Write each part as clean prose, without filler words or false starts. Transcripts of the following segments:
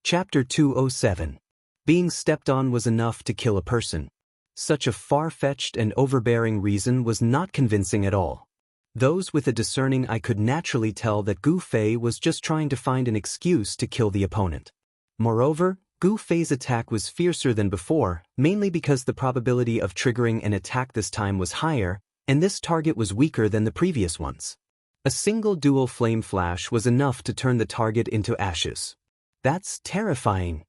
Chapter 207. Being stepped on was enough to kill a person. Such a far-fetched and overbearing reason was not convincing at all. Those with a discerning eye could naturally tell that Gu Fei was just trying to find an excuse to kill the opponent. Moreover, Gu Fei's attack was fiercer than before, mainly because the probability of triggering an attack this time was higher, and this target was weaker than the previous ones. A single dual flame flash was enough to turn the target into ashes. That's terrifying.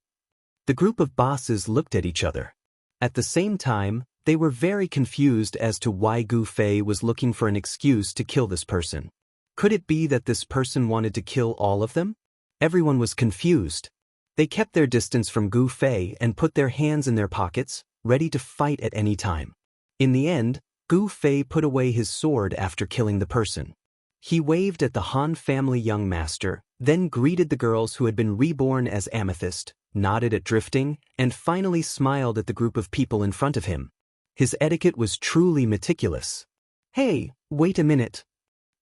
The group of bosses looked at each other. At the same time, they were very confused as to why Gu Fei was looking for an excuse to kill this person. Could it be that this person wanted to kill all of them? Everyone was confused. They kept their distance from Gu Fei and put their hands in their pockets, ready to fight at any time. In the end, Gu Fei put away his sword after killing the person. He waved at the Han family young master, then greeted the girls who had been reborn as Amethyst, nodded at Drifting, and finally smiled at the group of people in front of him. His etiquette was truly meticulous. Hey, wait a minute.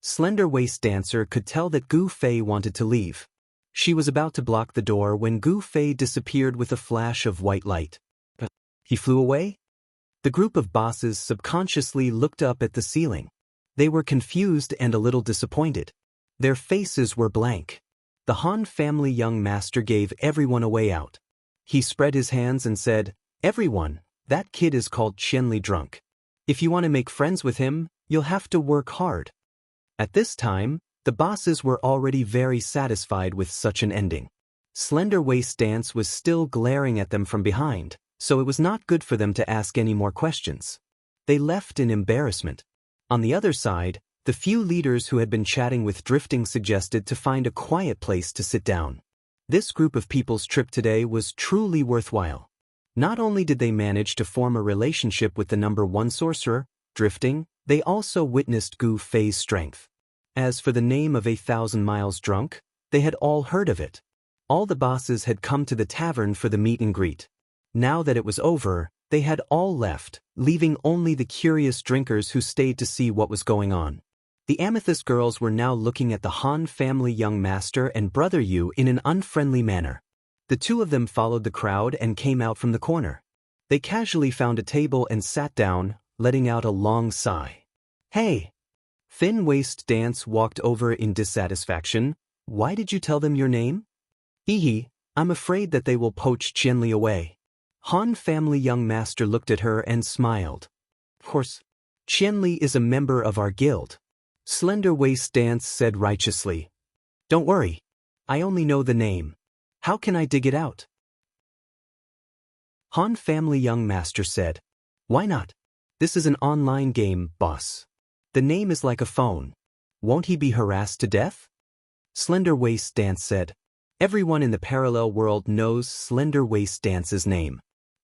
Slender Waist Dancer could tell that Gu Fei wanted to leave. She was about to block the door when Gu Fei disappeared with a flash of white light. He flew away? The group of bosses subconsciously looked up at the ceiling. They were confused and a little disappointed. Their faces were blank. The Han family young master gave everyone a way out. He spread his hands and said, "Everyone, that kid is called Qianli Drunk. If you want to make friends with him, you'll have to work hard." At this time, the bosses were already very satisfied with such an ending. Slender Waist Dance was still glaring at them from behind, so it was not good for them to ask any more questions. They left in embarrassment. On the other side, the few leaders who had been chatting with Drifting suggested to find a quiet place to sit down. This group of people's trip today was truly worthwhile. Not only did they manage to form a relationship with the #1 sorcerer, Drifting, they also witnessed Gu Fei's strength. As for the name of 1,000 Miles Drunk, they had all heard of it. All the bosses had come to the tavern for the meet and greet. Now that it was over, they had all left, leaving only the curious drinkers who stayed to see what was going on. The Amethyst girls were now looking at the Han family young master and Brother Yu in an unfriendly manner. The two of them followed the crowd and came out from the corner. They casually found a table and sat down, letting out a long sigh. "Hey!" Thin Waist Dance walked over in dissatisfaction. "Why did you tell them your name?" "Hehe, I'm afraid that they will poach Qianli away." Han family young master looked at her and smiled. "Of course, Qianli is a member of our guild." Slender Waist Dance said righteously. "Don't worry. I only know the name. How can I dig it out?" Han family young master said, "Why not? This is an online game, boss. The name is like a phone. Won't he be harassed to death?" Slender Waist Dance said, "Everyone in the parallel world knows Slender Waist Dance's name.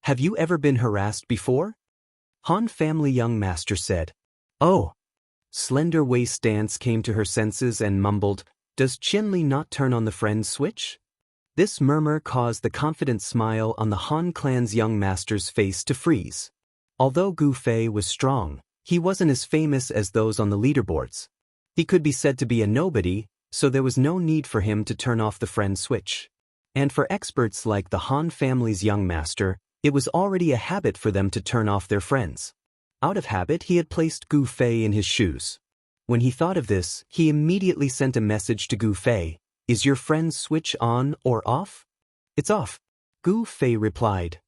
Have you ever been harassed before?" Han family young master said, "Oh." Slender Waist Dance came to her senses and mumbled, "Does Qianli not turn on the friend switch?" This murmur caused the confident smile on the Han clan's young master's face to freeze. Although Gu Fei was strong, he wasn't as famous as those on the leaderboards. He could be said to be a nobody, so there was no need for him to turn off the friend switch. And for experts like the Han family's young master, it was already a habit for them to turn off their friends. Out of habit, he had placed Gu Fei in his shoes. When he thought of this, he immediately sent a message to Gu Fei. "Is your friend's switch on or off?" "It's off," Gu Fei replied.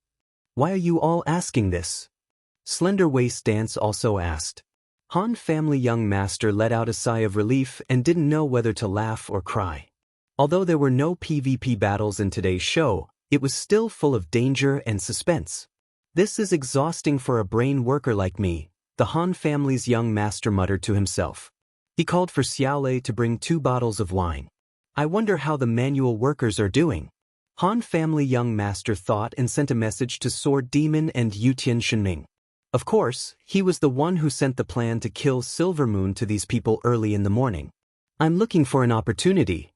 "Why are you all asking this?" Slender Waist Dance also asked. Han family young master let out a sigh of relief and didn't know whether to laugh or cry. Although there were no PvP battles in today's show, it was still full of danger and suspense. "This is exhausting for a brain worker like me," the Han family's young master muttered to himself. He called for Xiaolei to bring 2 bottles of wine. "I wonder how the manual workers are doing." Han family young master thought and sent a message to Sword Demon and Yutian Shenming. Of course, he was the one who sent the plan to kill Silver Moon to these people early in the morning. "I'm looking for an opportunity."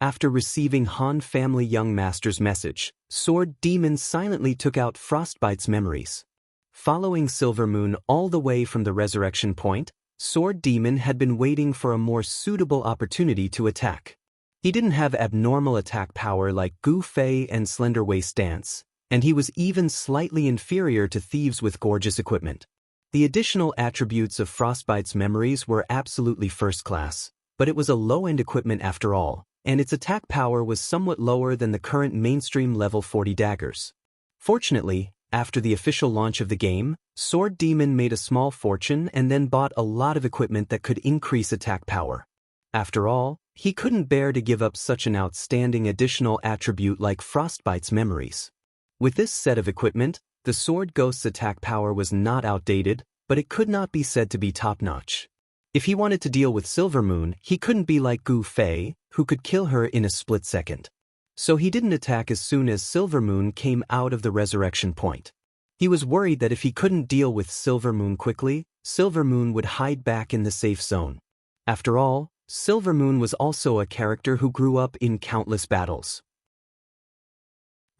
After receiving Han family young master's message, Sword Demon silently took out Frostbite's memories. Following Silver Moon all the way from the resurrection point, Sword Demon had been waiting for a more suitable opportunity to attack. He didn't have abnormal attack power like Gu Fei and Slender Waist Dance, and he was even slightly inferior to thieves with gorgeous equipment. The additional attributes of Frostbite's memories were absolutely first class, but it was a low-end equipment after all, and its attack power was somewhat lower than the current mainstream level 40 daggers. Fortunately, after the official launch of the game, Sword Demon made a small fortune and then bought a lot of equipment that could increase attack power. After all, he couldn't bear to give up such an outstanding additional attribute like Frostbite's memories. With this set of equipment, the Sword Ghost's attack power was not outdated, but it could not be said to be top-notch. If he wanted to deal with Silver Moon, he couldn't be like Gu Fei, who could kill her in a split second. So he didn't attack as soon as Silver Moon came out of the resurrection point. He was worried that if he couldn't deal with Silver Moon quickly, Silver Moon would hide back in the safe zone. After all, Silver Moon was also a character who grew up in countless battles.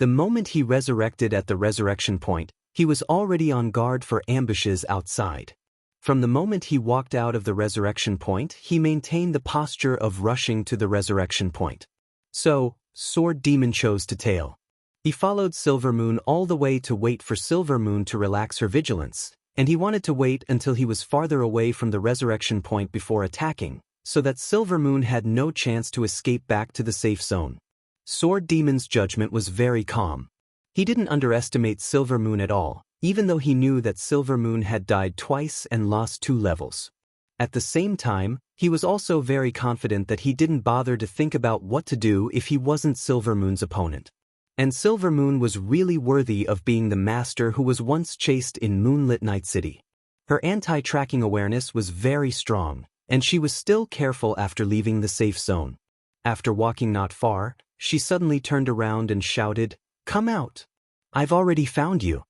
The moment he resurrected at the resurrection point, he was already on guard for ambushes outside. From the moment he walked out of the resurrection point, he maintained the posture of rushing to the resurrection point. So, Sword Demon chose to tail. He followed Silver Moon all the way to wait for Silver Moon to relax her vigilance, and he wanted to wait until he was farther away from the resurrection point before attacking, so that Silver Moon had no chance to escape back to the safe zone. Sword Demon's judgment was very calm. He didn't underestimate Silver Moon at all, even though he knew that Silver Moon had died twice and lost 2 levels. At the same time, he was also very confident that he didn't bother to think about what to do if he wasn't Silver Moon's opponent. And Silver Moon was really worthy of being the master who was once chased in Moonlit Night City. Her anti-tracking awareness was very strong, and she was still careful after leaving the safe zone. After walking not far, she suddenly turned around and shouted, "Come out! I've already found you."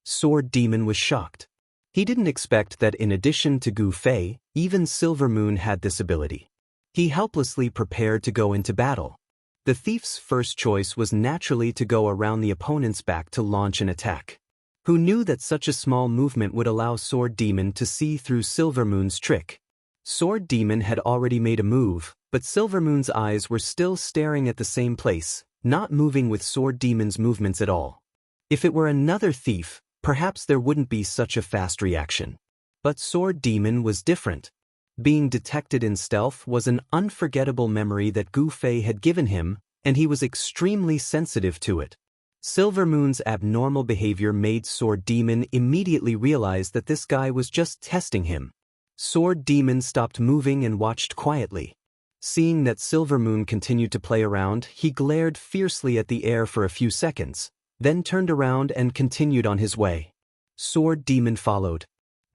Sword Demon was shocked. He didn't expect that in addition to Gu Fei, even Silver Moon had this ability. He helplessly prepared to go into battle. The thief's first choice was naturally to go around the opponent's back to launch an attack. Who knew that such a small movement would allow Sword Demon to see through Silver Moon's trick? Sword Demon had already made a move, but Silver Moon's eyes were still staring at the same place, not moving with Sword Demon's movements at all. If it were another thief, perhaps there wouldn't be such a fast reaction. But Sword Demon was different. Being detected in stealth was an unforgettable memory that Gu Fei had given him, and he was extremely sensitive to it. Silver Moon's abnormal behavior made Sword Demon immediately realize that this guy was just testing him. Sword Demon stopped moving and watched quietly. Seeing that Silver Moon continued to play around, he glared fiercely at the air for a few seconds, then turned around and continued on his way. Sword Demon followed.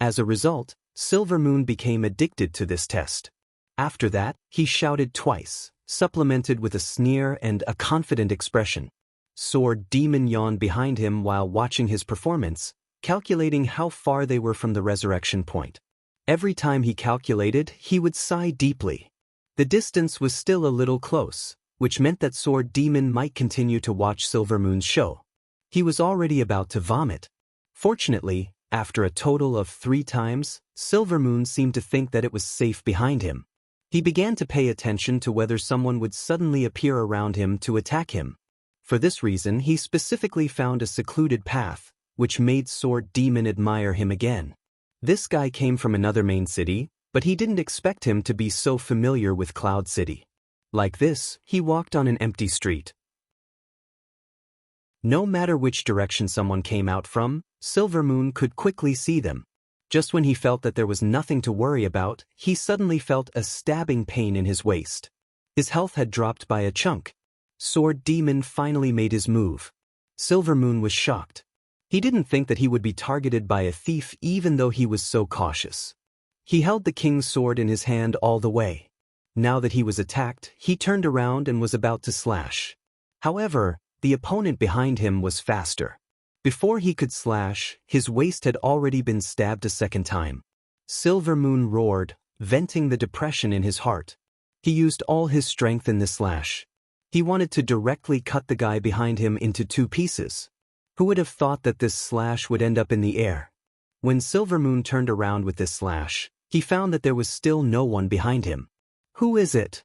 As a result, Silver Moon became addicted to this test. After that, he shouted twice, supplemented with a sneer and a confident expression. Sword Demon yawned behind him while watching his performance, calculating how far they were from the resurrection point. Every time he calculated, he would sigh deeply. The distance was still a little close, which meant that Sword Demon might continue to watch Silver Moon's show. He was already about to vomit. Fortunately, after a total of 3 times, Silver Moon seemed to think that it was safe behind him. He began to pay attention to whether someone would suddenly appear around him to attack him. For this reason, he specifically found a secluded path, which made Sword Demon admire him again. This guy came from another main city, but he didn't expect him to be so familiar with Cloud City. Like this, he walked on an empty street. No matter which direction someone came out from, Silver Moon could quickly see them. Just when he felt that there was nothing to worry about, he suddenly felt a stabbing pain in his waist. His health had dropped by a chunk. Sword Demon finally made his move. Silver Moon was shocked. He didn't think that he would be targeted by a thief even though he was so cautious. He held the king's sword in his hand all the way. Now that he was attacked, he turned around and was about to slash. However, the opponent behind him was faster. Before he could slash, his waist had already been stabbed a second time. Silver Moon roared, venting the depression in his heart. He used all his strength in this slash. He wanted to directly cut the guy behind him into 2 pieces. Who would have thought that this slash would end up in the air? When Silver Moon turned around with this slash, he found that there was still no one behind him. "Who is it?"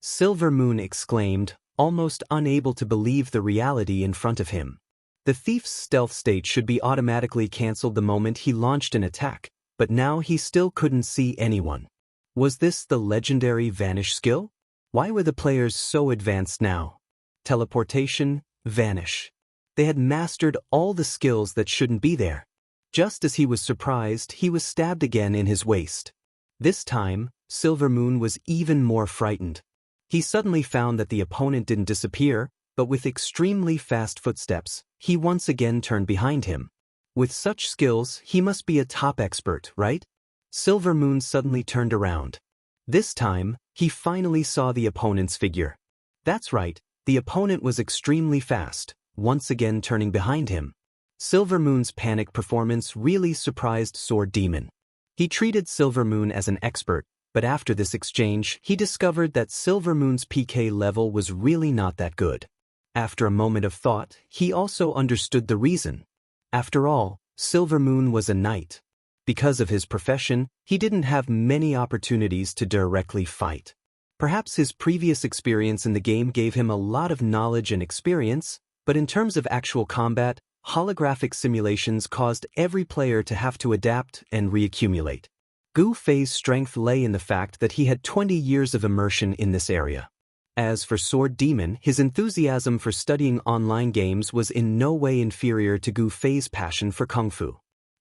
Silver Moon exclaimed, almost unable to believe the reality in front of him. The thief's stealth state should be automatically cancelled the moment he launched an attack, but now he still couldn't see anyone. Was this the legendary vanish skill? Why were the players so advanced now? Teleportation, vanish. They had mastered all the skills that shouldn't be there. Just as he was surprised, he was stabbed again in his waist. This time, Silver Moon was even more frightened. He suddenly found that the opponent didn't disappear, but with extremely fast footsteps, he once again turned behind him. With such skills, he must be a top expert, right? Silver Moon suddenly turned around. This time, he finally saw the opponent's figure. That's right, the opponent was extremely fast, once again turning behind him. Silver Moon's panic performance really surprised Sword Demon. He treated Silver Moon as an expert, but after this exchange, he discovered that Silver Moon's PK level was really not that good. After a moment of thought, he also understood the reason. After all, Silver Moon was a knight. Because of his profession, he didn't have many opportunities to directly fight. Perhaps his previous experience in the game gave him a lot of knowledge and experience, but in terms of actual combat, holographic simulations caused every player to have to adapt and reaccumulate. Gu Fei's strength lay in the fact that he had 20 years of immersion in this area. As for Sword Demon, his enthusiasm for studying online games was in no way inferior to Gu Fei's passion for Kung Fu.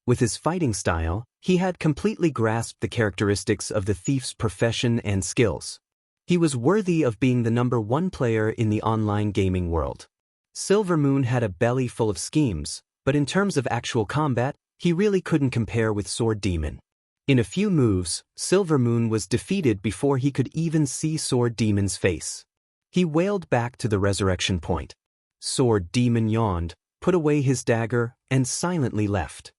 With his fighting style, he had completely grasped the characteristics of the thief's profession and skills. He was worthy of being the #1 player in the online gaming world. Silver Moon had a belly full of schemes, but in terms of actual combat, he really couldn't compare with Sword Demon. In a few moves, Silver Moon was defeated before he could even see Sword Demon's face. He wailed back to the resurrection point. Sword Demon yawned, put away his dagger, and silently left.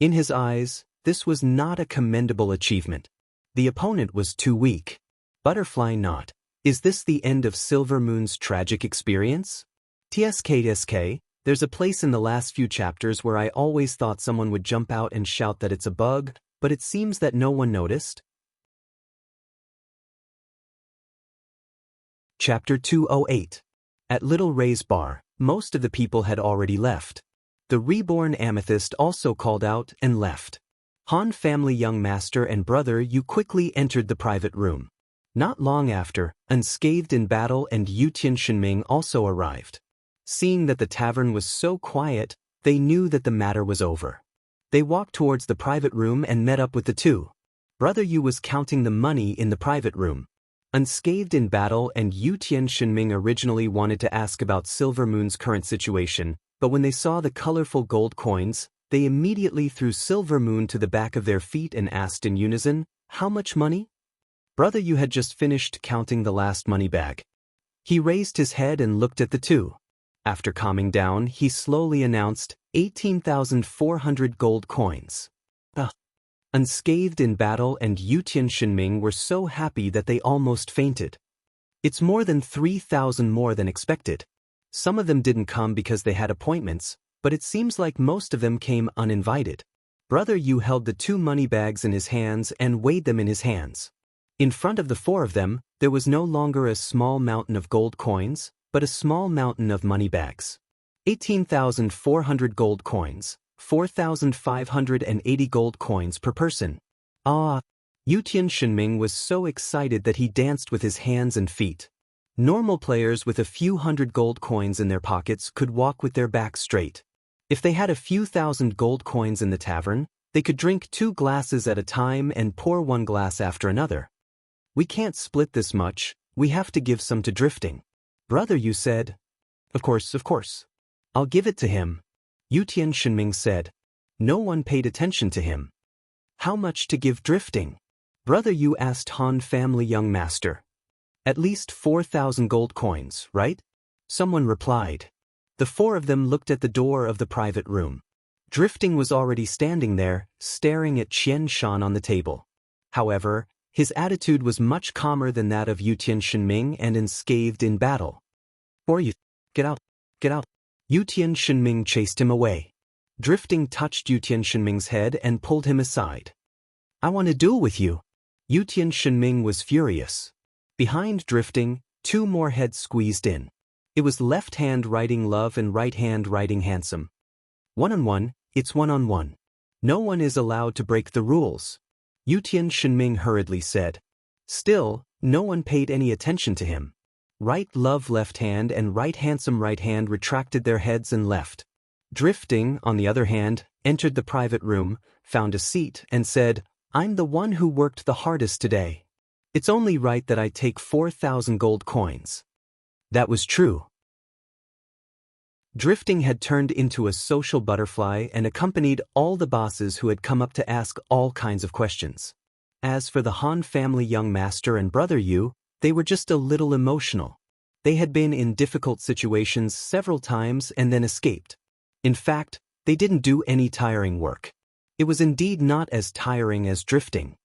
In his eyes, this was not a commendable achievement. The opponent was too weak. Butterfly Knot. Is this the end of Silver Moon's tragic experience? TSK, there's a place in the last few chapters where I always thought someone would jump out and shout that it's a bug, but it seems that no one noticed. Chapter 208. At Little Ray's bar, most of the people had already left. The reborn Amethyst also called out and left. Han family young master and brother Yu quickly entered the private room. Not long after, Unscathed in Battle and Yutian Shinming also arrived. Seeing that the tavern was so quiet, they knew that the matter was over. They walked towards the private room and met up with the two. Brother Yu was counting the money in the private room. Unscathed in Battle and Yutian Shinming originally wanted to ask about Silver Moon's current situation, but when they saw the colorful gold coins, they immediately threw Silver Moon to the back of their feet and asked in unison, "How much money?" Brother Yu had just finished counting the last money bag. He raised his head and looked at the two. After calming down, he slowly announced, 18,400 gold coins. Unscathed in Battle and Yutian Shinming were so happy that they almost fainted. It's more than 3,000 more than expected. Some of them didn't come because they had appointments, but it seems like most of them came uninvited. Brother Yu held the two money bags in his hands and weighed them in his hands. In front of the four of them, there was no longer a small mountain of gold coins, but a small mountain of money bags. 18,400 gold coins, 4,580 gold coins per person. Yutian Shinming was so excited that he danced with his hands and feet. Normal players with a few hundred gold coins in their pockets could walk with their backs straight. If they had a few thousand gold coins in the tavern, they could drink 2 glasses at a time and pour 1 glass after another. "We can't split this much, we have to give some to Drifting." Brother Yu said. Of course. I'll give it to him," Yutian Shinming said. No one paid attention to him. "How much to give Drifting?" Brother Yu asked Han family young master. "At least 4,000 gold coins, right?" Someone replied. The four of them looked at the door of the private room. Drifting was already standing there, staring at Qian Shan on the table. However, his attitude was much calmer than that of Yutian Shinming and Unscathed in Battle. "Or you, get out. Yutian Shinming chased him away. Drifting touched Yutian Shinming's head and pulled him aside. "I want to duel with you." Yutian Shinming was furious. Behind Drifting, two more heads squeezed in. It was left hand writing love and right hand writing handsome. One-on-one, it's one-on-one. No one is allowed to break the rules. Yutian Shenming hurriedly said. Still, no one paid any attention to him. Right love left hand and right handsome right hand retracted their heads and left. Drifting, on the other hand, entered the private room, found a seat, and said, I'm the one who worked the hardest today. It's only right that I take 4,000 gold coins. That was true. Drifting had turned into a social butterfly and accompanied all the bosses who had come up to ask all kinds of questions. As for the Han family young master and brother Yu, they were just a little emotional. They had been in difficult situations several times and then escaped. In fact, they didn't do any tiring work. It was indeed not as tiring as Drifting.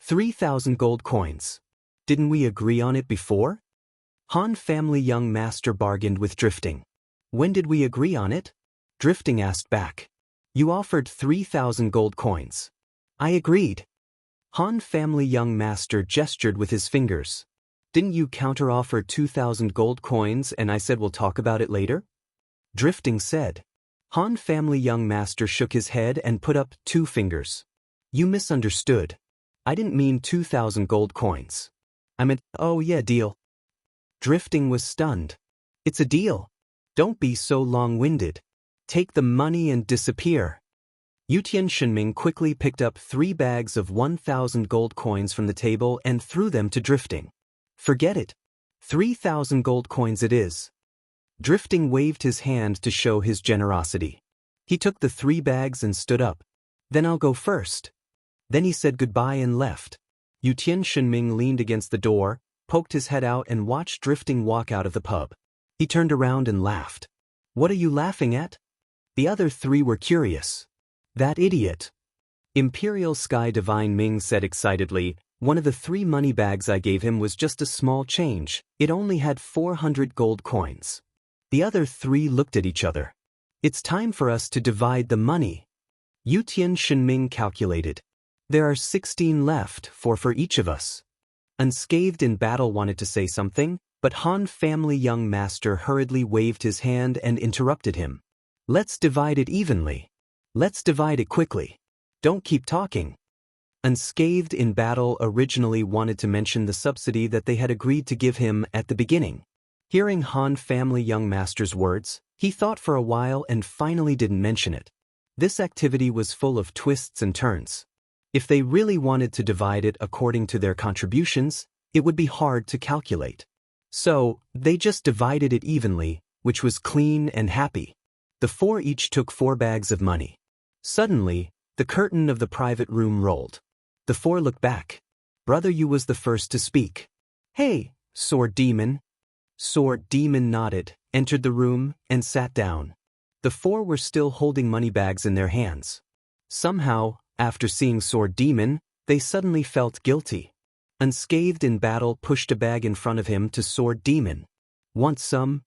3,000 gold coins. Didn't we agree on it before? Han family young master bargained with Drifting. When did we agree on it? Drifting asked back. You offered 3,000 gold coins. I agreed. Han family young master gestured with his fingers. Didn't you counteroffer 2,000 gold coins and I said we'll talk about it later? Drifting said. Han family young master shook his head and put up 2 fingers. You misunderstood. I didn't mean 2,000 gold coins. I meant, oh yeah, deal. Drifting was stunned. It's a deal. Don't be so long-winded. Take the money and disappear. Yutian Shenming quickly picked up 3 bags of 1,000 gold coins from the table and threw them to Drifting. Forget it. 3,000 gold coins it is. Drifting waved his hand to show his generosity. He took the 3 bags and stood up. Then I'll go first. Then he said goodbye and left. Yutian Shenming leaned against the door, poked his head out and watched Drifting walk out of the pub. He turned around and laughed. What are you laughing at? The other 3 were curious. That idiot. Imperial Sky Divine Ming said excitedly, one of the 3 money bags I gave him was just a small change. It only had 400 gold coins. The other 3 looked at each other. It's time for us to divide the money. Yutian Shenming calculated. There are 16 left, 4 for each of us. Unscathed in Battle wanted to say something, but Han family young master hurriedly waved his hand and interrupted him. Let's divide it evenly. Let's divide it quickly. Don't keep talking. Unscathed in Battle originally wanted to mention the subsidy that they had agreed to give him at the beginning. Hearing Han family young master's words, he thought for a while and finally didn't mention it. This activity was full of twists and turns. If they really wanted to divide it according to their contributions, it would be hard to calculate. So, they just divided it evenly, which was clean and happy. The 4 each took 4 bags of money. Suddenly, the curtain of the private room rolled. The 4 looked back. Brother Yu was the first to speak. Hey, Sword Demon. Sword Demon nodded, entered the room, and sat down. The 4 were still holding money bags in their hands. Somehow, after seeing Sword Demon, they suddenly felt guilty. Unscathed in Battle pushed a bag in front of him to Sword Demon. Want some?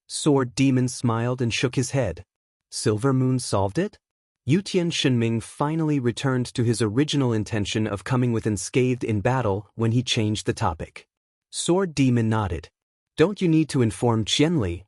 Sword Demon smiled and shook his head. Silver Moon solved it? Yutian Shenming finally returned to his original intention of coming with Unscathed in Battle when he changed the topic. Sword Demon nodded. Don't you need to inform Qianli?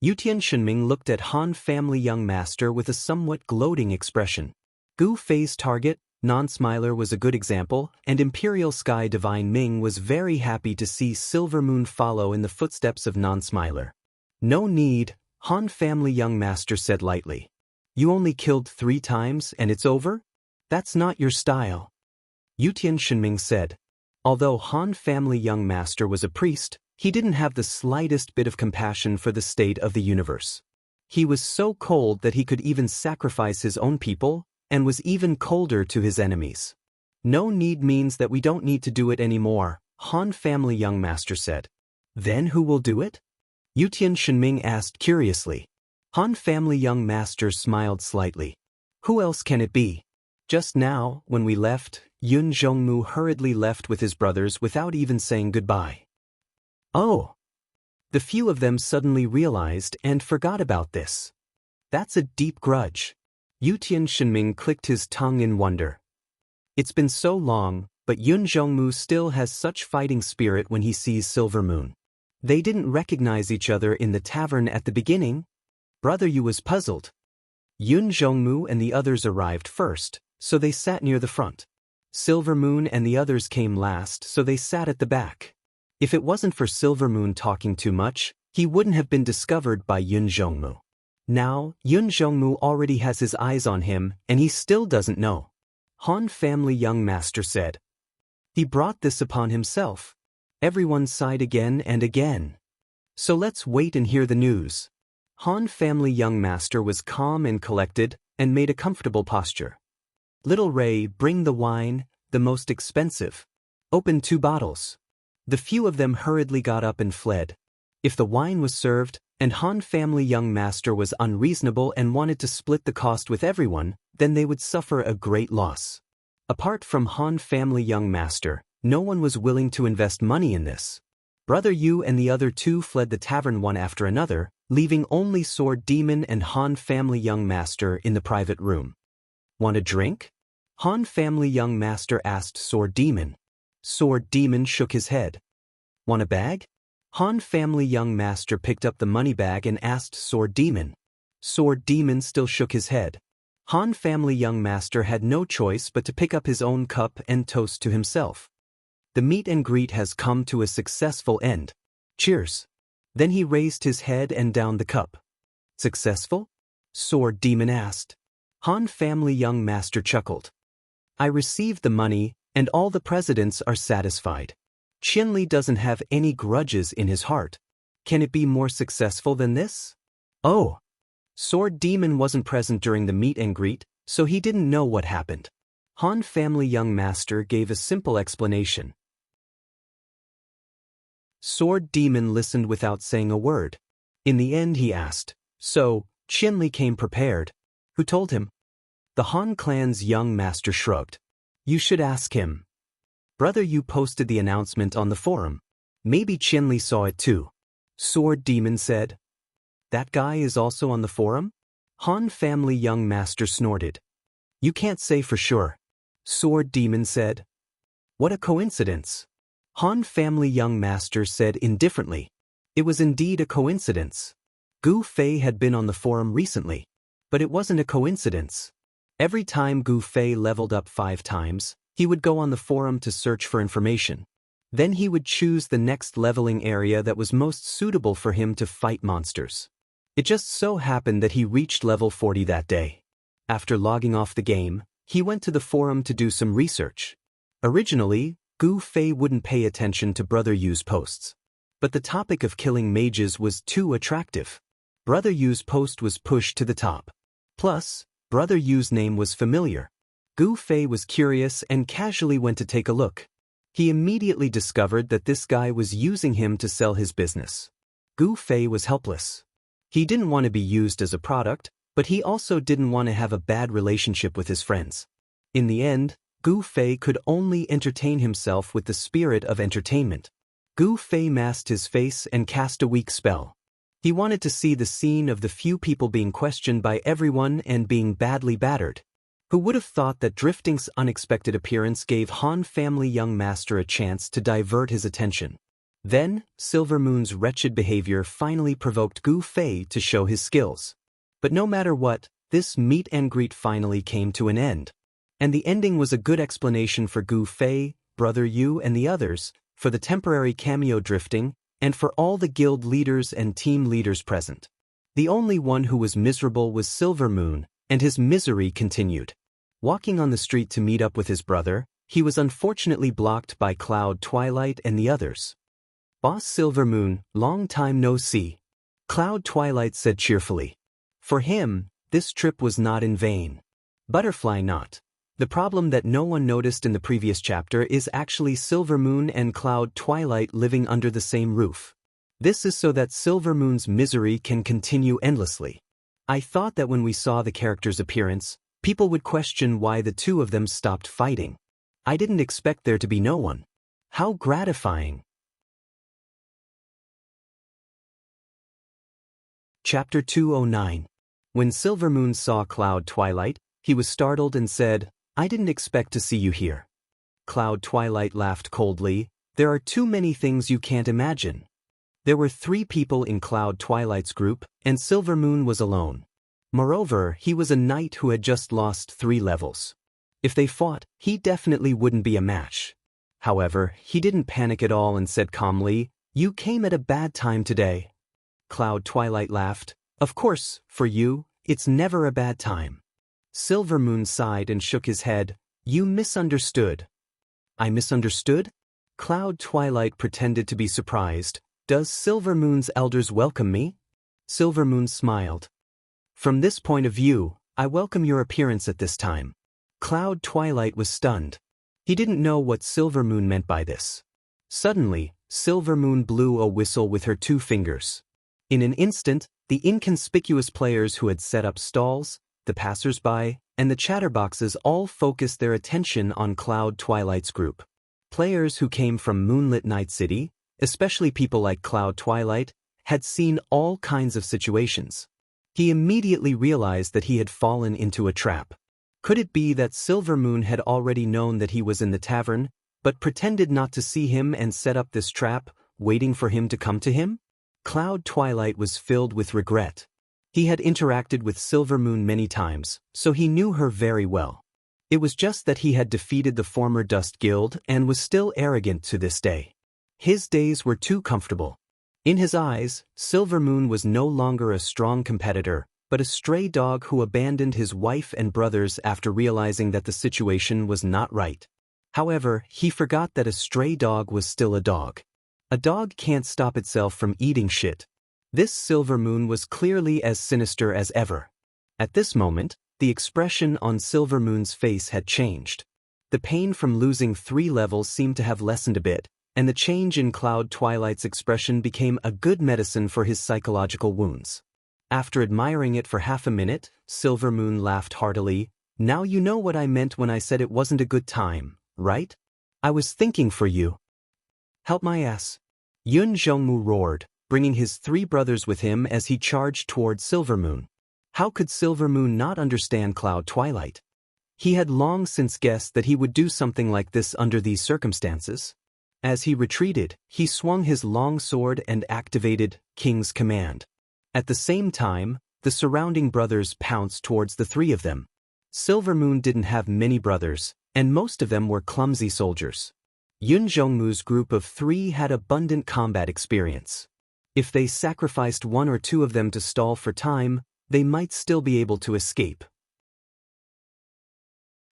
Yutian Shenming looked at Han family young master with a somewhat gloating expression. Gu Fei's target, Non-Smiler was a good example, and Imperial Sky Divine Ming was very happy to see Silver Moon follow in the footsteps of Non-Smiler. No need, Han family young master said lightly. You only killed 3 times and it's over? That's not your style. Yutian Shenming said. Although Han family young master was a priest, he didn't have the slightest bit of compassion for the state of the universe. He was so cold that he could even sacrifice his own people, and was even colder to his enemies. No need means that we don't need to do it anymore, Han family young master said. Then who will do it? Yutian Shenming asked curiously. Han family young master smiled slightly. Who else can it be? Just now, when we left, Yun Zhongmu hurriedly left with his brothers without even saying goodbye. Oh! The few of them suddenly realized and forgot about this. That's a deep grudge. Yutian Shenming clicked his tongue in wonder. It's been so long, but Yun Zhongmu still has such fighting spirit when he sees Silver Moon. They didn't recognize each other in the tavern at the beginning? Brother Yu was puzzled. Yun Zhongmu and the others arrived first, so they sat near the front. Silver Moon and the others came last, so they sat at the back. If it wasn't for Silver Moon talking too much, he wouldn't have been discovered by Yun Zhongmu. Now, Yun Zhongmu already has his eyes on him, and he still doesn't know. Han family young master said. He brought this upon himself. Everyone sighed again and again. So let's wait and hear the news. Han family young master was calm and collected, and made a comfortable posture. Little Ray, bring the wine, the most expensive. Open 2 bottles. The few of them hurriedly got up and fled. If the wine was served, and Han family young master was unreasonable and wanted to split the cost with everyone, then they would suffer a great loss. Apart from Han family young master, no one was willing to invest money in this. Brother Yu and the other 2 fled the tavern one after another, leaving only Sword Demon and Han family young master in the private room. Want a drink? Han family young master asked Sword Demon. Sword Demon shook his head. Want a bag? Han family young master picked up the money bag and asked Sword Demon. Sword Demon still shook his head. Han family young master had no choice but to pick up his own cup and toast to himself. The meet and greet has come to a successful end. Cheers. Then he raised his head and downed the cup. Successful? Sword Demon asked. Han family young master chuckled. I received the money, and all the presidents are satisfied. Qinli doesn't have any grudges in his heart. Can it be more successful than this? Oh. Sword Demon wasn't present during the meet and greet, so he didn't know what happened. Han family young master gave a simple explanation. Sword Demon listened without saying a word. In the end he asked, so, Qinli came prepared. Who told him? The Han clan's young master shrugged. You should ask him. Brother Yu posted the announcement on the forum. Maybe Qinli saw it too. Sword Demon said. That guy is also on the forum? Han family young master snorted. You can't say for sure. Sword Demon said. What a coincidence. Han family young master said indifferently. It was indeed a coincidence. Gu Fei had been on the forum recently. But it wasn't a coincidence. Every time Gu Fei leveled up 5 times, he would go on the forum to search for information. Then he would choose the next leveling area that was most suitable for him to fight monsters. It just so happened that he reached level 40 that day. After logging off the game, he went to the forum to do some research. Originally, Gu Fei wouldn't pay attention to Brother Yu's posts. But the topic of killing mages was too attractive. Brother Yu's post was pushed to the top. Plus, Brother Yu's name was familiar. Gu Fei was curious and casually went to take a look. He immediately discovered that this guy was using him to sell his business. Gu Fei was helpless. He didn't want to be used as a product, but he also didn't want to have a bad relationship with his friends. In the end, Gu Fei could only entertain himself with the spirit of entertainment. Gu Fei masked his face and cast a weak spell. He wanted to see the scene of the few people being questioned by everyone and being badly battered. Who would have thought that Drifting's unexpected appearance gave Han family young master a chance to divert his attention? Then, Silver Moon's wretched behavior finally provoked Gu Fei to show his skills. But no matter what, this meet and greet finally came to an end. And the ending was a good explanation for Gu Fei, Brother Yu and the others, for the temporary cameo Drifting, and for all the guild leaders and team leaders present. The only one who was miserable was Silver Moon, and his misery continued. Walking on the street to meet up with his brother, he was unfortunately blocked by Cloud Twilight and the others. Boss Silver Moon, long time no see. Cloud Twilight said cheerfully. For him, this trip was not in vain. Butterfly not. The problem that no one noticed in the previous chapter is actually Silver Moon and Cloud Twilight living under the same roof. This is so that Silver Moon's misery can continue endlessly. I thought that when we saw the character's appearance, people would question why the two of them stopped fighting. I didn't expect there to be no one. How gratifying. Chapter 209. When Silver Moon saw Cloud Twilight, he was startled and said, I didn't expect to see you here. Cloud Twilight laughed coldly. There are too many things you can't imagine. There were 3 people in Cloud Twilight's group, and Silvermoon was alone. Moreover, he was a knight who had just lost 3 levels. If they fought, he definitely wouldn't be a match. However, he didn't panic at all and said calmly, "You came at a bad time today." Cloud Twilight laughed. "Of course, for you, it's never a bad time." Silvermoon sighed and shook his head. "You misunderstood." "I misunderstood?" Cloud Twilight pretended to be surprised. "Does Silvermoon's elders welcome me?" Silvermoon smiled. "From this point of view, I welcome your appearance at this time." Cloud Twilight was stunned. He didn't know what Silvermoon meant by this. Suddenly, Silvermoon blew a whistle with her 2 fingers. In an instant, the inconspicuous players who had set up stalls, the passers-by, and the chatterboxes all focused their attention on Cloud Twilight's group. Players who came from Moonlit Night City, especially people like Cloud Twilight, had seen all kinds of situations. He immediately realized that he had fallen into a trap. Could it be that Silvermoon had already known that he was in the tavern, but pretended not to see him and set up this trap, waiting for him to come to him? Cloud Twilight was filled with regret. He had interacted with Silvermoon many times, so he knew her very well. It was just that he had defeated the former Dust Guild and was still arrogant to this day. His days were too comfortable. In his eyes, Silvermoon was no longer a strong competitor, but a stray dog who abandoned his wife and brothers after realizing that the situation was not right. However, he forgot that a stray dog was still a dog. A dog can't stop itself from eating shit. This Silvermoon was clearly as sinister as ever. At this moment, the expression on Silvermoon's face had changed. The pain from losing 3 levels seemed to have lessened a bit, and the change in Cloud Twilight's expression became a good medicine for his psychological wounds. After admiring it for half a minute, Silvermoon laughed heartily. "Now you know what I meant when I said it wasn't a good time, right? I was thinking for you." "Help my ass." Yun Zhongmu roared, bringing his 3 brothers with him as he charged toward Silvermoon. How could Silvermoon not understand Cloud Twilight? He had long since guessed that he would do something like this under these circumstances. As he retreated, he swung his long sword and activated King's Command. At the same time, the surrounding brothers pounced towards the 3 of them. Silvermoon didn't have many brothers, and most of them were clumsy soldiers. Yun Zhongmu's group of 3 had abundant combat experience. If they sacrificed 1 or 2 of them to stall for time, they might still be able to escape.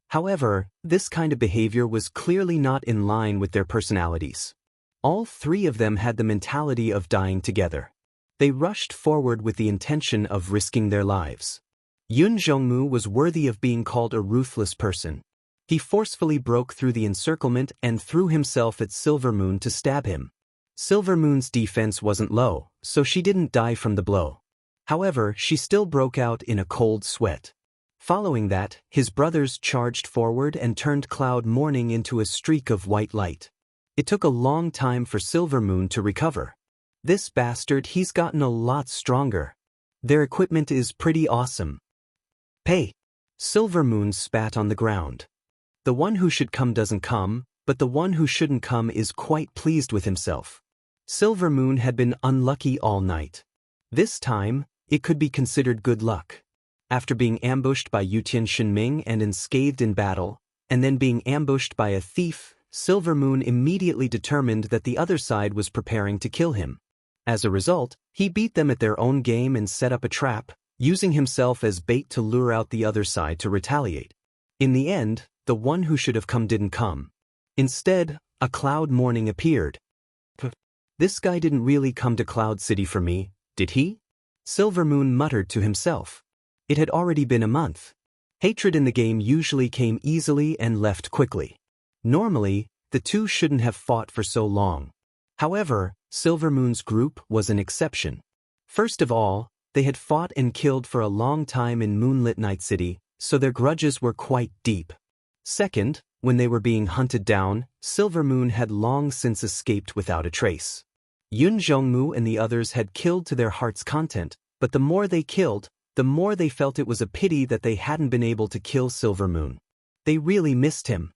However, this kind of behavior was clearly not in line with their personalities. All 3 of them had the mentality of dying together. They rushed forward with the intention of risking their lives. Yun Zhongmu was worthy of being called a ruthless person. He forcefully broke through the encirclement and threw himself at Silvermoon to stab him. Silvermoon's defense wasn't low, so she didn't die from the blow. However, she still broke out in a cold sweat. Following that, his brothers charged forward and turned Cloud Morning into a streak of white light. It took a long time for Silvermoon to recover. This bastard, he's gotten a lot stronger. Their equipment is pretty awesome. Hey! Silvermoon spat on the ground. The one who should come doesn't come, but the one who shouldn't come is quite pleased with himself. Silvermoon had been unlucky all night. This time, it could be considered good luck. After being ambushed by Yutian Shinming and unscathed in battle, and then being ambushed by a thief, Silvermoon immediately determined that the other side was preparing to kill him. As a result, he beat them at their own game and set up a trap, using himself as bait to lure out the other side to retaliate. In the end, the one who should have come didn't come. Instead, a Cloud Morning appeared. This guy didn't really come to Cloud City for me, did he? Silvermoon muttered to himself. It had already been a month. Hatred in the game usually came easily and left quickly. Normally, the 2 shouldn't have fought for so long. However, Silvermoon's group was an exception. First of all, they had fought and killed for a long time in Moonlit Night City, so their grudges were quite deep. Second, when they were being hunted down, Silvermoon had long since escaped without a trace. Yun Zhongmu and the others had killed to their heart's content, but the more they killed, the more they felt it was a pity that they hadn't been able to kill Silvermoon. They really missed him.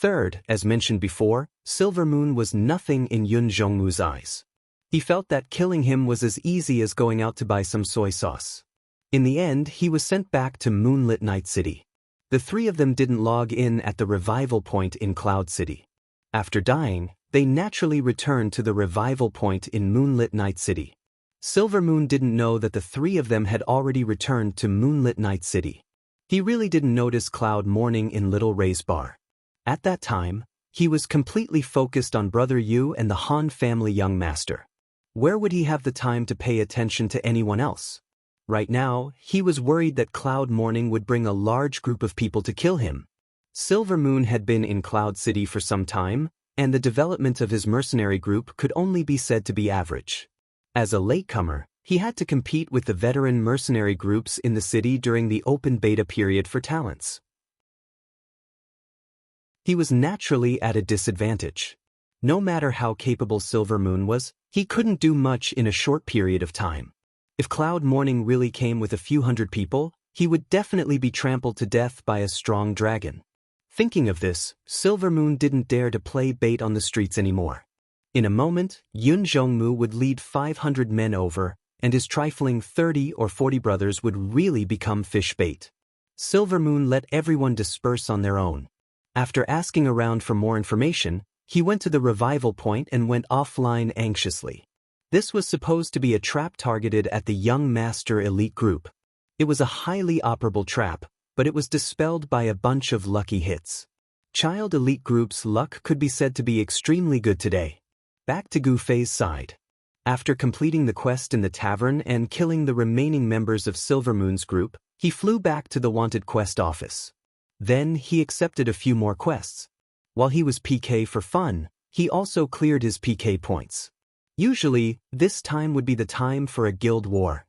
Third, as mentioned before, Silver Moon was nothing in Yun Zhongmu's eyes. He felt that killing him was as easy as going out to buy some soy sauce. In the end, he was sent back to Moonlit Night City. The three of them didn't log in at the revival point in Cloud City. After dying, they naturally returned to the revival point in Moonlit Night City. Silver Moon didn't know that the three of them had already returned to Moonlit Night City. He really didn't notice Cloud Morning in Little Ray's bar. At that time, he was completely focused on Brother Yu and the Han family young master. Where would he have the time to pay attention to anyone else? Right now, he was worried that Cloud Morning would bring a large group of people to kill him. Silver Moon had been in Cloud City for some time, and the development of his mercenary group could only be said to be average. As a latecomer, he had to compete with the veteran mercenary groups in the city during the open beta period for talents. He was naturally at a disadvantage. No matter how capable Silver Moon was, he couldn't do much in a short period of time. If Cloud Morning really came with a few hundred people, he would definitely be trampled to death by a strong dragon. Thinking of this, Silver Moon didn't dare to play bait on the streets anymore. In a moment, Yun Zhongmu would lead 500 men over, and his trifling 30 or 40 brothers would really become fish bait. Silver Moon let everyone disperse on their own. After asking around for more information, he went to the revival point and went offline anxiously. This was supposed to be a trap targeted at the Young Master elite group. It was a highly operable trap, but it was dispelled by a bunch of lucky hits. Child elite group's luck could be said to be extremely good today. Back to Gu Fei's side. After completing the quest in the tavern and killing the remaining members of Silver Moon's group, he flew back to the wanted quest office. Then he accepted a few more quests. While he was PK for fun, he also cleared his PK points. Usually, this time would be the time for a guild war.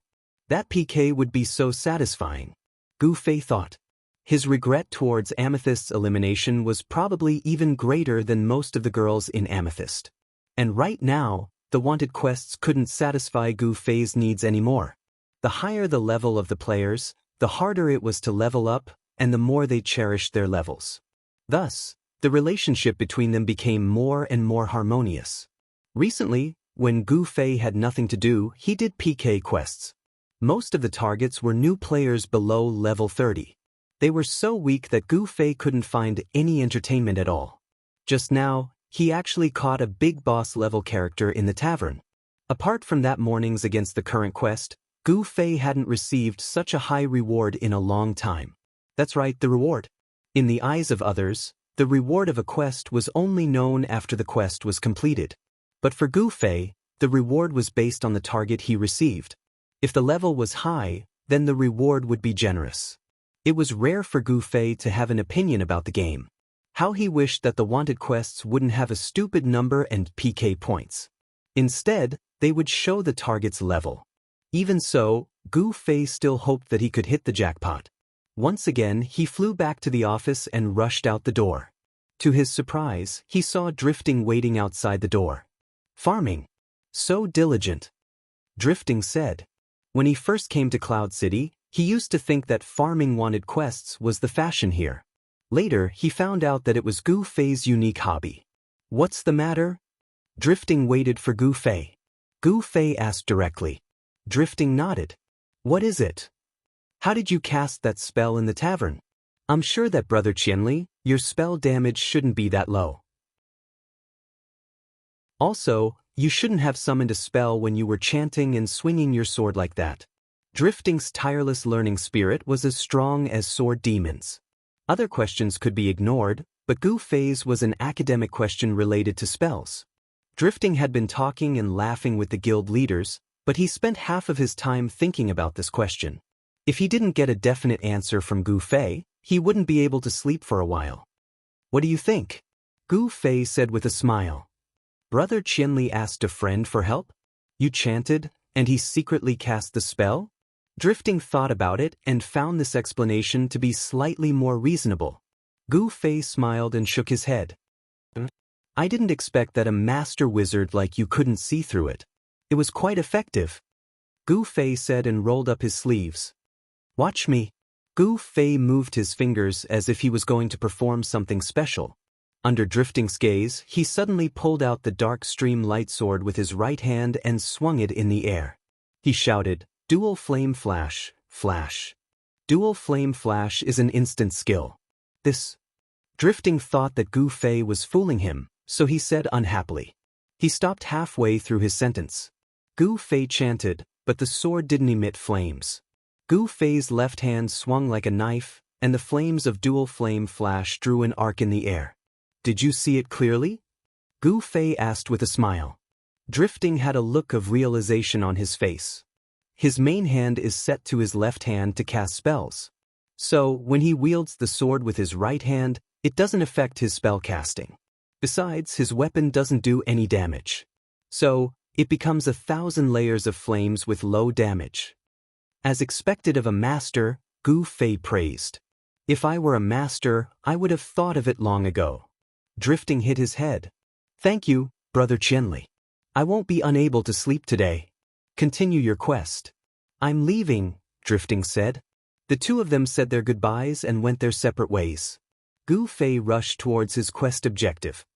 That PK would be so satisfying. Gu Fei thought. His regret towards Amethyst's elimination was probably even greater than most of the girls in Amethyst. And right now, the wanted quests couldn't satisfy Gu Fei's needs anymore. The higher the level of the players, the harder it was to level up, and the more they cherished their levels. Thus, the relationship between them became more and more harmonious. Recently, when Gu Fei had nothing to do, he did PK quests. Most of the targets were new players below level 30. They were so weak that Gu Fei couldn't find any entertainment at all. Just now, he actually caught a big boss level character in the tavern. Apart from that morning's against the current quest, Gu Fei hadn't received such a high reward in a long time. That's right, the reward. In the eyes of others, the reward of a quest was only known after the quest was completed. But for Gu Fei, the reward was based on the target he received. If the level was high, then the reward would be generous. It was rare for Gu Fei to have an opinion about the game. How he wished that the wanted quests wouldn't have a stupid number and PK points. Instead, they would show the target's level. Even so, Gu Fei still hoped that he could hit the jackpot. Once again, he flew back to the office and rushed out the door. To his surprise, he saw Drifting waiting outside the door. Farming. So diligent. Drifting said. When he first came to Cloud City, he used to think that farming wanted quests was the fashion here. Later, he found out that it was Gu Fei's unique hobby. What's the matter? Drifting waited for Gu Fei. Gu Fei asked directly. Drifting nodded. What is it? How did you cast that spell in the tavern? I'm sure that Brother Qianli, your spell damage shouldn't be that low. Also, you shouldn't have summoned a spell when you were chanting and swinging your sword like that. Drifting's tireless learning spirit was as strong as sword demons. Other questions could be ignored, but Gu Fei's was an academic question related to spells. Drifting had been talking and laughing with the guild leaders, but he spent half of his time thinking about this question. If he didn't get a definite answer from Gu Fei, he wouldn't be able to sleep for a while. What do you think? Gu Fei said with a smile. Brother Qianli asked a friend for help? You chanted, and he secretly cast the spell? Drifting thought about it and found this explanation to be slightly more reasonable. Gu Fei smiled and shook his head. I didn't expect that a master wizard like you couldn't see through it. It was quite effective. Gu Fei said and rolled up his sleeves. Watch me. Gu Fei moved his fingers as if he was going to perform something special. Under Drifting's gaze, he suddenly pulled out the dark stream light sword with his right hand and swung it in the air. He shouted, "Dual Flame Flash, Flash." Dual Flame Flash is an instant skill. This. Drifting thought that Gu Fei was fooling him, so he said unhappily. He stopped halfway through his sentence. Gu Fei chanted, but the sword didn't emit flames. Gu Fei's left hand swung like a knife, and the flames of Dual Flame Flash drew an arc in the air. "Did you see it clearly?" Gu Fei asked with a smile. Drifting had a look of realization on his face. His main hand is set to his left hand to cast spells. So, when he wields the sword with his right hand, it doesn't affect his spell casting. Besides, his weapon doesn't do any damage. So, it becomes 1,000 layers of flames with low damage. As expected of a master, Gu Fei praised. "If I were a master, I would have thought of it long ago." Drifting hit his head. "Thank you, Brother Qianli. I won't be unable to sleep today. Continue your quest." "I'm leaving," Drifting said. The two of them said their goodbyes and went their separate ways. Gu Fei rushed towards his quest objective.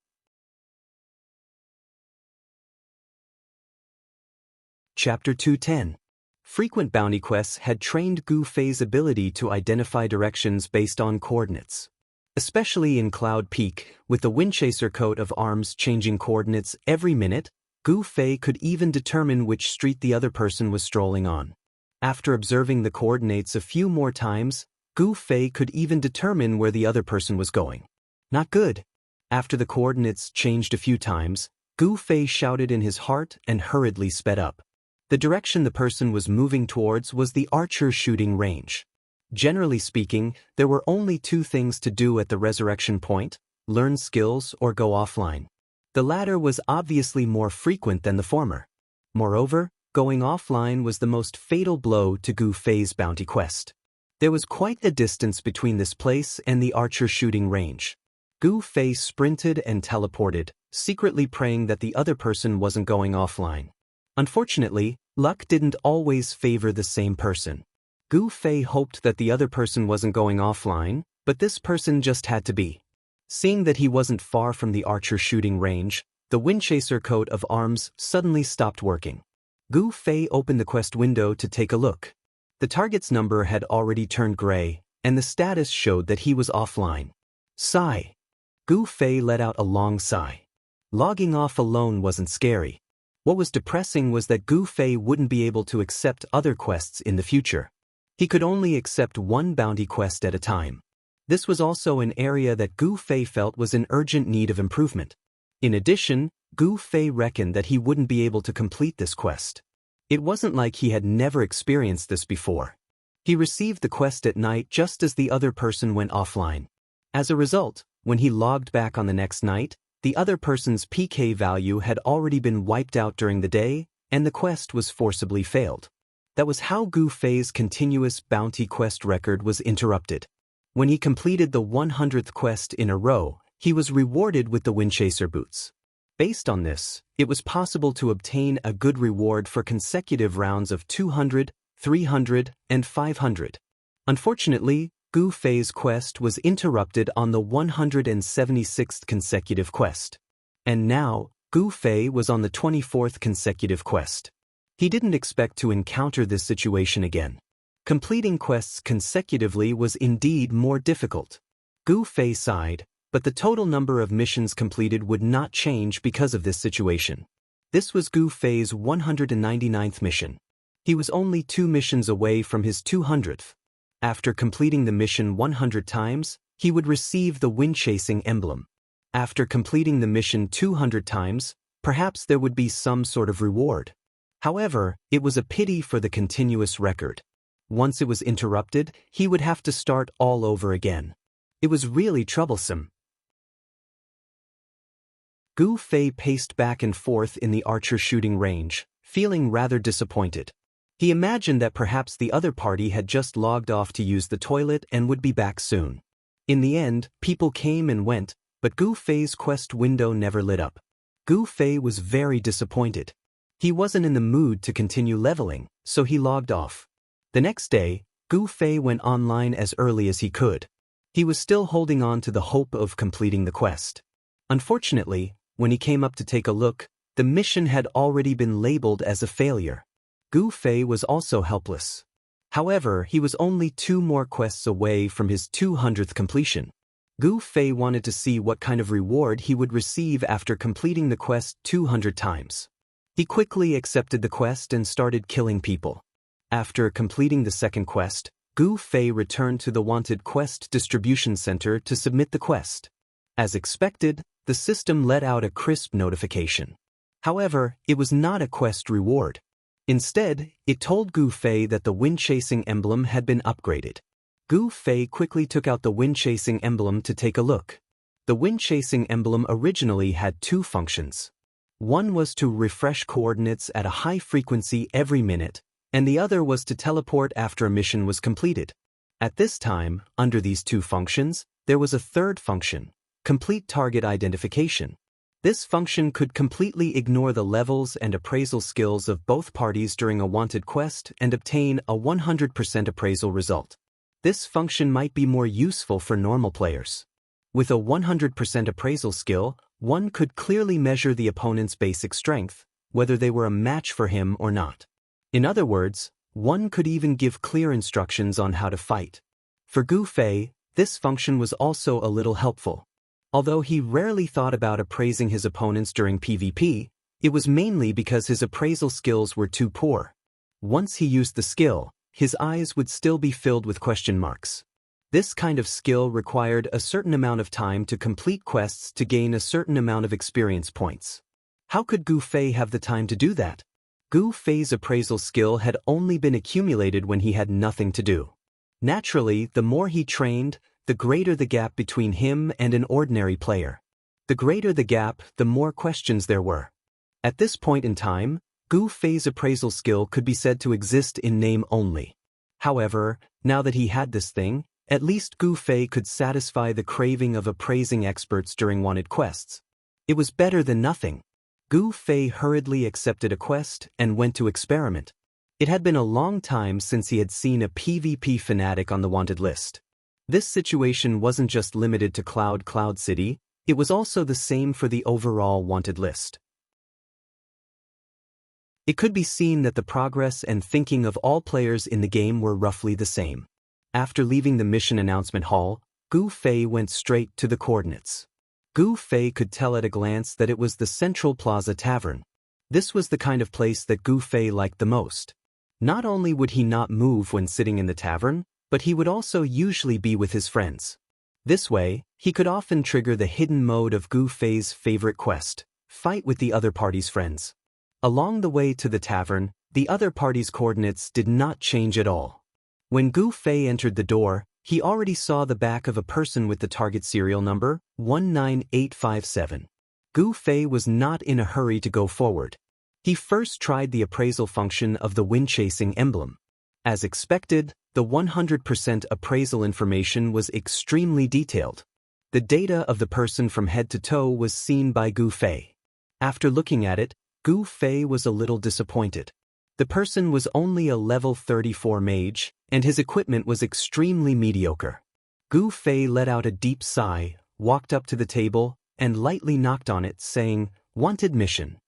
Chapter 210. Frequent bounty quests had trained Gu Fei's ability to identify directions based on coordinates. Especially in Cloud Peak, with the Windchaser coat of arms changing coordinates every minute, Gu Fei could even determine which street the other person was strolling on. After observing the coordinates a few more times, Gu Fei could even determine where the other person was going. Not good. After the coordinates changed a few times, Gu Fei shouted in his heart and hurriedly sped up. The direction the person was moving towards was the archer shooting range. Generally speaking, there were only two things to do at the resurrection point: learn skills or go offline. The latter was obviously more frequent than the former. Moreover, going offline was the most fatal blow to Gu Fei's bounty quest. There was quite a distance between this place and the archer shooting range. Gu Fei sprinted and teleported, secretly praying that the other person wasn't going offline. Unfortunately, luck didn't always favor the same person. Gu Fei hoped that the other person wasn't going offline, but this person just had to be. Seeing that he wasn't far from the archer shooting range, the Windchaser coat of arms suddenly stopped working. Gu Fei opened the quest window to take a look. The target's number had already turned gray, and the status showed that he was offline. Sigh. Gu Fei let out a long sigh. Logging off alone wasn't scary. What was depressing was that Gu Fei wouldn't be able to accept other quests in the future. He could only accept one bounty quest at a time. This was also an area that Gu Fei felt was in urgent need of improvement. In addition, Gu Fei reckoned that he wouldn't be able to complete this quest. It wasn't like he had never experienced this before. He received the quest at night just as the other person went offline. As a result, when he logged back on the next night, the other person's PK value had already been wiped out during the day, and the quest was forcibly failed. That was how Gu Fei's continuous bounty quest record was interrupted. When he completed the 100th quest in a row, he was rewarded with the Windchaser boots. Based on this, it was possible to obtain a good reward for consecutive rounds of 200, 300, and 500. Unfortunately, Gu Fei's quest was interrupted on the 176th consecutive quest. And now, Gu Fei was on the 24th consecutive quest. He didn't expect to encounter this situation again. Completing quests consecutively was indeed more difficult. Gu Fei sighed, but the total number of missions completed would not change because of this situation. This was Gu Fei's 199th mission. He was only 2 missions away from his 200th. After completing the mission 100 times, he would receive the wind-chasing emblem. After completing the mission 200 times, perhaps there would be some sort of reward. However, it was a pity for the continuous record. Once it was interrupted, he would have to start all over again. It was really troublesome. Gu Fei paced back and forth in the archer shooting range, feeling rather disappointed. He imagined that perhaps the other party had just logged off to use the toilet and would be back soon. In the end, people came and went, but Gu Fei's quest window never lit up. Gu Fei was very disappointed. He wasn't in the mood to continue leveling, so he logged off. The next day, Gu Fei went online as early as he could. He was still holding on to the hope of completing the quest. Unfortunately, when he came up to take a look, the mission had already been labeled as a failure. Gu Fei was also helpless. However, he was only 2 more quests away from his 200th completion. Gu Fei wanted to see what kind of reward he would receive after completing the quest 200 times. He quickly accepted the quest and started killing people. After completing the second quest, Gu Fei returned to the wanted quest distribution center to submit the quest. As expected, the system let out a crisp notification. However, it was not a quest reward. Instead, it told Gu Fei that the wind-chasing emblem had been upgraded. Gu Fei quickly took out the wind-chasing emblem to take a look. The wind-chasing emblem originally had 2 functions. One was to refresh coordinates at a high frequency every minute, and the other was to teleport after a mission was completed. At this time, under these 2 functions, there was a third function, complete target identification. This function could completely ignore the levels and appraisal skills of both parties during a wanted quest and obtain a 100% appraisal result. This function might be more useful for normal players. With a 100% appraisal skill, one could clearly measure the opponent's basic strength, whether they were a match for him or not. In other words, one could even give clear instructions on how to fight. For Gu Fei, this function was also a little helpful. Although he rarely thought about appraising his opponents during PvP, it was mainly because his appraisal skills were too poor. Once he used the skill, his eyes would still be filled with question marks. This kind of skill required a certain amount of time to complete quests to gain a certain amount of experience points. How could Gu Fei have the time to do that? Gu Fei's appraisal skill had only been accumulated when he had nothing to do. Naturally, the more he trained, the greater the gap between him and an ordinary player. The greater the gap, the more questions there were. At this point in time, Gu Fei's appraisal skill could be said to exist in name only. However, now that he had this thing, at least Gu Fei could satisfy the craving of appraising experts during wanted quests. It was better than nothing. Gu Fei hurriedly accepted a quest and went to experiment. It had been a long time since he had seen a PvP fanatic on the wanted list. This situation wasn't just limited to Cloud City, it was also the same for the overall wanted list. It could be seen that the progress and thinking of all players in the game were roughly the same. After leaving the mission announcement hall, Gu Fei went straight to the coordinates. Gu Fei could tell at a glance that it was the Central Plaza Tavern. This was the kind of place that Gu Fei liked the most. Not only would he not move when sitting in the tavern, but he would also usually be with his friends. This way, he could often trigger the hidden mode of Gu Fei's favorite quest, fight with the other party's friends. Along the way to the tavern, the other party's coordinates did not change at all. When Gu Fei entered the door, he already saw the back of a person with the target serial number 19857. Gu Fei was not in a hurry to go forward. He first tried the appraisal function of the wind-chasing emblem. As expected, the 100% appraisal information was extremely detailed. The data of the person from head to toe was seen by Gu Fei. After looking at it, Gu Fei was a little disappointed. The person was only a level 34 mage, and his equipment was extremely mediocre. Gu Fei let out a deep sigh, walked up to the table, and lightly knocked on it, saying, "Wanted mission."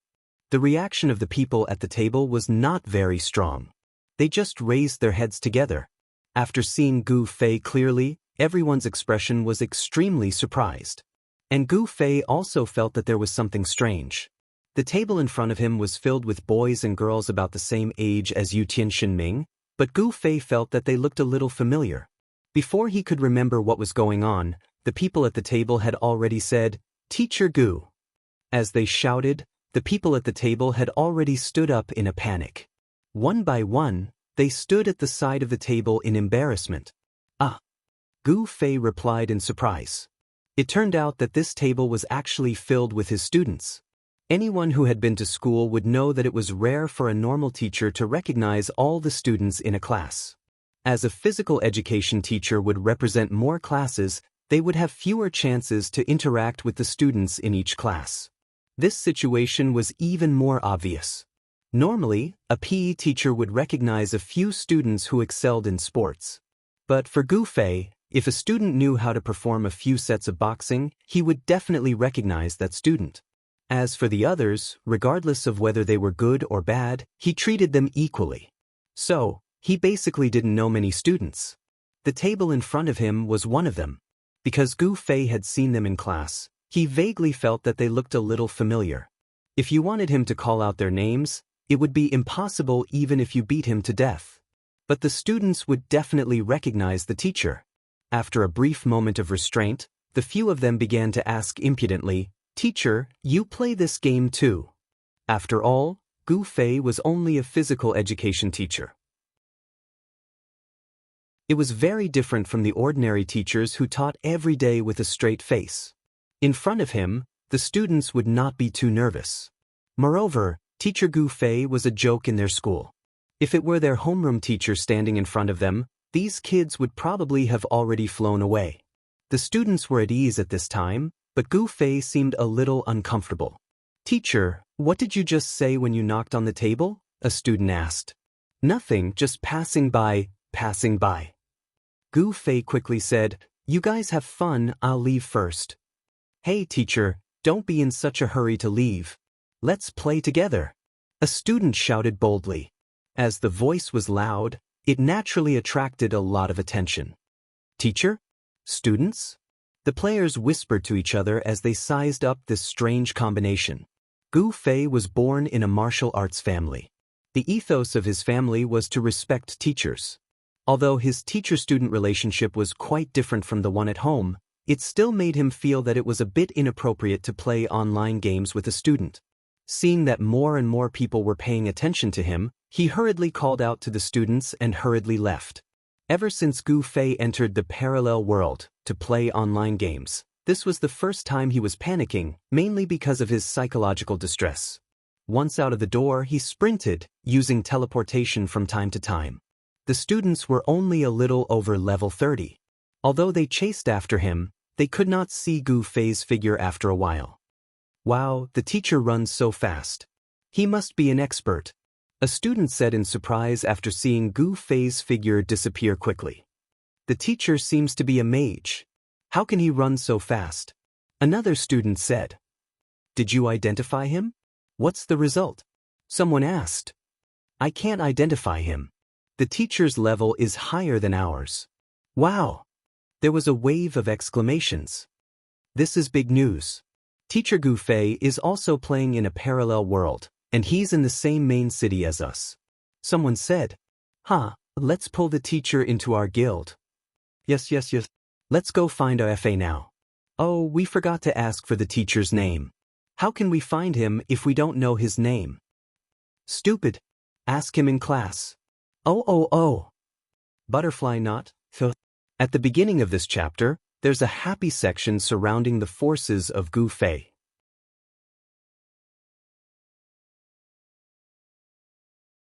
The reaction of the people at the table was not very strong. They just raised their heads together. After seeing Gu Fei clearly, everyone's expression was extremely surprised. And Gu Fei also felt that there was something strange. The table in front of him was filled with boys and girls about the same age as Yu Tianxinming, but Gu Fei felt that they looked a little familiar. Before he could remember what was going on, the people at the table had already said, "Teacher Gu." As they shouted, the people at the table had already stood up in a panic. One by one, they stood at the side of the table in embarrassment. "Ah." Gu Fei replied in surprise. It turned out that this table was actually filled with his students. Anyone who had been to school would know that it was rare for a normal teacher to recognize all the students in a class. As a physical education teacher would represent more classes, they would have fewer chances to interact with the students in each class. This situation was even more obvious. Normally, a PE teacher would recognize a few students who excelled in sports. But for Gu Fei, If a student knew how to perform a few sets of boxing, he would definitely recognize that student. As for the others, regardless of whether they were good or bad, he treated them equally. So, he basically didn't know many students. The table in front of him was one of them. Because Gu Fei had seen them in class, he vaguely felt that they looked a little familiar. If you wanted him to call out their names, it would be impossible even if you beat him to death. But the students would definitely recognize the teacher. After a brief moment of restraint, the few of them began to ask impudently, "Teacher, you play this game too?" After all, Gu Fei was only a physical education teacher. It was very different from the ordinary teachers who taught every day with a straight face. In front of him, the students would not be too nervous. Moreover, Teacher Gu Fei was a joke in their school. If it were their homeroom teacher standing in front of them, these kids would probably have already flown away. The students were at ease at this time, but Gu Fei seemed a little uncomfortable. "Teacher, what did you just say when you knocked on the table?" a student asked. "Nothing, just passing by, passing by." Gu Fei quickly said, "You guys have fun, I'll leave first." "Hey teacher, don't be in such a hurry to leave. Let's play together," a student shouted boldly. As the voice was loud, it naturally attracted a lot of attention. "Teacher? Students?" The players whispered to each other as they sized up this strange combination. Gu Fei was born in a martial arts family. The ethos of his family was to respect teachers. Although his teacher-student relationship was quite different from the one at home, it still made him feel that it was a bit inappropriate to play online games with a student. Seeing that more and more people were paying attention to him, he hurriedly called out to the students and hurriedly left. Ever since Gu Fei entered the parallel world to play online games, this was the first time he was panicking, mainly because of his psychological distress. Once out of the door, he sprinted, using teleportation from time to time. The students were only a little over level 30. Although they chased after him, they could not see Gu Fei's figure after a while. "Wow, the teacher runs so fast. He must be an expert," a student said in surprise after seeing Gu Fei's figure disappear quickly. "The teacher seems to be a mage. How can he run so fast?" Another student said. "Did you identify him? What's the result?" someone asked. "I can't identify him. The teacher's level is higher than ours." "Wow!" There was a wave of exclamations. "This is big news. Teacher Gu Fei is also playing in a parallel world, and he's in the same main city as us." Someone said. Let's pull the teacher into our guild." Yes. Let's go find our FA now." "Oh, we forgot to ask for the teacher's name. How can we find him if we don't know his name?" "Stupid. Ask him in class." Oh. Butterfly knot. At the beginning of this chapter, there's a happy section surrounding the forces of Gu Fei.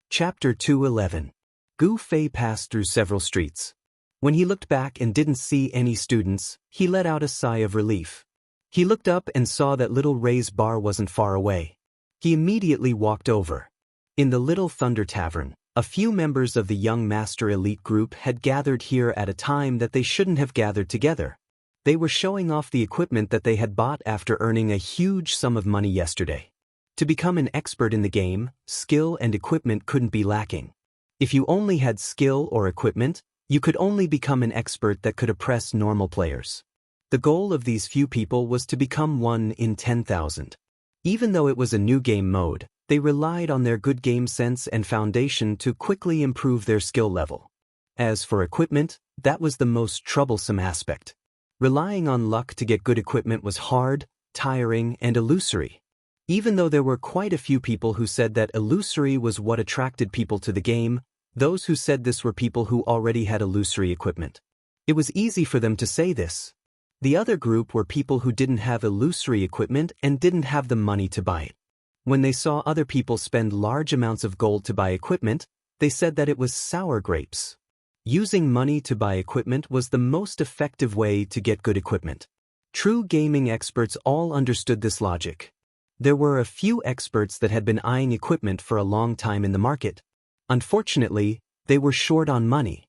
Chapter 211. Gu Fei passed through several streets. When he looked back and didn't see any students, he let out a sigh of relief. He looked up and saw that Little Ray's bar wasn't far away. He immediately walked over. In the Little Thunder Tavern, a few members of the Young Master Elite group had gathered here at a time that they shouldn't have gathered together. They were showing off the equipment that they had bought after earning a huge sum of money yesterday. To become an expert in the game, skill and equipment couldn't be lacking. If you only had skill or equipment, you could only become an expert that could oppress normal players. The goal of these few people was to become 1 in 10,000. Even though it was a new game mode, they relied on their good game sense and foundation to quickly improve their skill level. As for equipment, that was the most troublesome aspect. Relying on luck to get good equipment was hard, tiring, and illusory. Even though there were quite a few people who said that illusory was what attracted people to the game, those who said this were people who already had illusory equipment. It was easy for them to say this. The other group were people who didn't have illusory equipment and didn't have the money to buy it. When they saw other people spend large amounts of gold to buy equipment, they said that it was sour grapes. Using money to buy equipment was the most effective way to get good equipment. True gaming experts all understood this logic. There were a few experts that had been eyeing equipment for a long time in the market. Unfortunately, they were short on money.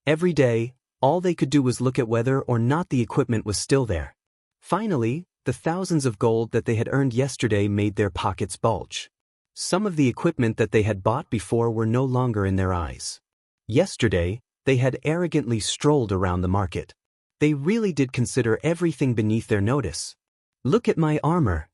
Every day, All they could do was look at whether or not the equipment was still there. Finally, the thousands of gold that they had earned yesterday made their pockets bulge. Some of the equipment that they had bought before were no longer in their eyes. Yesterday, they had arrogantly strolled around the market. They really did consider everything beneath their notice. Look at my armor.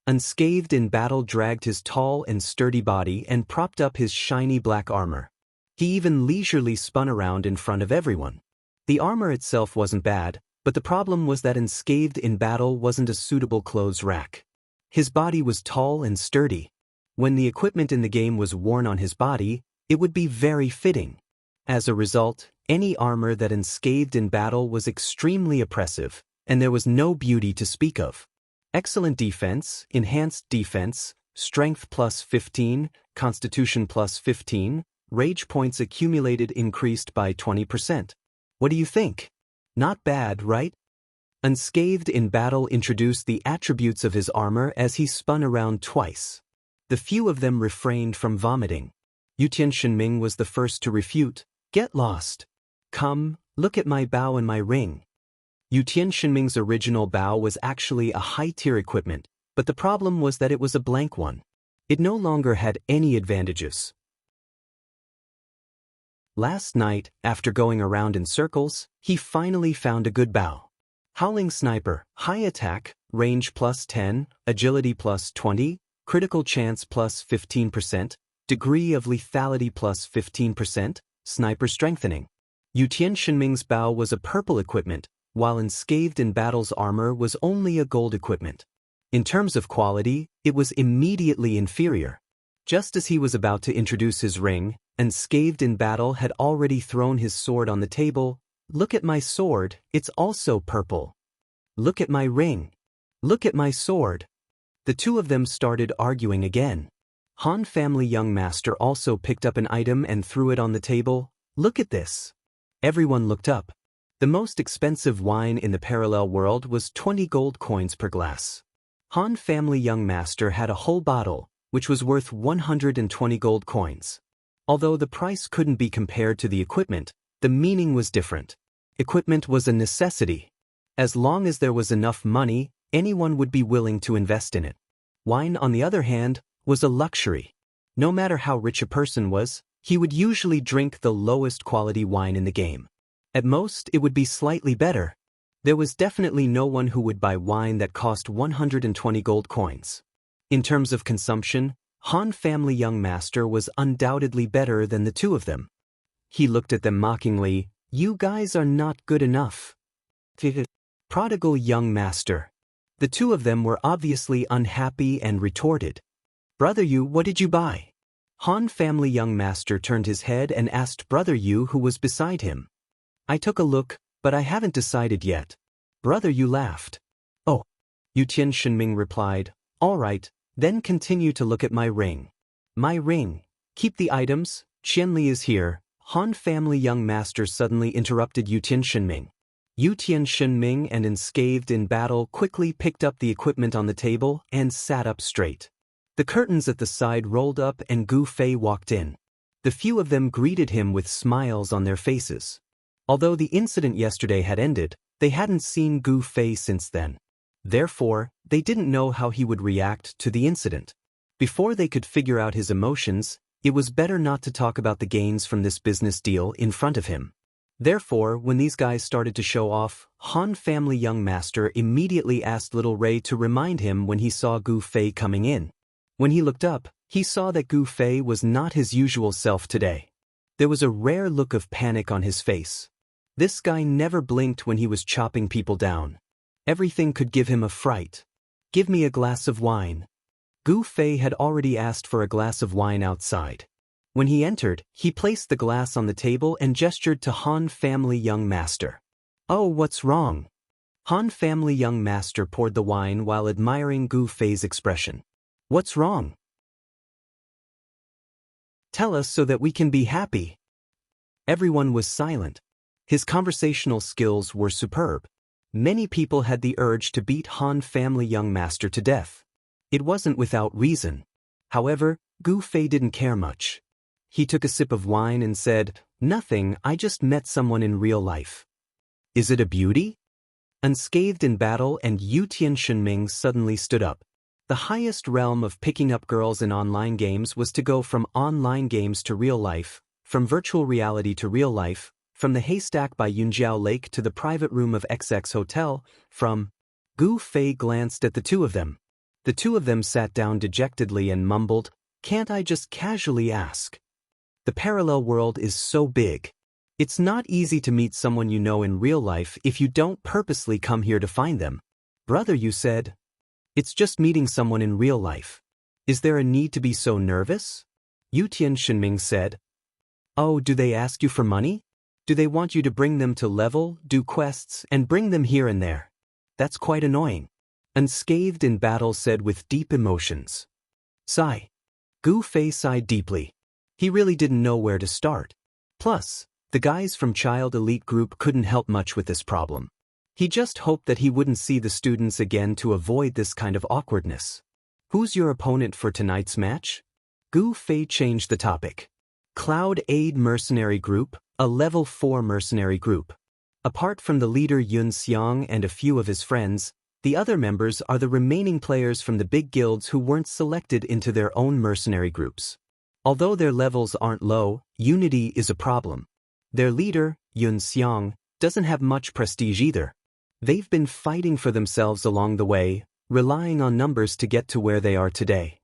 Unscathed in battle dragged his tall and sturdy body and propped up his shiny black armor. He even leisurely spun around in front of everyone. The armor itself wasn't bad, but the problem was that unscathed in battle wasn't a suitable clothes rack. His body was tall and sturdy. When the equipment in the game was worn on his body, it would be very fitting. As a result, any armor that unscathed in battle was extremely oppressive, and there was no beauty to speak of. Excellent defense, enhanced defense, strength plus 15, constitution plus 15, rage points accumulated increased by 20%. What do you think? Not bad, right? Unscathed in battle introduced the attributes of his armor as he spun around twice. The few of them refrained from vomiting. Yutian Shenming was the first to refute. Get lost. Come, look at my bow and my ring. Yutian Shenming's original bow was actually a high-tier equipment, but the problem was that it was a blank one. It no longer had any advantages. Last night, after going around in circles, he finally found a good bow. Howling Sniper, high attack, range plus 10, agility plus 20, critical chance plus 15%, degree of lethality plus 15%, sniper strengthening. Yutian Shenming's bow was a purple equipment, while unscathed in battle's armor was only a gold equipment. In terms of quality, it was immediately inferior. Just as he was about to introduce his ring, unscathed in battle had already thrown his sword on the table. Look at my sword, it's also purple. Look at my ring. Look at my sword. The two of them started arguing again. Han family young master also picked up an item and threw it on the table. Look at this. Everyone looked up. The most expensive wine in the parallel world was 20 gold coins per glass. Han family young master had a whole bottle, which was worth 120 gold coins. Although the price couldn't be compared to the equipment, the meaning was different. Equipment was a necessity. As long as there was enough money, anyone would be willing to invest in it. Wine, on the other hand, was a luxury. No matter how rich a person was, he would usually drink the lowest quality wine in the game. At most, it would be slightly better. There was definitely no one who would buy wine that cost 120 gold coins. In terms of consumption, Han family young master was undoubtedly better than the two of them. He looked at them mockingly. You guys are not good enough. Prodigal young master. The two of them were obviously unhappy and retorted. Brother Yu, what did you buy? Han family young master turned his head and asked Brother Yu, who was beside him. I took a look, but I haven't decided yet. Brother Yu laughed. Oh. Yutian Shenming replied, all right, then continue to look at my ring. My ring. Keep the items, Qianli is here. Han family young master suddenly interrupted Yutian Shenming. Yutian Shenming and unscathed in battle quickly picked up the equipment on the table and sat up straight. The curtains at the side rolled up and Gu Fei walked in. The few of them greeted him with smiles on their faces. Although the incident yesterday had ended, they hadn't seen Gu Fei since then. Therefore, they didn't know how he would react to the incident. Before they could figure out his emotions, it was better not to talk about the gains from this business deal in front of him. Therefore, when these guys started to show off, Han family young master immediately asked Little Ray to remind him when he saw Gu Fei coming in. When he looked up, he saw that Gu Fei was not his usual self today. There was a rare look of panic on his face. This guy never blinked when he was chopping people down. Everything could give him a fright. Give me a glass of wine. Gu Fei had already asked for a glass of wine outside. When he entered, he placed the glass on the table and gestured to Han family young master. Oh, what's wrong? Han family young master poured the wine while admiring Gu Fei's expression. What's wrong? Tell us so that we can be happy. Everyone was silent. His conversational skills were superb. Many people had the urge to beat Han family young master to death. It wasn't without reason. However, Gu Fei didn't care much. He took a sip of wine and said, nothing, I just met someone in real life. Is it a beauty? Unscathed in battle, and Yu Tianxunming suddenly stood up. The highest realm of picking up girls in online games was to go from online games to real life, from virtual reality to real life, from the haystack by Yunjiao Lake to the private room of XX Hotel, from... Gu Fei glanced at the two of them. The two of them sat down dejectedly and mumbled, "Can't I just casually ask?" The parallel world is so big. It's not easy to meet someone you know in real life if you don't purposely come here to find them. Brother, you said. It's just meeting someone in real life. Is there a need to be so nervous? Yu Tianxunming said. Oh, do they ask you for money? Do they want you to bring them to level, do quests, and bring them here and there? That's quite annoying. Unscathed in battle said with deep emotions. Sigh. Gu Fei sighed deeply. He really didn't know where to start. Plus, the guys from Child Elite Group couldn't help much with this problem. He just hoped that he wouldn't see the students again to avoid this kind of awkwardness. Who's your opponent for tonight's match? Gu Fei changed the topic. Cloud Aid Mercenary Group, a level 4 mercenary group. Apart from the leader Yun Xiang and a few of his friends, the other members are the remaining players from the big guilds who weren't selected into their own mercenary groups. Although their levels aren't low, unity is a problem. Their leader, Yun Xiang, doesn't have much prestige either. They've been fighting for themselves along the way, relying on numbers to get to where they are today.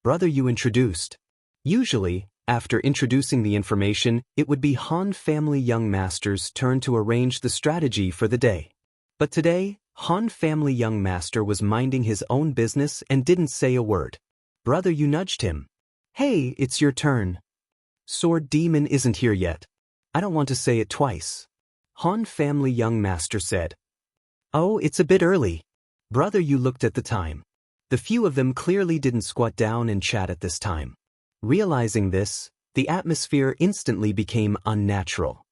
Brother, you introduced. Usually, after introducing the information, it would be Han Family Young Master's turn to arrange the strategy for the day. But today, Han Family Young Master was minding his own business and didn't say a word. Brother, you nudged him. Hey, it's your turn. Sword Demon isn't here yet. I don't want to say it twice. Han Family Young Master said. Oh, it's a bit early. Brother, you looked at the time. The few of them clearly didn't squat down and chat at this time. Realizing this, the atmosphere instantly became unnatural.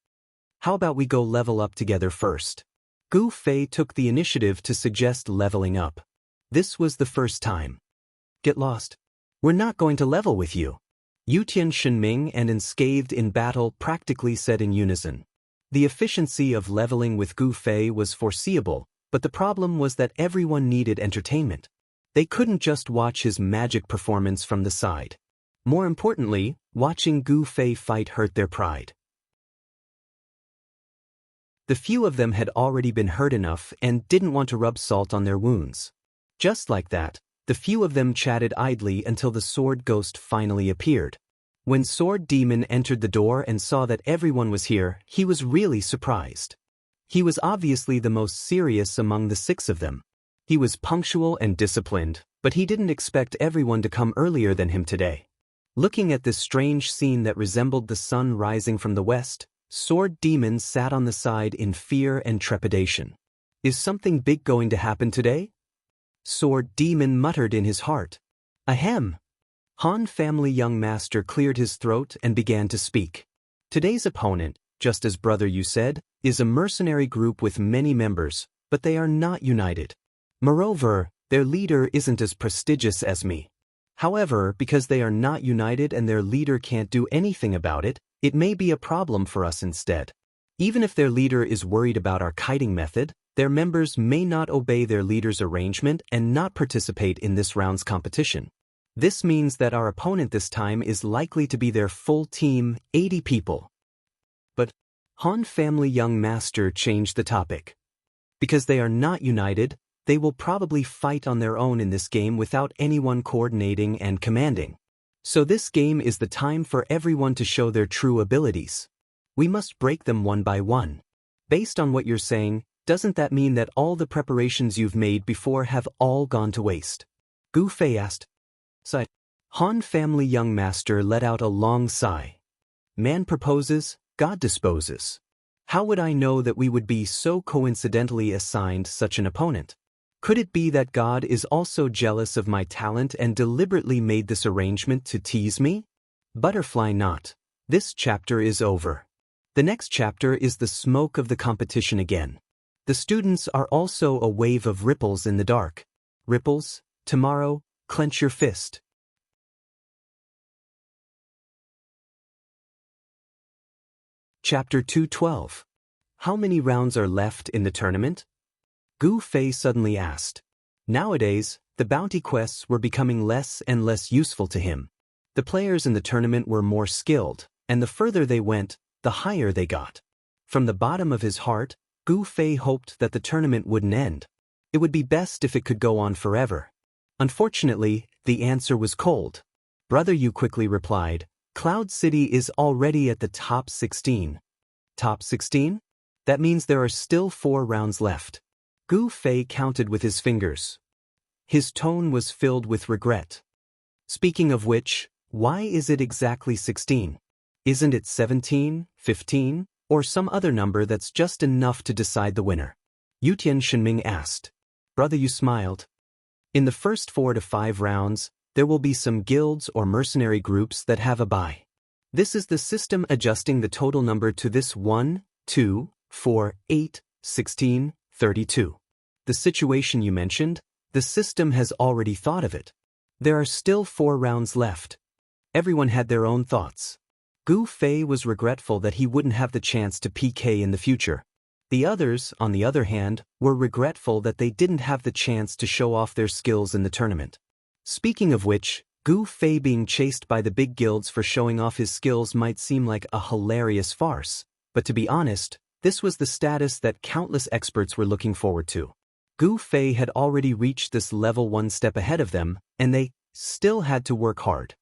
How about we go level up together first? Gu Fei took the initiative to suggest leveling up. This was the first time. Get lost. We're not going to level with you. Yu Tianxunming and Unscathed in Battle practically said in unison. The efficiency of leveling with Gu Fei was foreseeable, but the problem was that everyone needed entertainment. They couldn't just watch his magic performance from the side. More importantly, watching Gu Fei fight hurt their pride. The few of them had already been hurt enough and didn't want to rub salt on their wounds. Just like that, the few of them chatted idly until the Sword Ghost finally appeared. When Sword Demon entered the door and saw that everyone was here, he was really surprised. He was obviously the most serious among the 6 of them. He was punctual and disciplined, but he didn't expect everyone to come earlier than him today. Looking at this strange scene that resembled the sun rising from the west, Sword Demon sat on the side in fear and trepidation. Is something big going to happen today? Sword Demon muttered in his heart. Ahem. Han Family Young Master cleared his throat and began to speak. Today's opponent, just as Brother you said, is a mercenary group with many members, but they are not united. Moreover, their leader isn't as prestigious as me. However, because they are not united and their leader can't do anything about it, it may be a problem for us instead. Even if their leader is worried about our kiting method, their members may not obey their leader's arrangement and not participate in this round's competition. This means that our opponent this time is likely to be their full team, 80 people. But Han Family Young Master changed the topic. Because they are not united, they will probably fight on their own in this game without anyone coordinating and commanding. So this game is the time for everyone to show their true abilities. We must break them one by one. Based on what you're saying, doesn't that mean that all the preparations you've made before have all gone to waste? Gu Fei asked. Sighed. Han Family Young Master let out a long sigh. Man proposes, God disposes. How would I know that we would be so coincidentally assigned such an opponent? Could it be that God is also jealous of my talent and deliberately made this arrangement to tease me? Butterfly knot. This chapter is over. The next chapter is the smoke of the competition again. The students are also a wave of ripples in the dark. Ripples, tomorrow, clench your fist. Chapter 212. how many rounds are left in the tournament? Gu Fei suddenly asked. Nowadays, the bounty quests were becoming less and less useful to him. The players in the tournament were more skilled, and the further they went, the higher they got. From the bottom of his heart, Gu Fei hoped that the tournament wouldn't end. It would be best if it could go on forever. Unfortunately, the answer was cold. Brother Yu quickly replied, Cloud City is already at the top 16. Top 16? That means there are still 4 rounds left. Gu Fei counted with his fingers. His tone was filled with regret. Speaking of which, why is it exactly 16? Isn't it 17, 15, or some other number that's just enough to decide the winner? Yutian Shenming asked. Brother Yu smiled. In the first 4 to 5 rounds, there will be some guilds or mercenary groups that have a bye. This is the system adjusting the total number to this 1, 2, 4, 8, 16, 32. The situation you mentioned, the system has already thought of it. There are still 4 rounds left. Everyone had their own thoughts. Gu Fei was regretful that he wouldn't have the chance to PK in the future. The others, on the other hand, were regretful that they didn't have the chance to show off their skills in the tournament. Speaking of which, Gu Fei being chased by the big guilds for showing off his skills might seem like a hilarious farce, but to be honest, this was the status that countless experts were looking forward to. Gu Fei had already reached this level 1 step ahead of them, and they still had to work hard.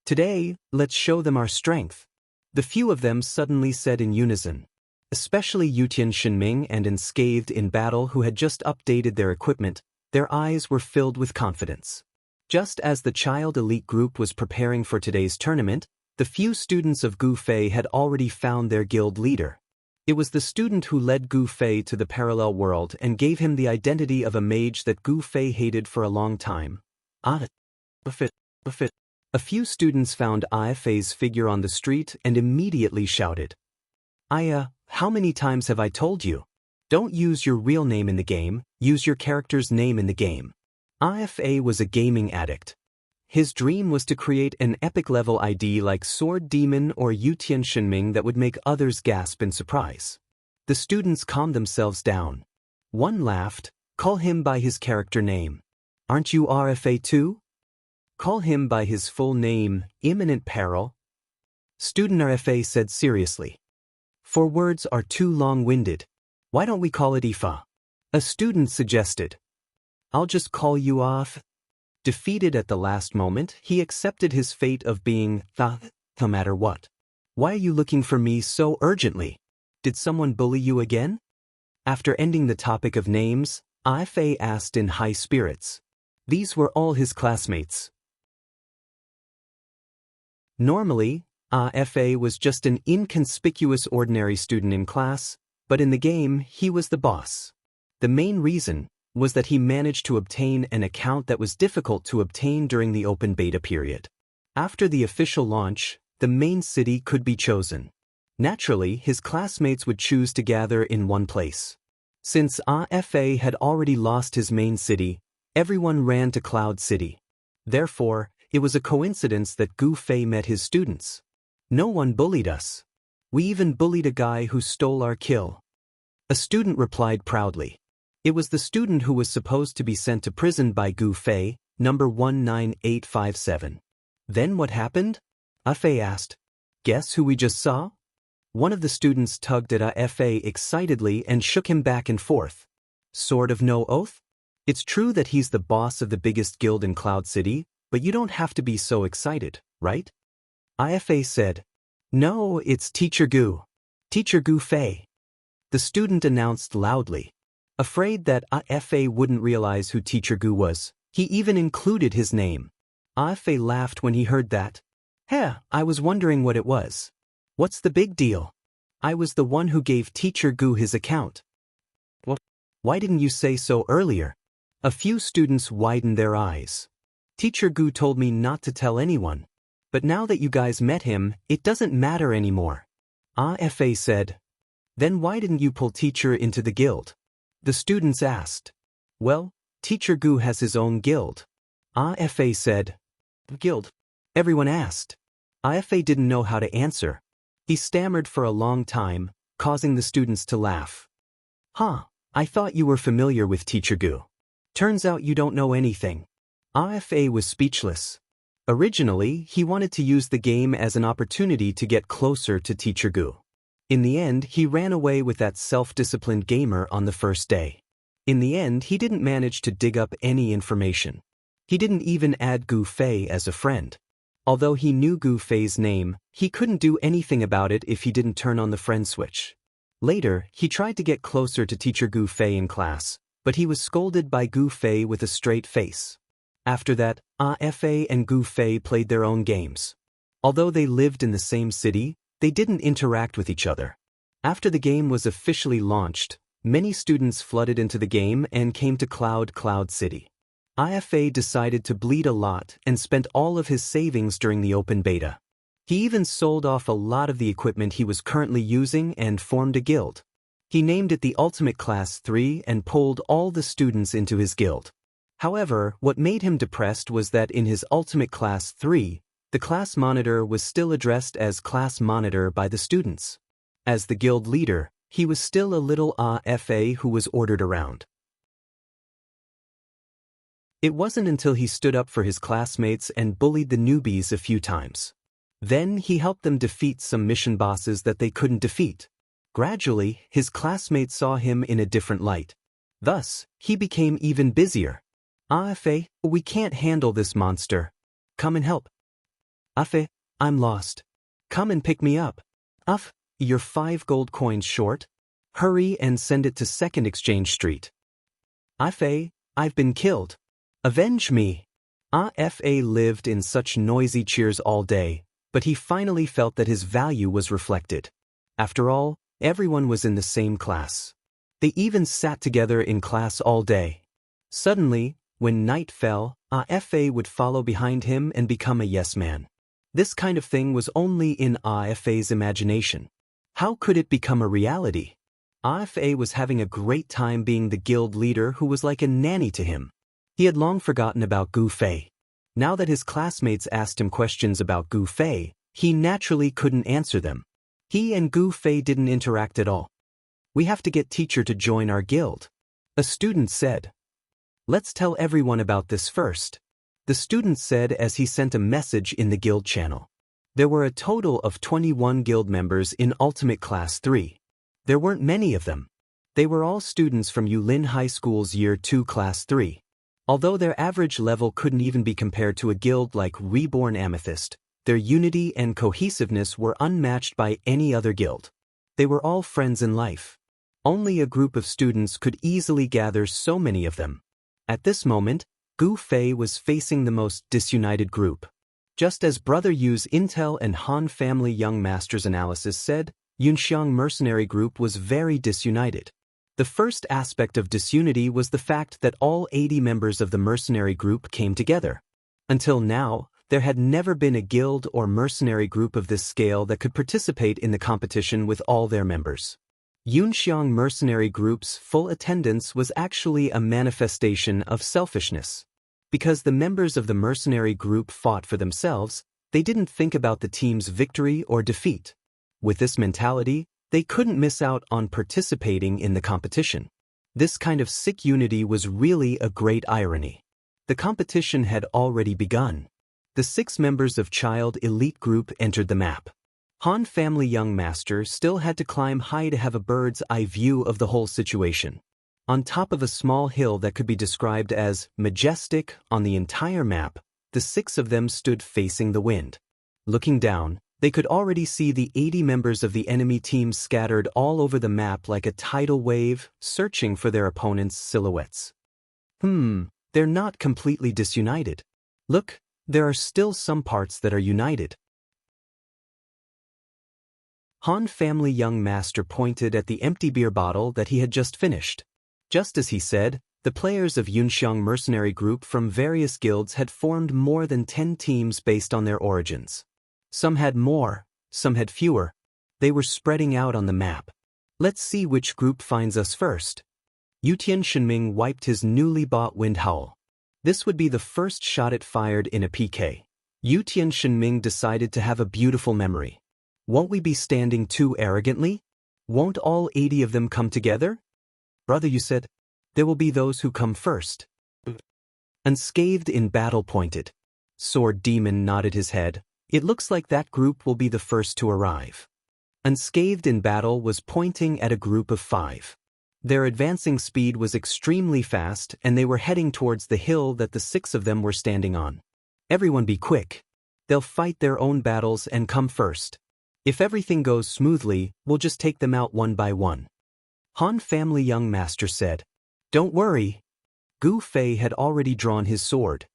Today, let's show them our strength. The few of them suddenly said in unison. Especially Yutian Shenming and Unscathed in Battle, who had just updated their equipment, their eyes were filled with confidence. Just as the child elite group was preparing for today's tournament, the few students of Gu Fei had already found their guild leader. It was the student who led Gu Fei to the parallel world and gave him the identity of a mage that Gu Fei hated for a long time. A few students found Fei's figure on the street and immediately shouted, how many times have I told you? Don't use your real name in the game, use your character's name in the game. Fei was a gaming addict. His dream was to create an epic-level ID like Sword Demon or Yutian Shenming that would make others gasp in surprise. The students calmed themselves down. One laughed, call him by his character name. Aren't you Fei too? Call him by his full name, Imminent Peril. Student Fei said seriously. 4 words are too long-winded. Why don't we call it Ifa? A student suggested. I'll just call you off. Defeated at the last moment, he accepted his fate of being no matter what. Why are you looking for me so urgently? Did someone bully you again? After ending the topic of names, Fei asked in high spirits. These were all his classmates. Normally, Fei was just an inconspicuous ordinary student in class, but in the game he was the boss. The main reason was that he managed to obtain an account that was difficult to obtain during the open beta period. After the official launch, the main city could be chosen. Naturally, his classmates would choose to gather in one place. Since Fei had already lost his main city, everyone ran to Cloud City. Therefore, it was a coincidence that Gu Fei met his students. No one bullied us. We even bullied a guy who stole our kill. A student replied proudly. It was the student who was supposed to be sent to prison by Gu Fei, number 19857. Then what happened? Fei asked. Guess who we just saw? One of the students tugged at Fei excitedly and shook him back and forth. Sword of No Oath? It's true that he's the boss of the biggest guild in Cloud City, but you don't have to be so excited, right? Fei said. No, it's Teacher Gu. Teacher Gu Fei. The student announced loudly. Afraid that Fei wouldn't realize who Teacher Gu was, he even included his name. Fei laughed when he heard that. I was wondering what it was. What's the big deal? I was the one who gave Teacher Gu his account. Well, why didn't you say so earlier? A few students widened their eyes. Teacher Gu told me not to tell anyone. But now that you guys met him, it doesn't matter anymore. Fei said. Then why didn't you pull Teacher into the guild? The students asked. Well, Teacher Gu has his own guild. Fei said. Guild? Everyone asked. Fei didn't know how to answer. He stammered for a long time, causing the students to laugh. Huh, I thought you were familiar with Teacher Gu. Turns out you don't know anything. AFA was speechless. Originally, he wanted to use the game as an opportunity to get closer to Teacher Gu. In the end, he ran away with that self-disciplined gamer on the first day. In the end, he didn't manage to dig up any information. He didn't even add Gu Fei as a friend. Although he knew Gu Fei's name, he couldn't do anything about it if he didn't turn on the friend switch. Later, he tried to get closer to Teacher Gu Fei in class, but he was scolded by Gu Fei with a straight face. After that, AFA and Gu Fei played their own games. Although they lived in the same city, they didn't interact with each other. After the game was officially launched, many students flooded into the game and came to Cloud City. AFA decided to bleed a lot and spent all of his savings during the open beta. He even sold off a lot of the equipment he was currently using and formed a guild. He named it the Ultimate Class 3 and pulled all the students into his guild. However, what made him depressed was that in his Ultimate Class 3, the class monitor was still addressed as class monitor by the students. As the guild leader, he was still a little AFA who was ordered around. It wasn't until he stood up for his classmates and bullied the newbies a few times. Then he helped them defeat some mission bosses that they couldn't defeat. Gradually, his classmates saw him in a different light. Thus, he became even busier. AFA, we can't handle this monster. Come and help. AFA, I'm lost. Come and pick me up. AF, you're 5 gold coins short. Hurry and send it to 2nd Exchange Street. AFA, I've been killed. Avenge me. AFA lived in such noisy cheers all day, but he finally felt that his value was reflected. After all, everyone was in the same class. They even sat together in class all day. Suddenly, when night fell, AFA would follow behind him and become a yes man. This kind of thing was only in AFA's imagination. How could it become a reality? AFA was having a great time being the guild leader who was like a nanny to him. He had long forgotten about Gu Fei. Now that his classmates asked him questions about Gu Fei, he naturally couldn't answer them. He and Gu Fei didn't interact at all. We have to get teacher to join our guild. A student said. Let's tell everyone about this first. The student said as he sent a message in the guild channel. There were a total of 21 guild members in Ultimate Class 3. There weren't many of them. They were all students from Yulin High School's Year 2 Class 3. Although their average level couldn't even be compared to a guild like Reborn Amethyst, their unity and cohesiveness were unmatched by any other guild. They were all friends in life. Only a group of students could easily gather so many of them. At this moment, Gu Fei was facing the most disunited group. Just as Brother Yu's Intel and Han Family Young Masters analysis said, Yunxiang Mercenary Group was very disunited. The first aspect of disunity was the fact that all 80 members of the mercenary group came together. Until now, there had never been a guild or mercenary group of this scale that could participate in the competition with all their members. Yunxiang Mercenary Group's full attendance was actually a manifestation of selfishness. Because the members of the mercenary group fought for themselves, they didn't think about the team's victory or defeat. With this mentality, they couldn't miss out on participating in the competition. This kind of sick unity was really a great irony. The competition had already begun. The 6 members of Child Elite Group entered the map. Han Family Young Master still had to climb high to have a bird's eye view of the whole situation. On top of a small hill that could be described as majestic on the entire map, the 6 of them stood facing the wind. Looking down, they could already see the 80 members of the enemy team scattered all over the map like a tidal wave, searching for their opponents' silhouettes. They're not completely disunited. Look, there are still some parts that are united. Han Family Young Master pointed at the empty beer bottle that he had just finished. Just as he said, the players of Yunxiang Mercenary Group from various guilds had formed more than 10 teams based on their origins. Some had more, some had fewer. They were spreading out on the map. Let's see which group finds us first. Yutian Shenming wiped his newly bought wind howl. This would be the first shot it fired in a PK. Yutian Shenming decided to have a beautiful memory. Won't we be standing too arrogantly? Won't all 80 of them come together? Brother, you said, there will be those who come first. Unscathed in battle pointed. Sword Demon nodded his head. It looks like that group will be the first to arrive. Unscathed in battle was pointing at a group of 5. Their advancing speed was extremely fast and they were heading towards the hill that the 6 of them were standing on. Everyone be quick. They'll fight their own battles and come first. If everything goes smoothly, we'll just take them out one by one. Han family young master said. Don't worry. Gu Fei had already drawn his sword.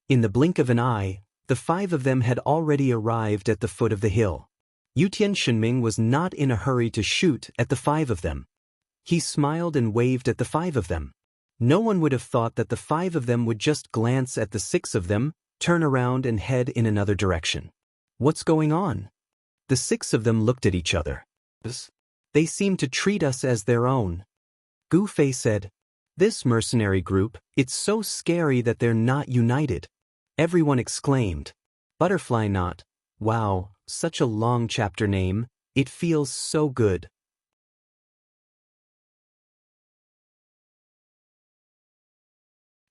In the blink of an eye, the 5 of them had already arrived at the foot of the hill. Yutian Shenming was not in a hurry to shoot at the 5 of them. He smiled and waved at the 5 of them. No one would have thought that the 5 of them would just glance at the 6 of them, turn around and head in another direction. What's going on? The 6 of them looked at each other. They seem to treat us as their own. Gu Fei said, this mercenary group, it's so scary that they're not united. Everyone exclaimed. Butterfly Knot. Wow, such a long chapter name. It feels so good.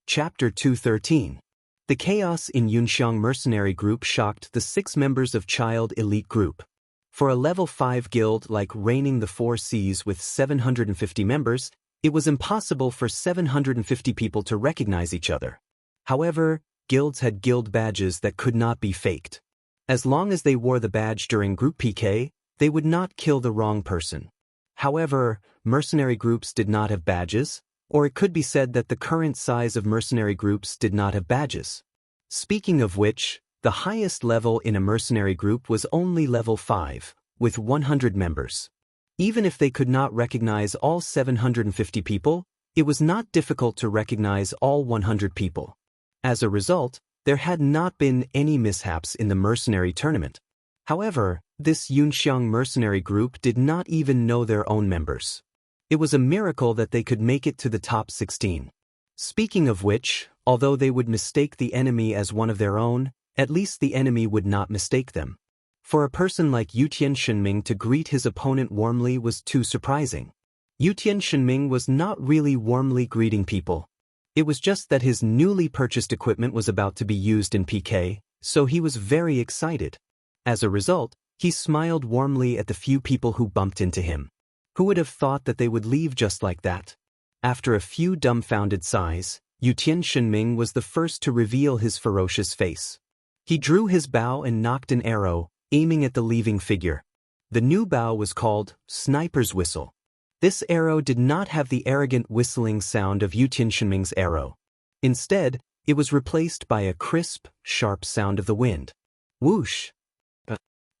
Chapter 213. The chaos in Yunxiang mercenary group shocked the 6 members of Child Elite Group. For a level 5 guild like Reigning the Four Seas with 750 members, it was impossible for 750 people to recognize each other. However, guilds had guild badges that could not be faked. As long as they wore the badge during group PK, they would not kill the wrong person. However, mercenary groups did not have badges, or it could be said that the current size of mercenary groups did not have badges. Speaking of which, the highest level in a mercenary group was only level 5, with 100 members. Even if they could not recognize all 750 people, it was not difficult to recognize all 100 people. As a result, there had not been any mishaps in the mercenary tournament. However, this Yunxiang mercenary group did not even know their own members. It was a miracle that they could make it to the top 16. Speaking of which, although they would mistake the enemy as one of their own, at least the enemy would not mistake them. For a person like Yutian Shenming to greet his opponent warmly was too surprising. Yutian Shenming was not really warmly greeting people. It was just that his newly purchased equipment was about to be used in PK, so he was very excited. As a result, he smiled warmly at the few people who bumped into him. Who would have thought that they would leave just like that? After a few dumbfounded sighs, Yutian Shenming was the first to reveal his ferocious face. He drew his bow and knocked an arrow, aiming at the leaving figure. The new bow was called Sniper's Whistle. This arrow did not have the arrogant whistling sound of Yutian Shenming's arrow. Instead, it was replaced by a crisp, sharp sound of the wind. Whoosh!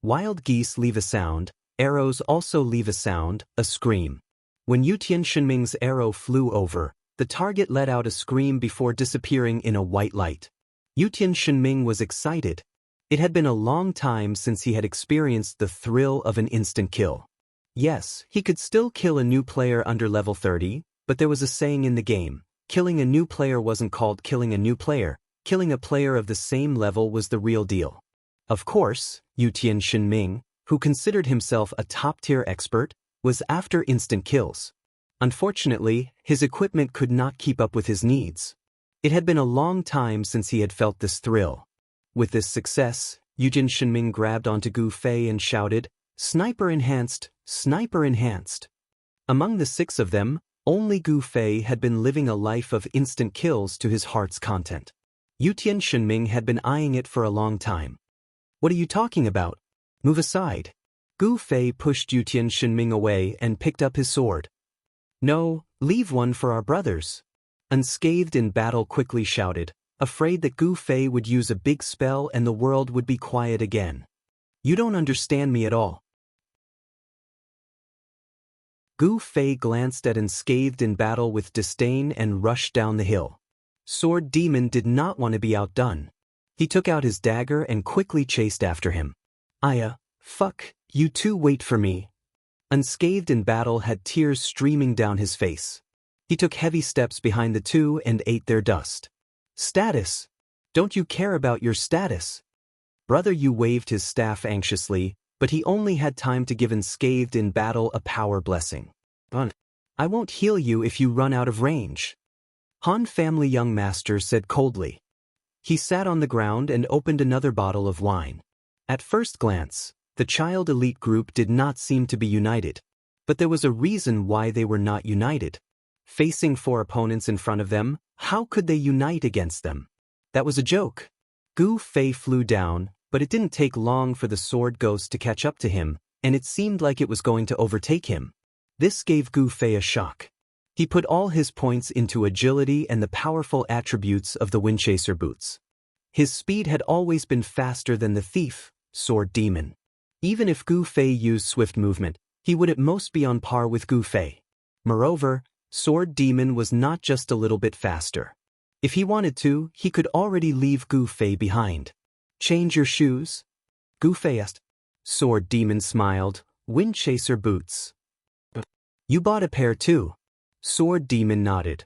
Wild geese leave a sound, arrows also leave a sound, a scream. When Yutian Shenming's arrow flew over, the target let out a scream before disappearing in a white light. Yutian Shenming was excited. It had been a long time since he had experienced the thrill of an instant kill. Yes, he could still kill a new player under level 30, but there was a saying in the game, killing a new player wasn't called killing a new player, killing a player of the same level was the real deal. Of course, Yutian Shenming, who considered himself a top-tier expert, was after instant kills. Unfortunately, his equipment could not keep up with his needs. It had been a long time since he had felt this thrill. With this success, Yutian Shenming grabbed onto Gu Fei and shouted, "Sniper enhanced! Sniper enhanced!" Among the 6 of them, only Gu Fei had been living a life of instant kills to his heart's content. Yutian Shenming had been eyeing it for a long time. "What are you talking about? Move aside." Gu Fei pushed Yutian Shenming away and picked up his sword. "No, leave one for our brothers." Unscathed in battle quickly shouted, afraid that Gu Fei would use a big spell and the world would be quiet again. "You don't understand me at all." Gu Fei glanced at Unscathed in battle with disdain and rushed down the hill. Sword Demon did not want to be outdone. He took out his dagger and quickly chased after him. Fuck, you two wait for me." Unscathed in battle had tears streaming down his face. He took heavy steps behind the two and ate their dust. "Status! Don't you care about your status?" Brother Yu waved his staff anxiously, but he only had time to give unscathed in battle a power blessing. I won't heal you if you run out of range, Han family young master said coldly. He sat on the ground and opened another bottle of wine. At first glance, the child elite group did not seem to be united. But there was a reason why they were not united. Facing 4 opponents in front of them, how could they unite against them? That was a joke. Gu Fei flew down, but it didn't take long for the sword ghost to catch up to him, and it seemed like it was going to overtake him. This gave Gu Fei a shock. He put all his points into agility and the powerful attributes of the Windchaser boots. His speed had always been faster than the thief, Sword Demon. Even if Gu Fei used swift movement, he would at most be on par with Gu Fei. Moreover, Sword Demon was not just a little bit faster. If he wanted to, he could already leave Gu Fei behind. Change your shoes? Gu Fei asked. Sword Demon smiled. Windchaser boots. You bought a pair too. Sword Demon nodded.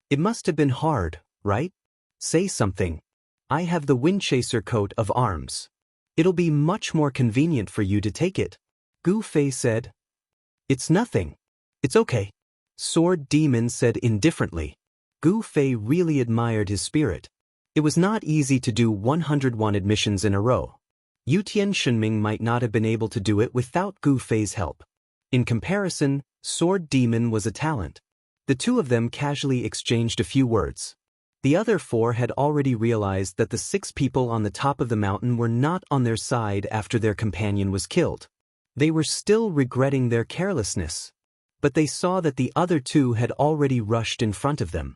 It must have been hard, right? Say something. I have the Windchaser coat of arms. It'll be much more convenient for you to take it. Gu Fei said. It's nothing. It's okay. Sword Demon said indifferently. Gu Fei really admired his spirit. It was not easy to do 101 admissions in a row. Yutian Shunming might not have been able to do it without Gu Fei's help. In comparison, Sword Demon was a talent. The two of them casually exchanged a few words. The other 4 had already realized that the 6 people on the top of the mountain were not on their side after their companion was killed. They were still regretting their carelessness. But they saw that the other 2 had already rushed in front of them.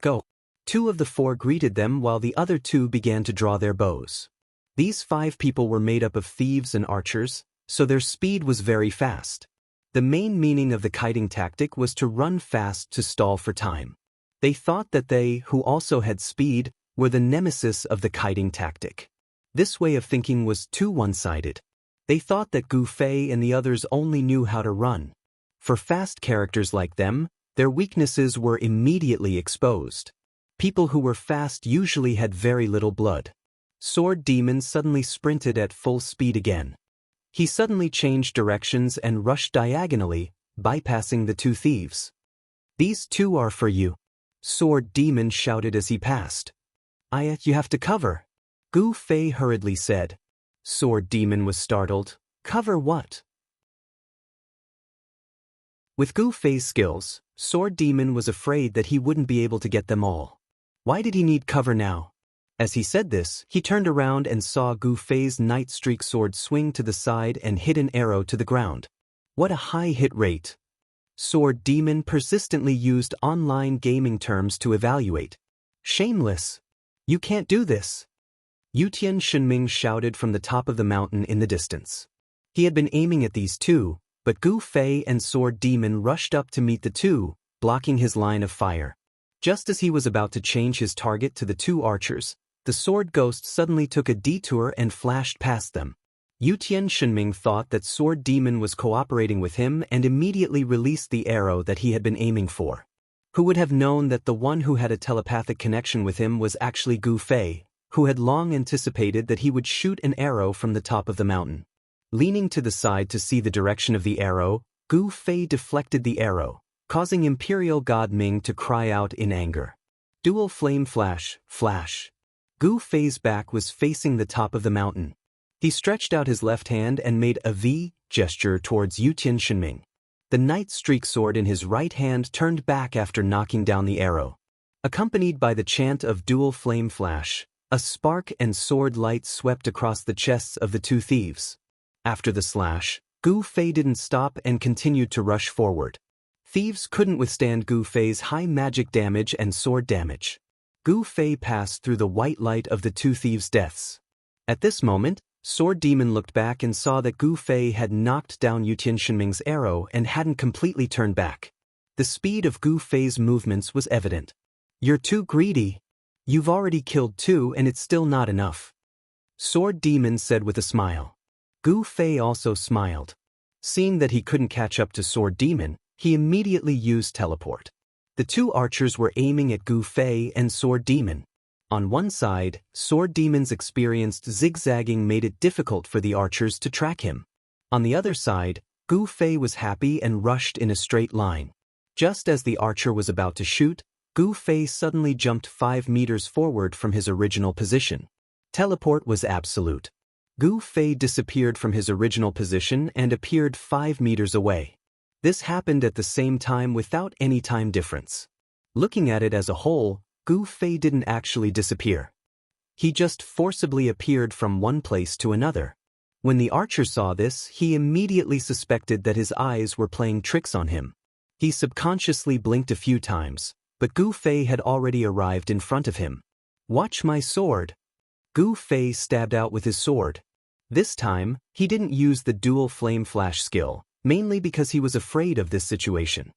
Go. 2 of the 4 greeted them while the other 2 began to draw their bows. These 5 people were made up of thieves and archers, so their speed was very fast. The main meaning of the kiting tactic was to run fast to stall for time. They thought that they, who also had speed, were the nemesis of the kiting tactic. This way of thinking was too one-sided. They thought that Gu Fei and the others only knew how to run. For fast characters like them, their weaknesses were immediately exposed. People who were fast usually had very little blood. Sword Demon suddenly sprinted at full speed again. He suddenly changed directions and rushed diagonally, bypassing the 2 thieves. These 2 are for you. Sword Demon shouted as he passed. You have to cover. Gu Fei hurriedly said. Sword Demon was startled. Cover what? With Gu Fei's skills, Sword Demon was afraid that he wouldn't be able to get them all. Why did he need cover now? As he said this, he turned around and saw Gu Fei's Night Streak sword swing to the side and hit an arrow to the ground. What a high hit rate! Sword Demon persistently used online gaming terms to evaluate. Shameless! You can't do this! Yutian Shunming shouted from the top of the mountain in the distance. He had been aiming at these 2, but Gu Fei and Sword Demon rushed up to meet the 2, blocking his line of fire. Just as he was about to change his target to the 2 archers, the sword ghost suddenly took a detour and flashed past them. Yutian Shunming thought that Sword Demon was cooperating with him and immediately released the arrow that he had been aiming for. Who would have known that the one who had a telepathic connection with him was actually Gu Fei, who had long anticipated that he would shoot an arrow from the top of the mountain. Leaning to the side to see the direction of the arrow, Gu Fei deflected the arrow, causing Imperial God Ming to cry out in anger. Dual flame flash, flash. Gu Fei's back was facing the top of the mountain. He stretched out his left hand and made a V gesture towards Yutian Shunming. The Night Streak sword in his right hand turned back after knocking down the arrow. Accompanied by the chant of dual flame flash, a spark and sword light swept across the chests of the 2 thieves. After the slash, Gu Fei didn't stop and continued to rush forward. Thieves couldn't withstand Gu Fei's high magic damage and sword damage. Gu Fei passed through the white light of the 2 thieves' deaths. At this moment, Sword Demon looked back and saw that Gu Fei had knocked down Yutian Shunming's arrow and hadn't completely turned back. The speed of Gu Fei's movements was evident. You're too greedy. You've already killed 2 and it's still not enough. Sword Demon said with a smile. Gu Fei also smiled. Seeing that he couldn't catch up to Sword Demon, he immediately used teleport. The 2 archers were aiming at Gu Fei and Sword Demon. On one side, Sword Demon's experienced zigzagging made it difficult for the archers to track him. On the other side, Gu Fei was happy and rushed in a straight line. Just as the archer was about to shoot, Gu Fei suddenly jumped 5 meters forward from his original position. Teleport was absolute. Gu Fei disappeared from his original position and appeared 5 meters away. This happened at the same time without any time difference. Looking at it as a whole, Gu Fei didn't actually disappear. He just forcibly appeared from one place to another. When the archer saw this, he immediately suspected that his eyes were playing tricks on him. He subconsciously blinked a few times, but Gu Fei had already arrived in front of him. "Watch my sword." Gu Fei stabbed out with his sword. This time, he didn't use the dual flame flash skill, mainly because he was afraid of this situation.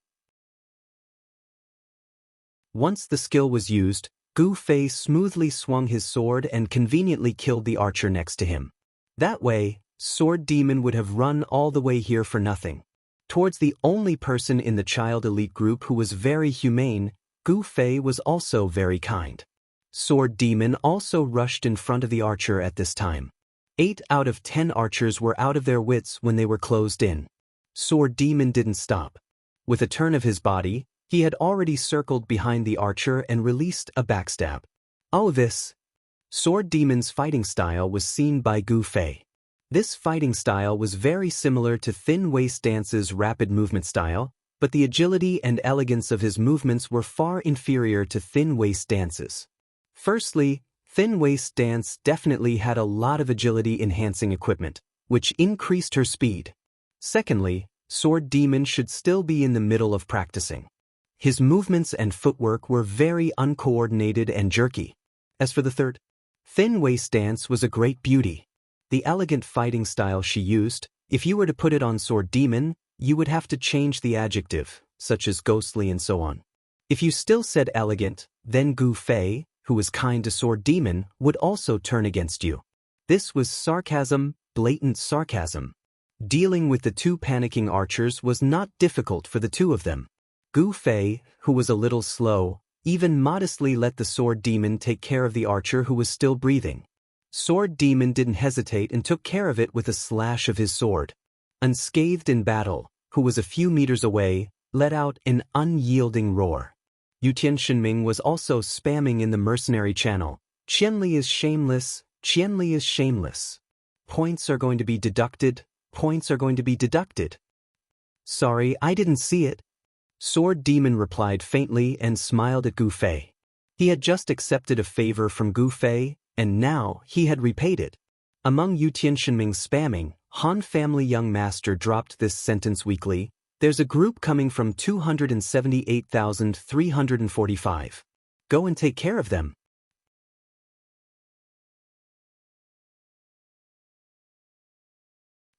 Once the skill was used, Gu Fei smoothly swung his sword and conveniently killed the archer next to him. That way, Sword Demon would have run all the way here for nothing. Towards the only person in the child elite group who was very humane, Gu Fei was also very kind. Sword Demon also rushed in front of the archer at this time. 8 out of 10 archers were out of their wits when they were closed in. Sword Demon didn't stop. With a turn of his body, he had already circled behind the archer and released a backstab. Oh, this! Sword Demon's fighting style was seen by Gu Fei. This fighting style was very similar to Thin Waist Dance's rapid movement style, but the agility and elegance of his movements were far inferior to Thin Waist Dance's. Firstly, Thin Waist Dance definitely had a lot of agility-enhancing equipment, which increased her speed. Secondly, Sword Demon should still be in the middle of practicing. His movements and footwork were very uncoordinated and jerky. As for the third, Thin Waist Dance was a great beauty. The elegant fighting style she used, if you were to put it on Sword Demon, you would have to change the adjective, such as ghostly and so on. If you still said elegant, then Gu Fei, who was kind to Sword Demon, would also turn against you. This was sarcasm, blatant sarcasm. Dealing with the two panicking archers was not difficult for the two of them. Gu Fei, who was a little slow, even modestly let the Sword Demon take care of the archer who was still breathing. Sword Demon didn't hesitate and took care of it with a slash of his sword. Unscathed in battle, who was a few meters away, let out an unyielding roar. Yutian Shenming was also spamming in the mercenary channel. Qianli is shameless, Qianli is shameless. Points are going to be deducted, points are going to be deducted. Sorry, I didn't see it. Sword Demon replied faintly and smiled at Gu Fei. He had just accepted a favor from Gu Fei, and now he had repaid it. Among Yutian Shenming's spamming, Han Family Young Master dropped this sentence weekly. There's a group coming from 278,345. Go and take care of them.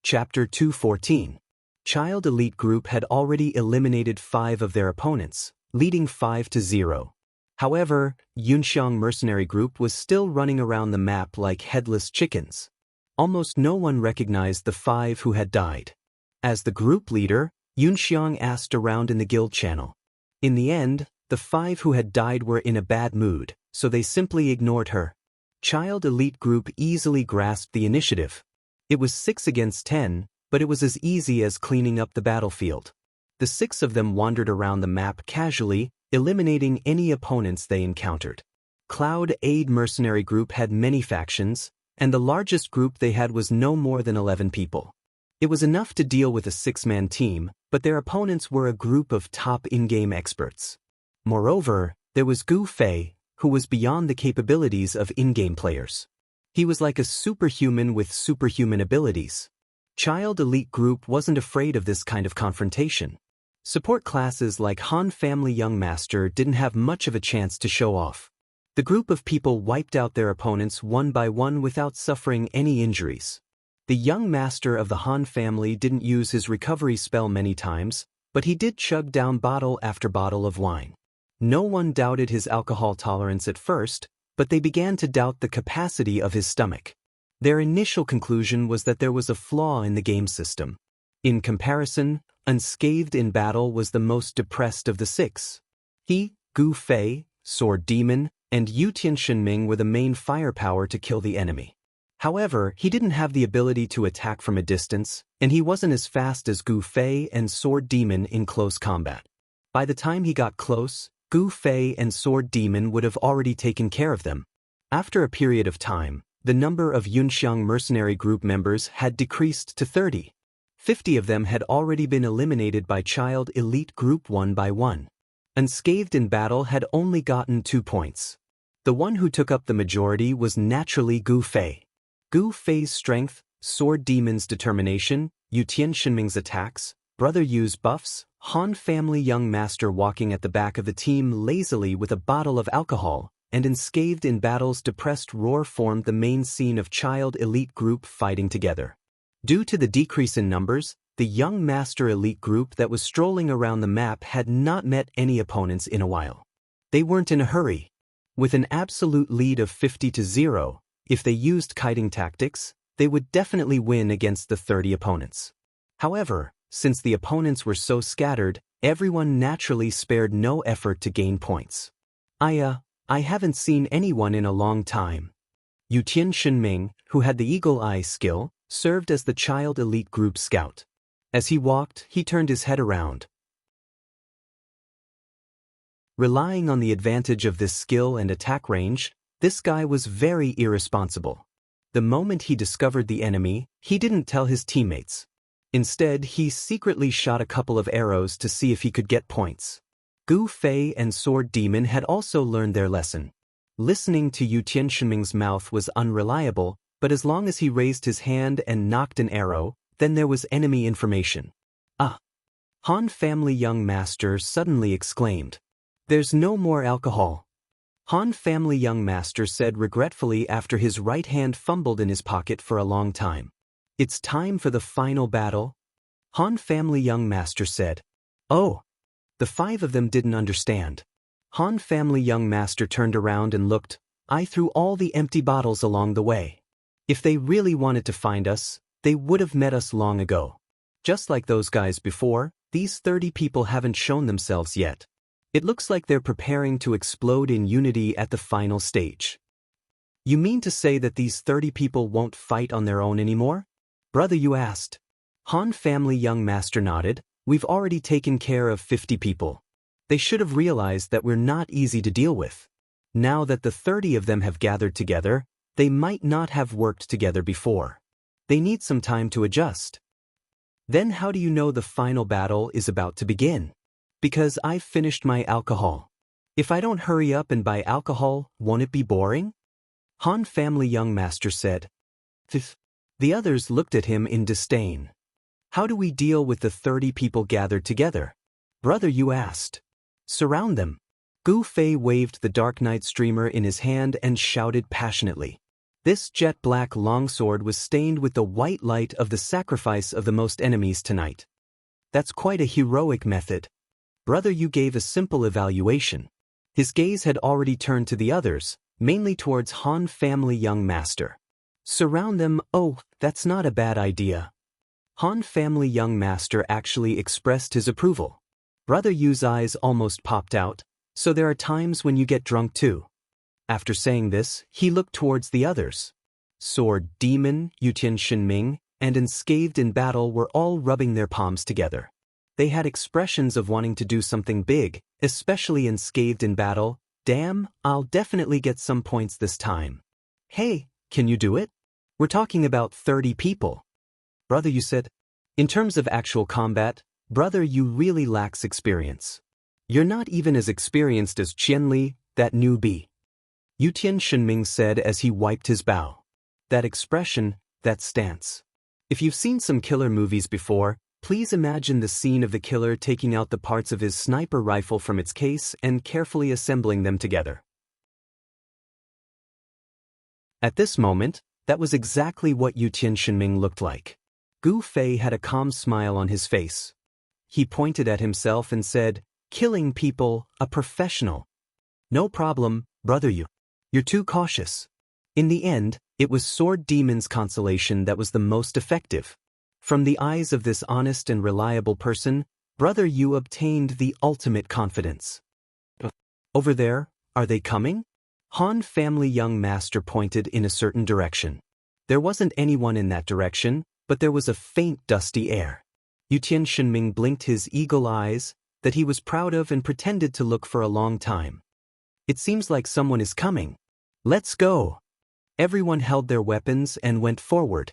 Chapter 214. Child Elite Group had already eliminated 5 of their opponents, leading 5-0. However, Yunxiang Mercenary Group was still running around the map like headless chickens. Almost no one recognized the 5 who had died. As the group leader, Yunxiang asked around in the guild channel. In the end, the 5 who had died were in a bad mood, so they simply ignored her. Child Elite Group easily grasped the initiative. It was 6 against 10, but it was as easy as cleaning up the battlefield. The 6 of them wandered around the map casually, eliminating any opponents they encountered. Cloud Aid Mercenary Group had many factions, and the largest group they had was no more than 11 people. It was enough to deal with a 6-man team, but their opponents were a group of top in-game experts. Moreover, there was Gu Fei, who was beyond the capabilities of in-game players. He was like a superhuman with superhuman abilities. Child Elite Group wasn't afraid of this kind of confrontation. Support classes like Han Family Young Master didn't have much of a chance to show off. The group of people wiped out their opponents one by one without suffering any injuries. The young master of the Han family didn't use his recovery spell many times, but he did chug down bottle after bottle of wine. No one doubted his alcohol tolerance at first, but they began to doubt the capacity of his stomach. Their initial conclusion was that there was a flaw in the game system. In comparison, Unscathed in Battle was the most depressed of the 6. He, Gu Fei, Sword Demon, and Yu Tianxinming were the main firepower to kill the enemy. However, he didn't have the ability to attack from a distance, and he wasn't as fast as Gu Fei and Sword Demon in close combat. By the time he got close, Gu Fei and Sword Demon would have already taken care of them. After a period of time, the number of Yunxiang mercenary group members had decreased to 30. 50 of them had already been eliminated by Child Elite Group one by one. Unscathed in battle had only gotten 2 points. The one who took up the majority was naturally Gu Fei. Gu Fei's strength, Sword Demon's determination, Yu Tianxinming's attacks, Brother Yu's buffs, Han family young master walking at the back of the team lazily with a bottle of alcohol, and Unscathed in battle's depressed roar formed the main scene of Child Elite Group fighting together. Due to the decrease in numbers, the young master elite group that was strolling around the map had not met any opponents in a while. They weren't in a hurry. With an absolute lead of 50-0, if they used kiting tactics, they would definitely win against the 30 opponents. However, since the opponents were so scattered, everyone naturally spared no effort to gain points. I haven't seen anyone in a long time. Yu Tianxinming, who had the Eagle Eye skill, served as the Child Elite Group scout. As he walked, he turned his head around. Relying on the advantage of this skill and attack range, this guy was very irresponsible. The moment he discovered the enemy, he didn't tell his teammates. Instead, he secretly shot a couple of arrows to see if he could get points. Gu Fei and Sword Demon had also learned their lesson. Listening to Yu Tianxinming's mouth was unreliable, but as long as he raised his hand and knocked an arrow, then there was enemy information. Ah! Han family young master suddenly exclaimed. There's no more alcohol. Han family young master said regretfully after his right hand fumbled in his pocket for a long time. It's time for the final battle? Han family young master said. Oh! The 5 of them didn't understand. Han family young master turned around and looked. I threw all the empty bottles along the way. If they really wanted to find us, they would have met us long ago. Just like those guys before, these 30 people haven't shown themselves yet. It looks like they're preparing to explode in unity at the final stage. You mean to say that these 30 people won't fight on their own anymore? Brother Yu asked. Han family young master nodded. We've already taken care of 50 people. They should have realized that we're not easy to deal with. Now that the 30 of them have gathered together, they might not have worked together before. They need some time to adjust. Then how do you know the final battle is about to begin? Because I've finished my alcohol. If I don't hurry up and buy alcohol, won't it be boring? Han family young master said. The others looked at him in disdain. How do we deal with the 30 people gathered together? Brother Yu asked. Surround them. Gu Fei waved the Dark Knight streamer in his hand and shouted passionately. This jet-black longsword was stained with the white light of the sacrifice of the most enemies tonight. That's quite a heroic method. Brother Yu gave a simple evaluation. His gaze had already turned to the others, mainly towards Han family young master. Surround them, oh, that's not a bad idea. Han family young master actually expressed his approval. Brother Yu's eyes almost popped out, so there are times when you get drunk too. After saying this, he looked towards the others. Sword Demon, Yu Tianxinming, and Unscathed in battle were all rubbing their palms together. They had expressions of wanting to do something big, especially Unscathed in battle. Damn, I'll definitely get some points this time. Hey, can you do it? We're talking about 30 people. Brother Yu said. In terms of actual combat, Brother Yu really lacks experience. You're not even as experienced as Qianli, that newbie. Yu Tianxinming said as he wiped his bow. That expression, that stance. If you've seen some killer movies before, please imagine the scene of the killer taking out the parts of his sniper rifle from its case and carefully assembling them together. At this moment, that was exactly what Yu Tianxinming looked like. Gu Fei had a calm smile on his face. He pointed at himself and said, killing people, a professional. No problem, Brother Yu. You're too cautious. In the end, it was Sword Demon's consolation that was the most effective. From the eyes of this honest and reliable person, Brother Yu obtained the ultimate confidence. Over there, are they coming? Han family young master pointed in a certain direction. There wasn't anyone in that direction, but there was a faint dusty air. Yutian Shenming blinked his eagle eyes, that he was proud of, and pretended to look for a long time. It seems like someone is coming. Let's go. Everyone held their weapons and went forward.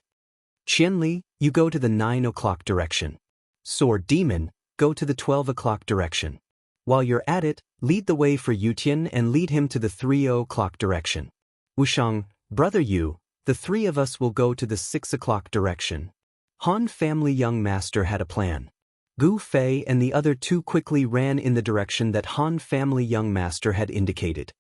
Qianli, you go to the 9 o'clock direction. Sword Demon, go to the 12 o'clock direction. While you're at it, lead the way for Yutian and lead him to the 3 o'clock direction. Wushang, brother Yu, the three of us will go to the 6 o'clock direction. Han family young master had a plan. Gu Fei and the other two quickly ran in the direction that Han family young master had indicated.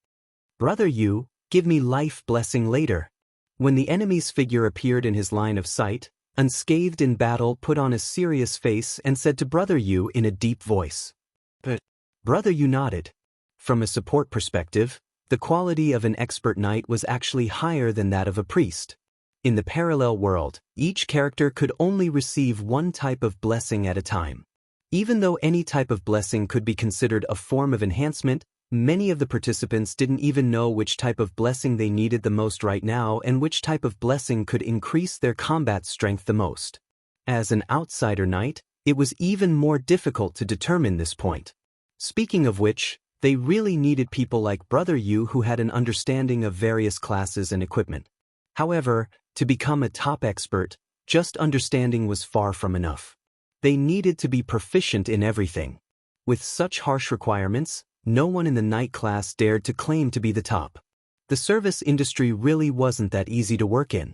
Brother Yu, give me life blessing later. When the enemy's figure appeared in his line of sight, Unscathed in Battle put on a serious face and said to Brother Yu in a deep voice. But Brother Yu nodded. From a support perspective, the quality of an expert knight was actually higher than that of a priest. In the parallel world, each character could only receive one type of blessing at a time. Even though any type of blessing could be considered a form of enhancement, many of the participants didn't even know which type of blessing they needed the most right now and which type of blessing could increase their combat strength the most. As an outsider knight, it was even more difficult to determine this point. Speaking of which, they really needed people like Brother Yu who had an understanding of various classes and equipment. However, to become a top expert, just understanding was far from enough. They needed to be proficient in everything. With such harsh requirements, no one in the knight class dared to claim to be the top. The service industry really wasn't that easy to work in.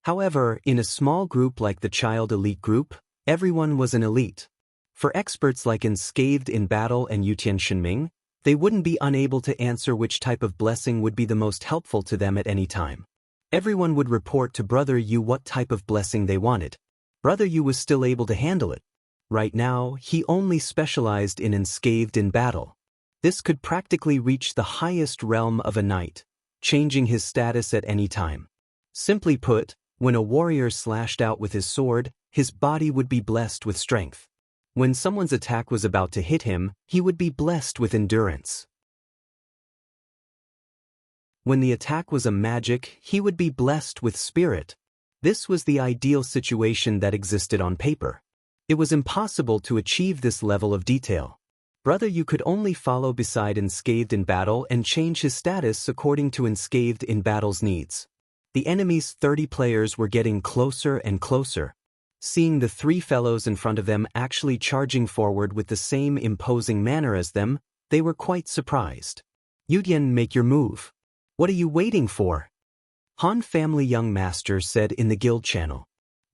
However, in a small group like the Child Elite Group, everyone was an elite. For experts like Unscathed in Battle and Yutian Shenming, they wouldn't be unable to answer which type of blessing would be the most helpful to them at any time. Everyone would report to Brother Yu what type of blessing they wanted. Brother Yu was still able to handle it. Right now, he only specialized in Unscathed in Battle. This could practically reach the highest realm of a knight, changing his status at any time. Simply put, when a warrior slashed out with his sword, his body would be blessed with strength. When someone's attack was about to hit him, he would be blessed with endurance. When the attack was a magic, he would be blessed with spirit. This was the ideal situation that existed on paper. It was impossible to achieve this level of detail. Brother Yu could only follow beside Unscathed in Battle and change his status according to Unscathed in Battle's needs. The enemy's 30 players were getting closer and closer. Seeing the three fellows in front of them actually charging forward with the same imposing manner as them, they were quite surprised. Yutian, make your move. What are you waiting for? Han family young master said in the guild channel.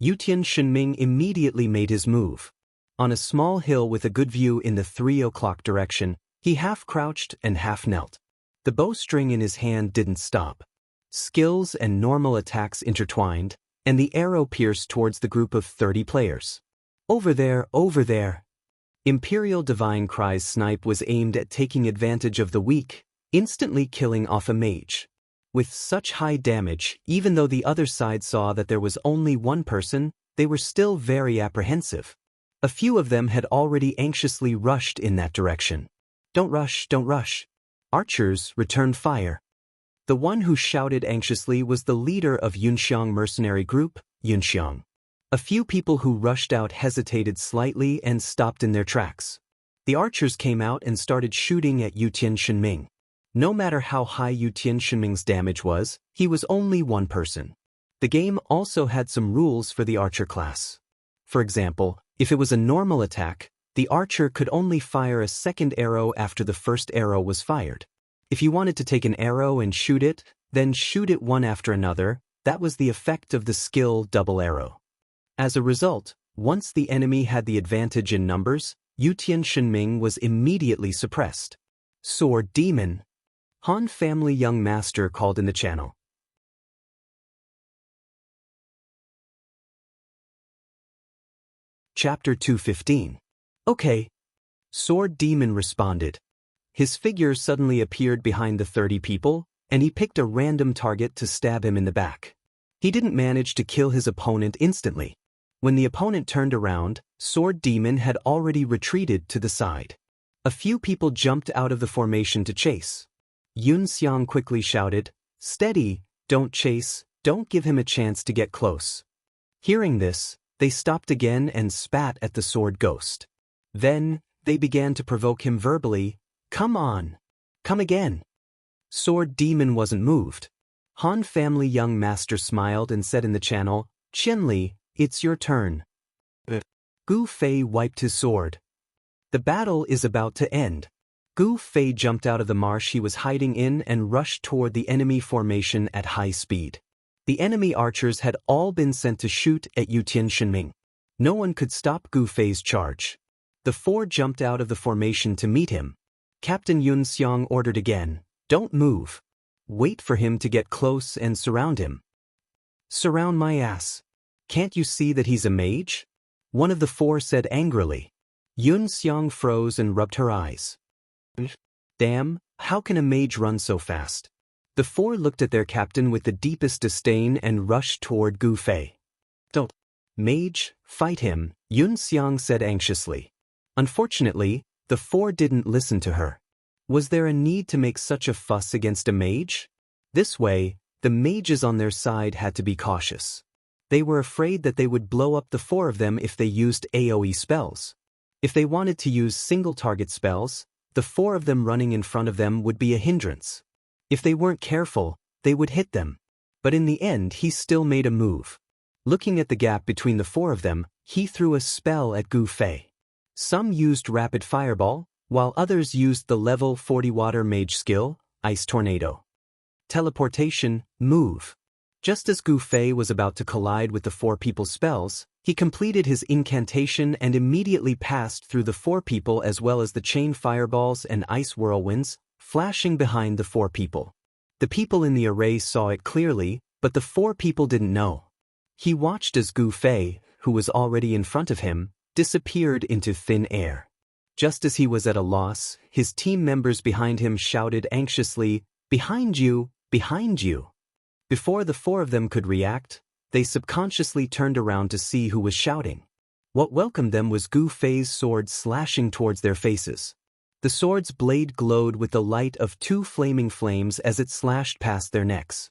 Yutian Shenming immediately made his move. On a small hill with a good view in the 3 o'clock direction, he half crouched and half knelt. The bowstring in his hand didn't stop. Skills and normal attacks intertwined, and the arrow pierced towards the group of 30 players. Over there, over there. Imperial Divine Cry's snipe was aimed at taking advantage of the weak, instantly killing off a mage. With such high damage, even though the other side saw that there was only one person, they were still very apprehensive. A few of them had already anxiously rushed in that direction. Don't rush, don't rush. Archers, return fire. The one who shouted anxiously was the leader of Yunxiang mercenary group, Yunxiang. A few people who rushed out hesitated slightly and stopped in their tracks. The archers came out and started shooting at Yutian Shenming. No matter how high Yutian Shenming's damage was, he was only one person. The game also had some rules for the archer class. For example, if it was a normal attack, the archer could only fire a second arrow after the first arrow was fired. If you wanted to take an arrow and shoot it, then shoot it one after another, that was the effect of the skill double arrow. As a result, once the enemy had the advantage in numbers, Yutian Shenming was immediately suppressed. Sword Demon. Han family young master called in the channel. Chapter 215. Okay. Sword Demon responded. His figure suddenly appeared behind the 30 people, and he picked a random target to stab him in the back. He didn't manage to kill his opponent instantly. When the opponent turned around, Sword Demon had already retreated to the side. A few people jumped out of the formation to chase. Yun Xiang quickly shouted, "Steady, don't chase, don't give him a chance to get close." Hearing this, they stopped again and spat at the sword ghost. Then, they began to provoke him verbally, "Come on. Come again." Sword Demon wasn't moved. Han family young master smiled and said in the channel, "Qianli, it's your turn." Gu Fei wiped his sword. The battle is about to end. Gu Fei jumped out of the marsh he was hiding in and rushed toward the enemy formation at high speed. The enemy archers had all been sent to shoot at Yutian Shenming. No one could stop Gu Fei's charge. The four jumped out of the formation to meet him. Captain Yun Xiang ordered again, "Don't move. Wait for him to get close and surround him." "Surround my ass. Can't you see that he's a mage?" one of the four said angrily. Yun Xiang froze and rubbed her eyes. "Damn, how can a mage run so fast?" The four looked at their captain with the deepest disdain and rushed toward Gu Fei. "Don't. Mage, fight him," Yun Xiang said anxiously. Unfortunately, the four didn't listen to her. Was there a need to make such a fuss against a mage? This way, the mages on their side had to be cautious. They were afraid that they would blow up the four of them if they used AoE spells. If they wanted to use single-target spells, the four of them running in front of them would be a hindrance. If they weren't careful, they would hit them. But in the end he still made a move. Looking at the gap between the four of them, he threw a spell at Gu Fei. Some used Rapid Fireball, while others used the level 40 Water Mage skill, Ice Tornado. Teleportation, move. Just as Gu Fei was about to collide with the four people's spells, he completed his incantation and immediately passed through the four people as well as the chain fireballs and ice whirlwinds, flashing behind the four people. The people in the array saw it clearly, but the four people didn't know. He watched as Gu Fei, who was already in front of him, disappeared into thin air. Just as he was at a loss, his team members behind him shouted anxiously, "Behind you, behind you." Before the four of them could react, they subconsciously turned around to see who was shouting. What welcomed them was Gu Fei's sword slashing towards their faces. The sword's blade glowed with the light of two flaming flames as it slashed past their necks.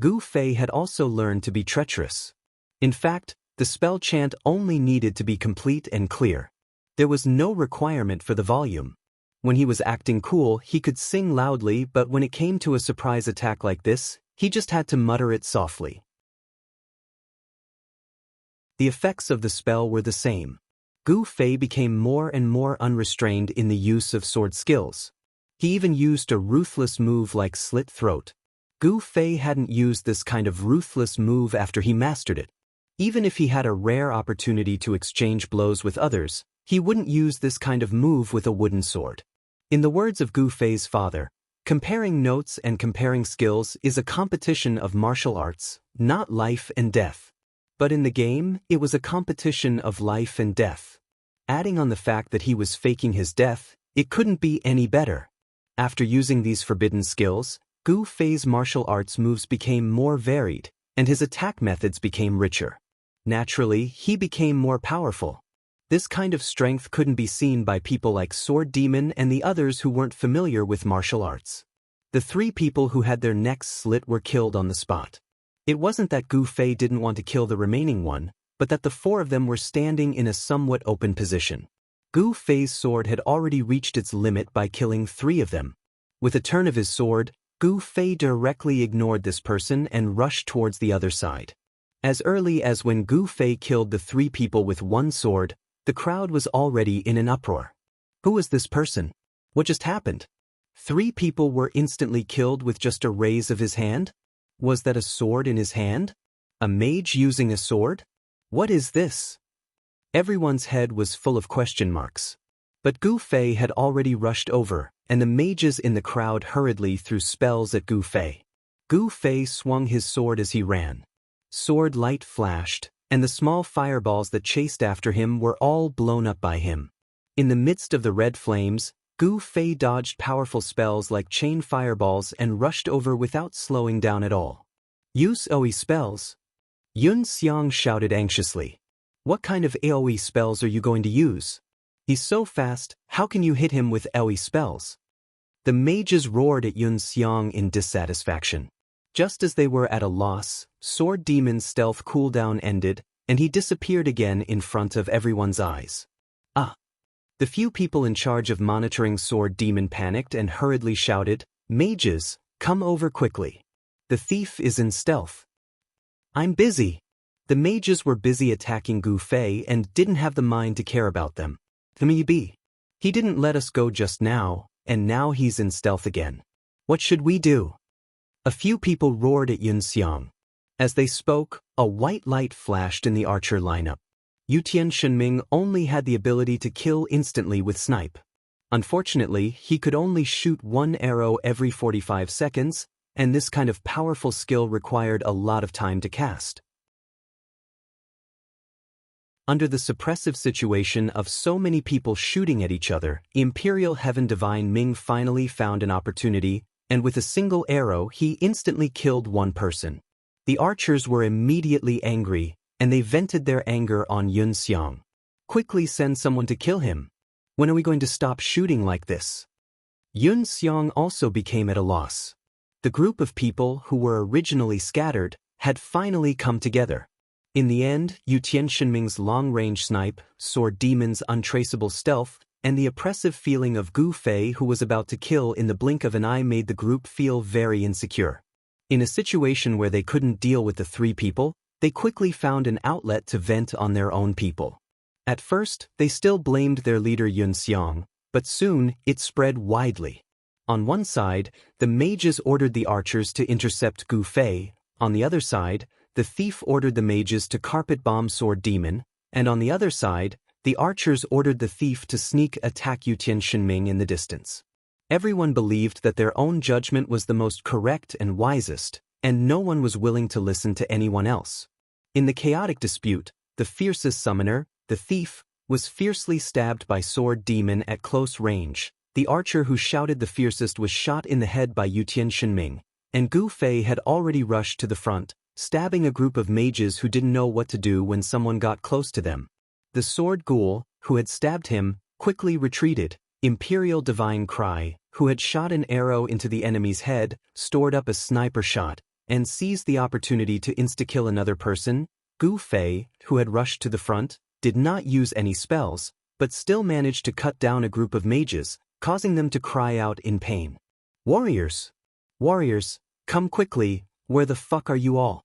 Gu Fei had also learned to be treacherous. In fact, the spell chant only needed to be complete and clear. There was no requirement for the volume. When he was acting cool, he could sing loudly, but when it came to a surprise attack like this, he just had to mutter it softly. The effects of the spell were the same. Gu Fei became more and more unrestrained in the use of sword skills. He even used a ruthless move like Slit Throat. Gu Fei hadn't used this kind of ruthless move after he mastered it. Even if he had a rare opportunity to exchange blows with others, he wouldn't use this kind of move with a wooden sword. In the words of Gu Fei's father, comparing notes and comparing skills is a competition of martial arts, not life and death. But in the game, it was a competition of life and death. Adding on the fact that he was faking his death, it couldn't be any better. After using these forbidden skills, Gu Fei's martial arts moves became more varied, and his attack methods became richer. Naturally, he became more powerful. This kind of strength couldn't be seen by people like Sword Demon and the others who weren't familiar with martial arts. The three people who had their necks slit were killed on the spot. It wasn't that Gu Fei didn't want to kill the remaining one, but that the four of them were standing in a somewhat open position. Gu Fei's sword had already reached its limit by killing three of them. With a turn of his sword, Gu Fei directly ignored this person and rushed towards the other side. As early as when Gu Fei killed the three people with one sword, the crowd was already in an uproar. Who was this person? What just happened? Three people were instantly killed with just a raise of his hand? Was that a sword in his hand? A mage using a sword? What is this? Everyone's head was full of question marks. But Gu Fei had already rushed over, and the mages in the crowd hurriedly threw spells at Gu Fei. Gu Fei swung his sword as he ran. Sword light flashed, and the small fireballs that chased after him were all blown up by him. In the midst of the red flames, Gu Fei dodged powerful spells like chain fireballs and rushed over without slowing down at all. Use AoE spells? Yun Xiang shouted anxiously. What kind of AoE spells are you going to use? He's so fast, how can you hit him with AoE spells? The mages roared at Yun Xiang in dissatisfaction. Just as they were at a loss, Sword Demon's stealth cooldown ended, and he disappeared again in front of everyone's eyes. Ah! The few people in charge of monitoring Sword Demon panicked and hurriedly shouted, "Mages, come over quickly. The thief is in stealth." "I'm busy." The mages were busy attacking Gu Fei and didn't have the mind to care about them. Maybe. He didn't let us go just now, and now he's in stealth again. What should we do? A few people roared at Yun Xiang. As they spoke, a white light flashed in the archer lineup. Yutian Shenming only had the ability to kill instantly with snipe. Unfortunately, he could only shoot one arrow every 45 seconds, and this kind of powerful skill required a lot of time to cast. Under the suppressive situation of so many people shooting at each other, Imperial Heaven Divine Ming finally found an opportunity, and with a single arrow he instantly killed one person. The archers were immediately angry, and they vented their anger on Yun Xiang. "Quickly send someone to kill him. When are we going to stop shooting like this?" Yun Xiang also became at a loss. The group of people who were originally scattered had finally come together. In the end, Yutian Shenming's long-range snipe, Sword Demon's untraceable stealth, and the oppressive feeling of Gu Fei who was about to kill in the blink of an eye made the group feel very insecure. In a situation where they couldn't deal with the three people, they quickly found an outlet to vent on their own people. At first, they still blamed their leader Yun Xiang, but soon it spread widely. On one side, the mages ordered the archers to intercept Gu Fei. On the other side, the thief ordered the mages to carpet bomb Sword Demon, and on the other side, the archers ordered the thief to sneak attack Yutian Shenming in the distance. Everyone believed that their own judgment was the most correct and wisest, and no one was willing to listen to anyone else. In the chaotic dispute, the fiercest summoner, the thief, was fiercely stabbed by Sword Demon at close range. The archer who shouted the fiercest was shot in the head by Yutian Shenming, and Gu Fei had already rushed to the front, stabbing a group of mages who didn't know what to do when someone got close to them. The sword ghoul, who had stabbed him, quickly retreated. Imperial Divine Cry, who had shot an arrow into the enemy's head, stored up a sniper shot, and seized the opportunity to insta-kill another person. Gu Fei, who had rushed to the front, did not use any spells, but still managed to cut down a group of mages, causing them to cry out in pain. "Warriors! Warriors, come quickly, where the fuck are you all?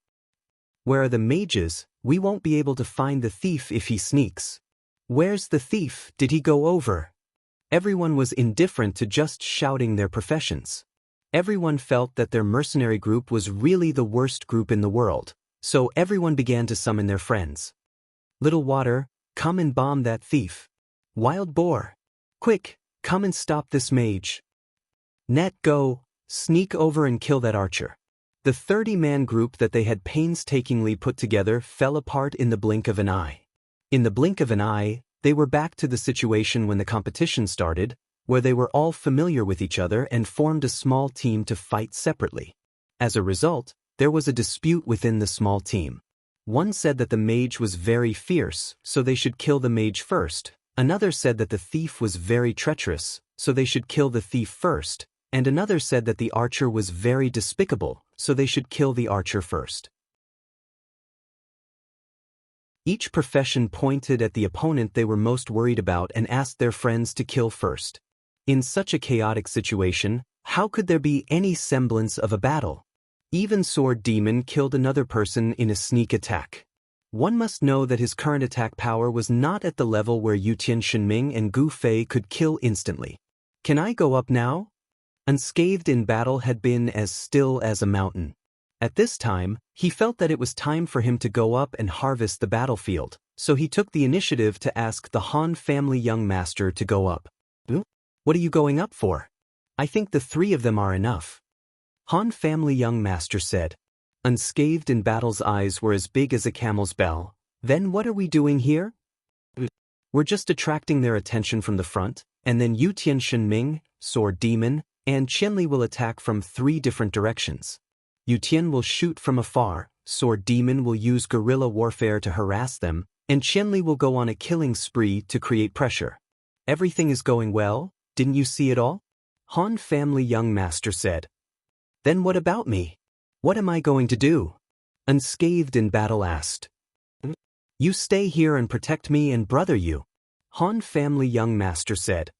Where are the mages? We won't be able to find the thief if he sneaks. Where's the thief? Did he go over?" Everyone was indifferent to just shouting their professions. Everyone felt that their mercenary group was really the worst group in the world, so everyone began to summon their friends. "Little Water, come and bomb that thief. Wild Boar, quick, come and stop this mage. Net, go, sneak over and kill that archer." The 30-man group that they had painstakingly put together fell apart in the blink of an eye. In the blink of an eye, they were back to the situation when the competition started, where they were all familiar with each other and formed a small team to fight separately. As a result, there was a dispute within the small team. One said that the mage was very fierce, so they should kill the mage first. Another said that the thief was very treacherous, so they should kill the thief first. And another said that the archer was very despicable, so they should kill the archer first. Each profession pointed at the opponent they were most worried about and asked their friends to kill first. In such a chaotic situation, how could there be any semblance of a battle? Even Sword Demon killed another person in a sneak attack. One must know that his current attack power was not at the level where Yutian Shenming and Gu Fei could kill instantly. "Can I go up now?" Unscathed in battle had been as still as a mountain. At this time, he felt that it was time for him to go up and harvest the battlefield, so he took the initiative to ask the Han family young master to go up. "What are you going up for? I think the three of them are enough." Han family young master said. Unscathed in battle's eyes were as big as a camel's bell. "Then what are we doing here?" "We're just attracting their attention from the front, and then Yutian Shenming, Sword Demon, and Qianli will attack from 3 different directions. Yutian will shoot from afar, Sword Demon will use guerrilla warfare to harass them, and Qianli will go on a killing spree to create pressure. Everything is going well, didn't you see it all?" Han family young master said. Then what about me? What am I going to do? Unscathed in battle asked. You stay here and protect me and brother you. Han family young master said.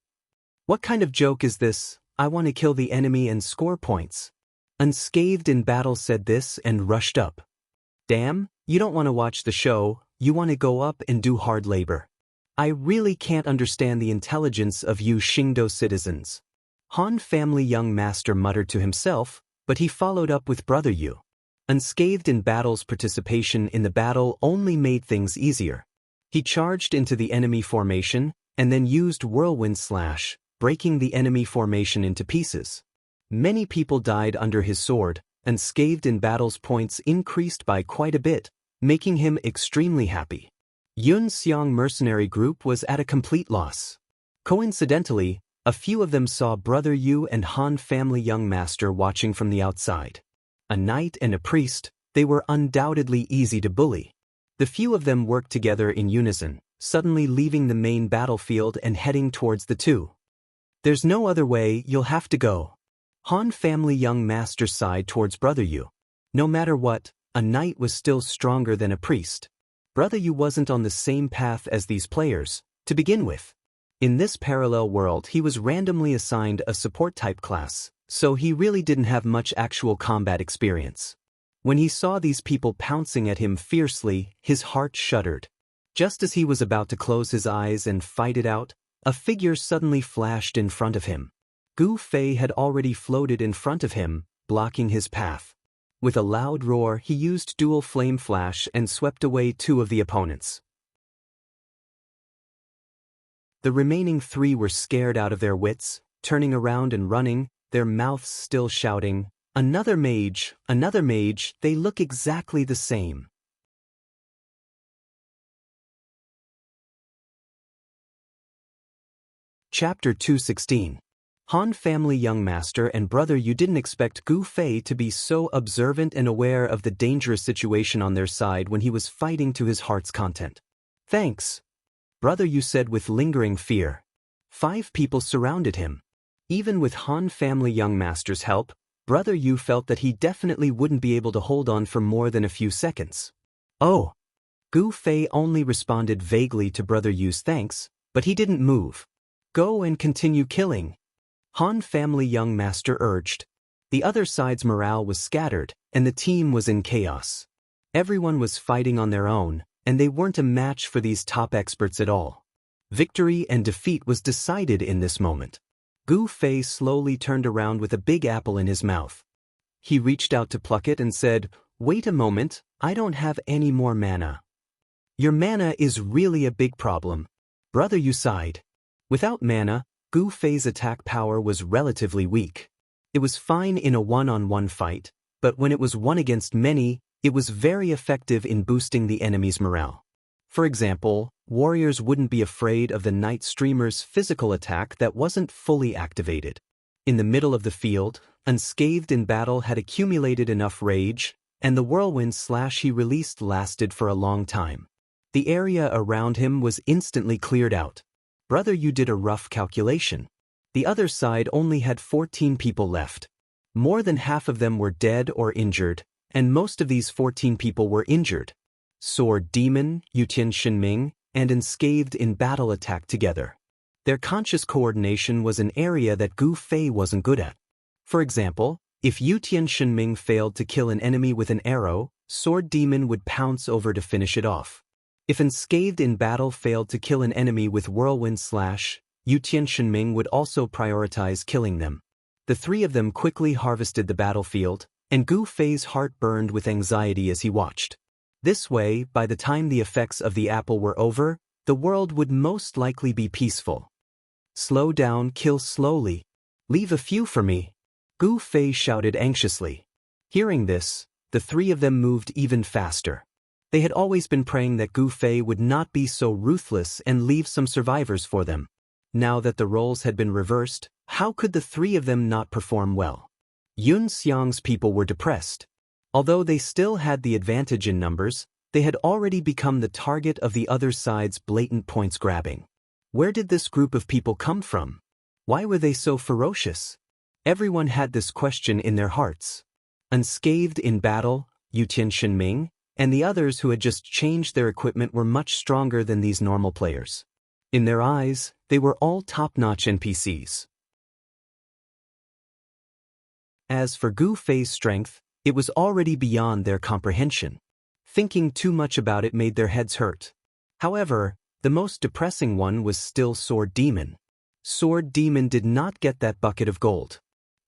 What kind of joke is this? I want to kill the enemy and score points. Unscathed in battle said this and rushed up. Damn, you don't want to watch the show, you want to go up and do hard labor. I really can't understand the intelligence of you Shingdo citizens. Han family young master muttered to himself, but he followed up with brother Yu. Unscathed in battle's participation in the battle only made things easier. He charged into the enemy formation, and then used whirlwind slash, breaking the enemy formation into pieces. Many people died under his sword, Unscathed in battle's points increased by quite a bit, making him extremely happy. Yun Xiang mercenary group was at a complete loss. Coincidentally, a few of them saw brother Yu and Han family young master watching from the outside. A knight and a priest, they were undoubtedly easy to bully. The few of them worked together in unison, suddenly leaving the main battlefield and heading towards the two. There's no other way, you'll have to go. Han family young master sighed towards brother Yu. No matter what, a knight was still stronger than a priest. Brother Yu wasn't on the same path as these players, to begin with. In this parallel world he was randomly assigned a support type class, so he really didn't have much actual combat experience. When he saw these people pouncing at him fiercely, his heart shuddered. Just as he was about to close his eyes and fight it out, a figure suddenly flashed in front of him. Gu Fei had already floated in front of him, blocking his path. With a loud roar he used dual flame flash and swept away two of the opponents. The remaining three were scared out of their wits, turning around and running, their mouths still shouting, another mage, they look exactly the same. Chapter 216. Han family young master and brother Yu didn't expect Gu Fei to be so observant and aware of the dangerous situation on their side when he was fighting to his heart's content. Thanks, brother Yu said with lingering fear. 5 people surrounded him. Even with Han family young master's help, brother Yu felt that he definitely wouldn't be able to hold on for more than a few seconds. Oh! Gu Fei only responded vaguely to brother Yu's thanks, but he didn't move. Go and continue killing, Han family young master urged. The other side's morale was scattered, and the team was in chaos. Everyone was fighting on their own, and they weren't a match for these top experts at all. Victory and defeat was decided in this moment. Gu Fei slowly turned around with a big apple in his mouth. He reached out to pluck it and said, "Wait a moment, I don't have any more mana." Your mana is really a big problem. Brother Yu sighed. Without mana, Gu Fei's attack power was relatively weak. It was fine in a one-on-one fight, but when it was one against many, it was very effective in boosting the enemy's morale. For example, warriors wouldn't be afraid of the night streamer's physical attack that wasn't fully activated. In the middle of the field, Unscathed in battle had accumulated enough rage, and the whirlwind slash he released lasted for a long time. The area around him was instantly cleared out. Brother Yu did a rough calculation. The other side only had 14 people left. More than half of them were dead or injured, and most of these 14 people were injured. Sword Demon, Yutian Shinming, and Unscathed in battle attacked together. Their conscious coordination was an area that Gu Fei wasn't good at. For example, if Yutian Shinming failed to kill an enemy with an arrow, Sword Demon would pounce over to finish it off. If Unscathed in battle failed to kill an enemy with whirlwind slash, Yutian Shinming would also prioritize killing them. The three of them quickly harvested the battlefield, and Gu Fei's heart burned with anxiety as he watched. This way, by the time the effects of the apple were over, the world would most likely be peaceful. Slow down, kill slowly. Leave a few for me, Gu Fei shouted anxiously. Hearing this, the three of them moved even faster. They had always been praying that Gu Fei would not be so ruthless and leave some survivors for them. Now that the roles had been reversed, how could the three of them not perform well? Yun Xiang's people were depressed. Although they still had the advantage in numbers, they had already become the target of the other side's blatant points grabbing. Where did this group of people come from? Why were they so ferocious? Everyone had this question in their hearts. Unscathed in battle, Yu Tianxinming, and the others who had just changed their equipment were much stronger than these normal players. In their eyes, they were all top-notch NPCs. As for Gu Fei's strength, it was already beyond their comprehension. Thinking too much about it made their heads hurt. However, the most depressing one was still Sword Demon. Sword Demon did not get that bucket of gold.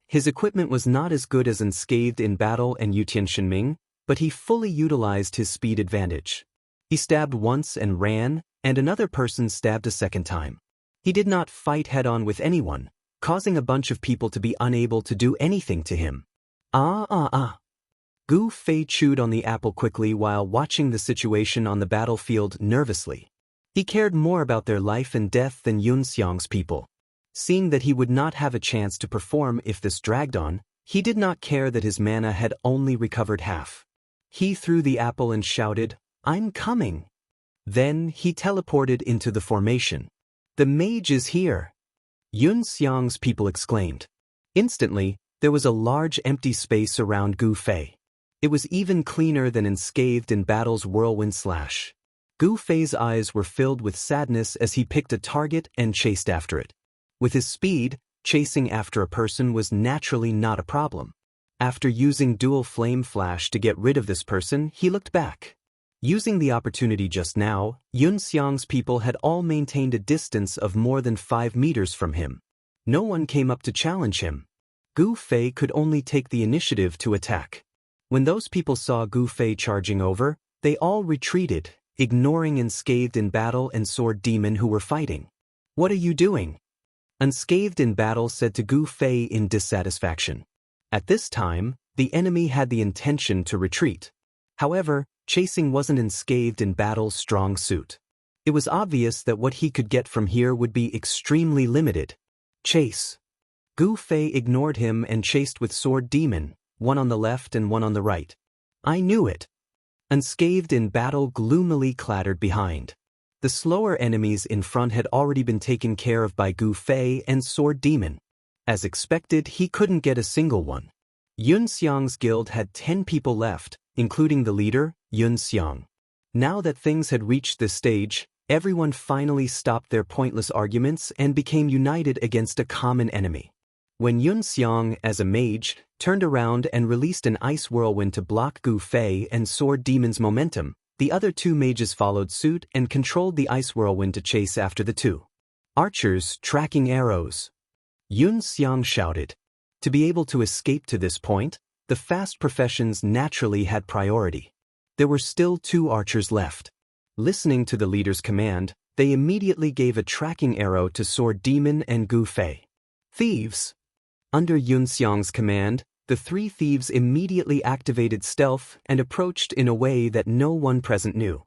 His equipment was not as good as Unscathed in battle and Yu Tianxinming, but he fully utilized his speed advantage. He stabbed once and ran, and another person stabbed a second time. He did not fight head-on with anyone, causing a bunch of people to be unable to do anything to him. Gu Fei chewed on the apple quickly while watching the situation on the battlefield nervously. He cared more about their life and death than Yun Xiang's people. Seeing that he would not have a chance to perform if this dragged on, he did not care that his mana had only recovered half. He threw the apple and shouted, "I'm coming!" Then he teleported into the formation. "The mage is here!" Yun Xiang's people exclaimed. Instantly, there was a large empty space around Gu Fei. It was even cleaner than Unscathed in battle's whirlwind slash. Gu Fei's eyes were filled with sadness as he picked a target and chased after it. With his speed, chasing after a person was naturally not a problem. After using dual flame flash to get rid of this person, he looked back. Using the opportunity just now, Yun Xiang's people had all maintained a distance of more than 5 meters from him. No one came up to challenge him. Gu Fei could only take the initiative to attack. When those people saw Gu Fei charging over, they all retreated, ignoring Unscathed in battle and Sword Demon who were fighting. "What are you doing?" Unscathed in battle said to Gu Fei in dissatisfaction. At this time, the enemy had the intention to retreat. However, chasing wasn't Unscathed in battle's strong suit. It was obvious that what he could get from here would be extremely limited. Chase. Gu Fei ignored him and chased with Sword Demon, one on the left and one on the right. "I knew it." Unscathed in battle gloomily clattered behind. The slower enemies in front had already been taken care of by Gu Fei and Sword Demon. As expected, he couldn't get a single one. Yun Xiang's guild had 10 people left, including the leader, Yun Xiang. Now that things had reached this stage, everyone finally stopped their pointless arguments and became united against a common enemy. When Yun Xiang, as a mage, turned around and released an ice whirlwind to block Gu Fei and Sword Demon's momentum, the other 2 mages followed suit and controlled the ice whirlwind to chase after the 2 archers tracking arrows. Yun Xiang shouted. To be able to escape to this point, the fast professions naturally had priority. There were still 2 archers left. Listening to the leader's command, they immediately gave a tracking arrow to Sword Demon and Gu Fei. "Thieves!" Under Yun Xiang's command, the 3 thieves immediately activated stealth and approached in a way that no one present knew.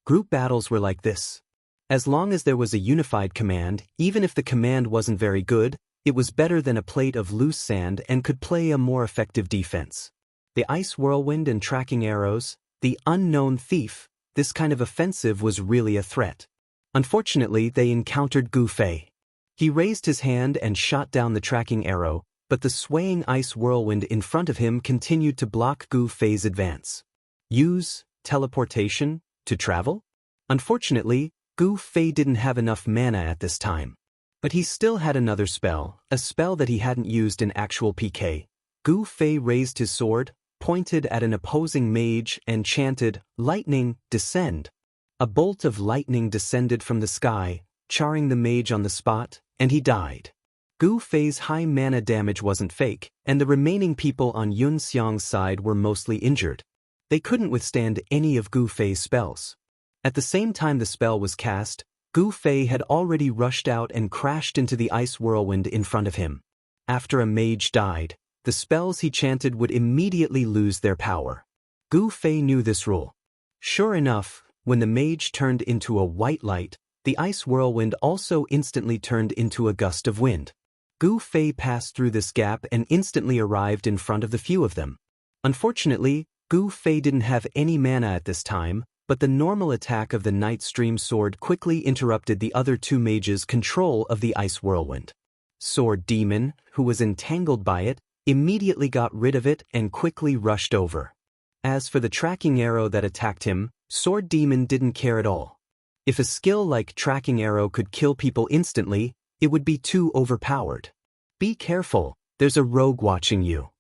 Group battles were like this. As long as there was a unified command, even if the command wasn't very good, it was better than a plate of loose sand and could play a more effective defense. The ice whirlwind and tracking arrows, the unknown thief, this kind of offensive was really a threat. Unfortunately, they encountered Gu Fei. He raised his hand and shot down the tracking arrow, but the swaying ice whirlwind in front of him continued to block Gu Fei's advance. Use teleportation to travel? Unfortunately, Gu Fei didn't have enough mana at this time. But he still had another spell, a spell that he hadn't used in actual PK. Gu Fei raised his sword, pointed at an opposing mage and chanted, "Lightning, descend." A bolt of lightning descended from the sky, charring the mage on the spot, and he died. Gu Fei's high mana damage wasn't fake, and the remaining people on Yun Xiang's side were mostly injured. They couldn't withstand any of Gu Fei's spells. At the same time the spell was cast, Gu Fei had already rushed out and crashed into the ice whirlwind in front of him. After a mage died, the spells he chanted would immediately lose their power. Gu Fei knew this rule. Sure enough, when the mage turned into a white light, the ice whirlwind also instantly turned into a gust of wind. Gu Fei passed through this gap and instantly arrived in front of the few of them. Unfortunately, Gu Fei didn't have any mana at this time, but the normal attack of the Night Stream sword quickly interrupted the other two mages' control of the ice whirlwind. Sword Demon, who was entangled by it, immediately got rid of it and quickly rushed over. As for the tracking arrow that attacked him, Sword Demon didn't care at all. If a skill like tracking arrow could kill people instantly, it would be too overpowered. Be careful, there's a rogue watching you.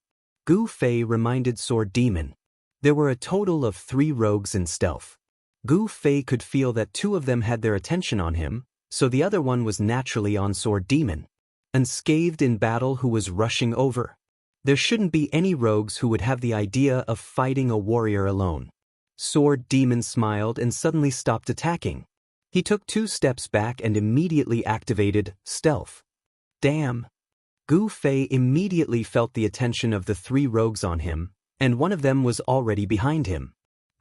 Gu Fei reminded Sword Demon. There were a total of 3 rogues in stealth. Gu Fei could feel that 2 of them had their attention on him, so the other one was naturally on Sword Demon. Unscathed in battle who was rushing over. There shouldn't be any rogues who would have the idea of fighting a warrior alone. Sword Demon smiled and suddenly stopped attacking. He took 2 steps back and immediately activated Stealth. Damn! Gu Fei immediately felt the attention of the 3 rogues on him, and one of them was already behind him.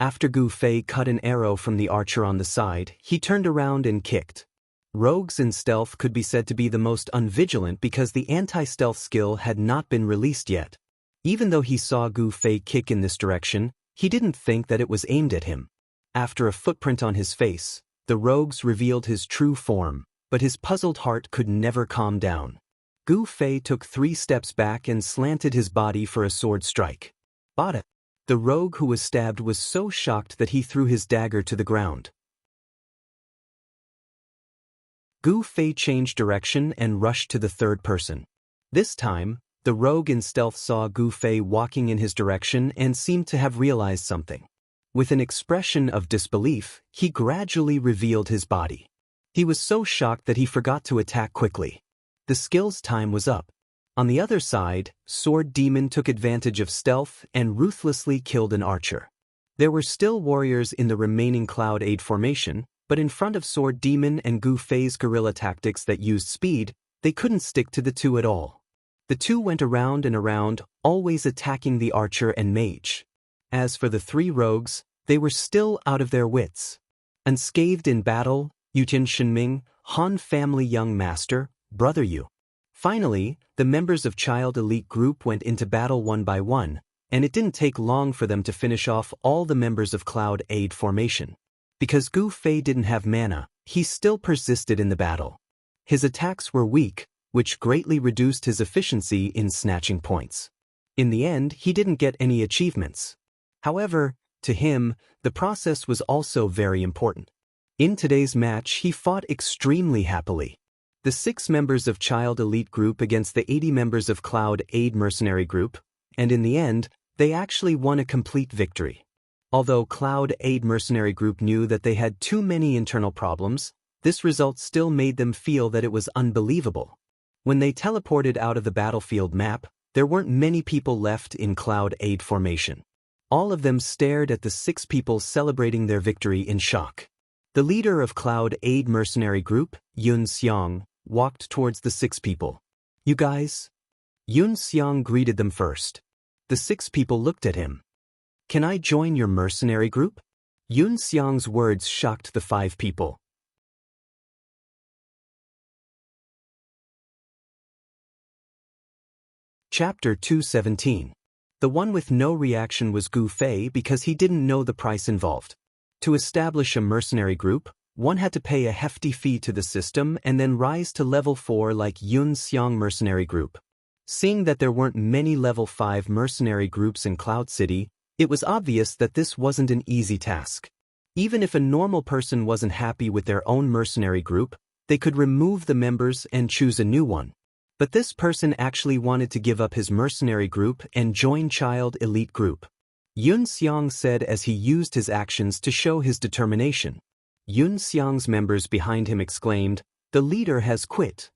After Gu Fei cut an arrow from the archer on the side, he turned around and kicked. Rogues in stealth could be said to be the most unvigilant because the anti-stealth skill had not been released yet. Even though he saw Gu Fei kick in this direction, he didn't think that it was aimed at him. After a footprint on his face, the rogues revealed his true form, but his puzzled heart could never calm down. Gu Fei took 3 steps back and slanted his body for a sword strike. Bada! The rogue who was stabbed was so shocked that he threw his dagger to the ground. Gu Fei changed direction and rushed to the 3rd person. This time, the rogue in stealth saw Gu Fei walking in his direction and seemed to have realized something. With an expression of disbelief, he gradually revealed his body. He was so shocked that he forgot to attack quickly. The skill's time was up. On the other side, Sword Demon took advantage of stealth and ruthlessly killed an archer. There were still warriors in the remaining Cloud 8 formation, but in front of Sword Demon and Gu Fei's guerrilla tactics that used speed, they couldn't stick to the 2 at all. The 2 went around and around, always attacking the archer and mage. As for the 3 rogues, they were still out of their wits. Unscathed in battle, Yutin Shenming, Han Family Young Master, Brother Yu. Finally, the members of Child Elite Group went into battle one by one, and it didn't take long for them to finish off all the members of Cloud 8 formation. Because Gu Fei didn't have mana, he still persisted in the battle. His attacks were weak, which greatly reduced his efficiency in snatching points. In the end, he didn't get any achievements. However, to him, the process was also very important. In today's match, he fought extremely happily. The 6 members of Child Elite Group against the 80 members of Cloud 8 Mercenary Group, and in the end, they actually won a complete victory. Although Cloud 8 Mercenary Group knew that they had too many internal problems, this result still made them feel that it was unbelievable. When they teleported out of the battlefield map, there weren't many people left in Cloud 8 formation. All of them stared at the 6 people celebrating their victory in shock. The leader of Cloud 8 Mercenary Group, Yun Xiang, walked towards the 6 people. You guys? Yun Xiang greeted them first. The 6 people looked at him. Can I join your mercenary group? Yun Xiang's words shocked the 5 people. Chapter 217. The one with no reaction was Gu Fei because he didn't know the price involved. To establish a mercenary group, one had to pay a hefty fee to the system and then rise to level 4 like Yun Xiang Mercenary Group. Seeing that there weren't many level 5 mercenary groups in Cloud City, it was obvious that this wasn't an easy task. Even if a normal person wasn't happy with their own mercenary group, they could remove the members and choose a new one. But this person actually wanted to give up his mercenary group and join Child Elite Group. Yun Xiang said as he used his actions to show his determination. Yun Xiang's members behind him exclaimed, "The leader has quit."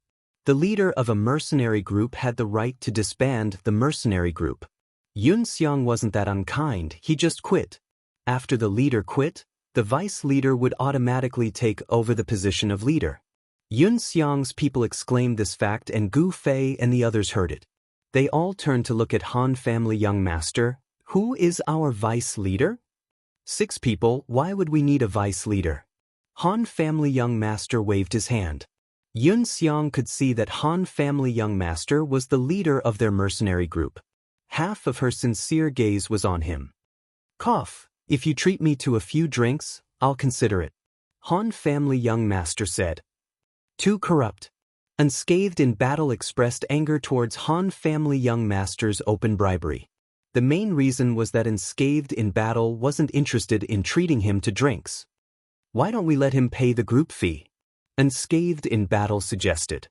The leader of a mercenary group had the right to disband the mercenary group. Yun Xiang wasn't that unkind, he just quit. After the leader quit, the vice leader would automatically take over the position of leader. Yun Xiang's people exclaimed this fact and Gu Fei and the others heard it. They all turned to look at Han Family Young Master. Who is our vice leader? 6 people, why would we need a vice leader? Han Family Young Master waved his hand. Yun Xiang could see that Han Family Young Master was the leader of their mercenary group. Half of her sincere gaze was on him. Cough, If you treat me to a few drinks, I'll consider it. Han family young master said. Too corrupt. Unscathed in battle expressed anger towards Han family young master's open bribery. The main reason was that Unscathed in battle wasn't interested in treating him to drinks. Why don't we let him pay the group fee? Unscathed in battle suggested.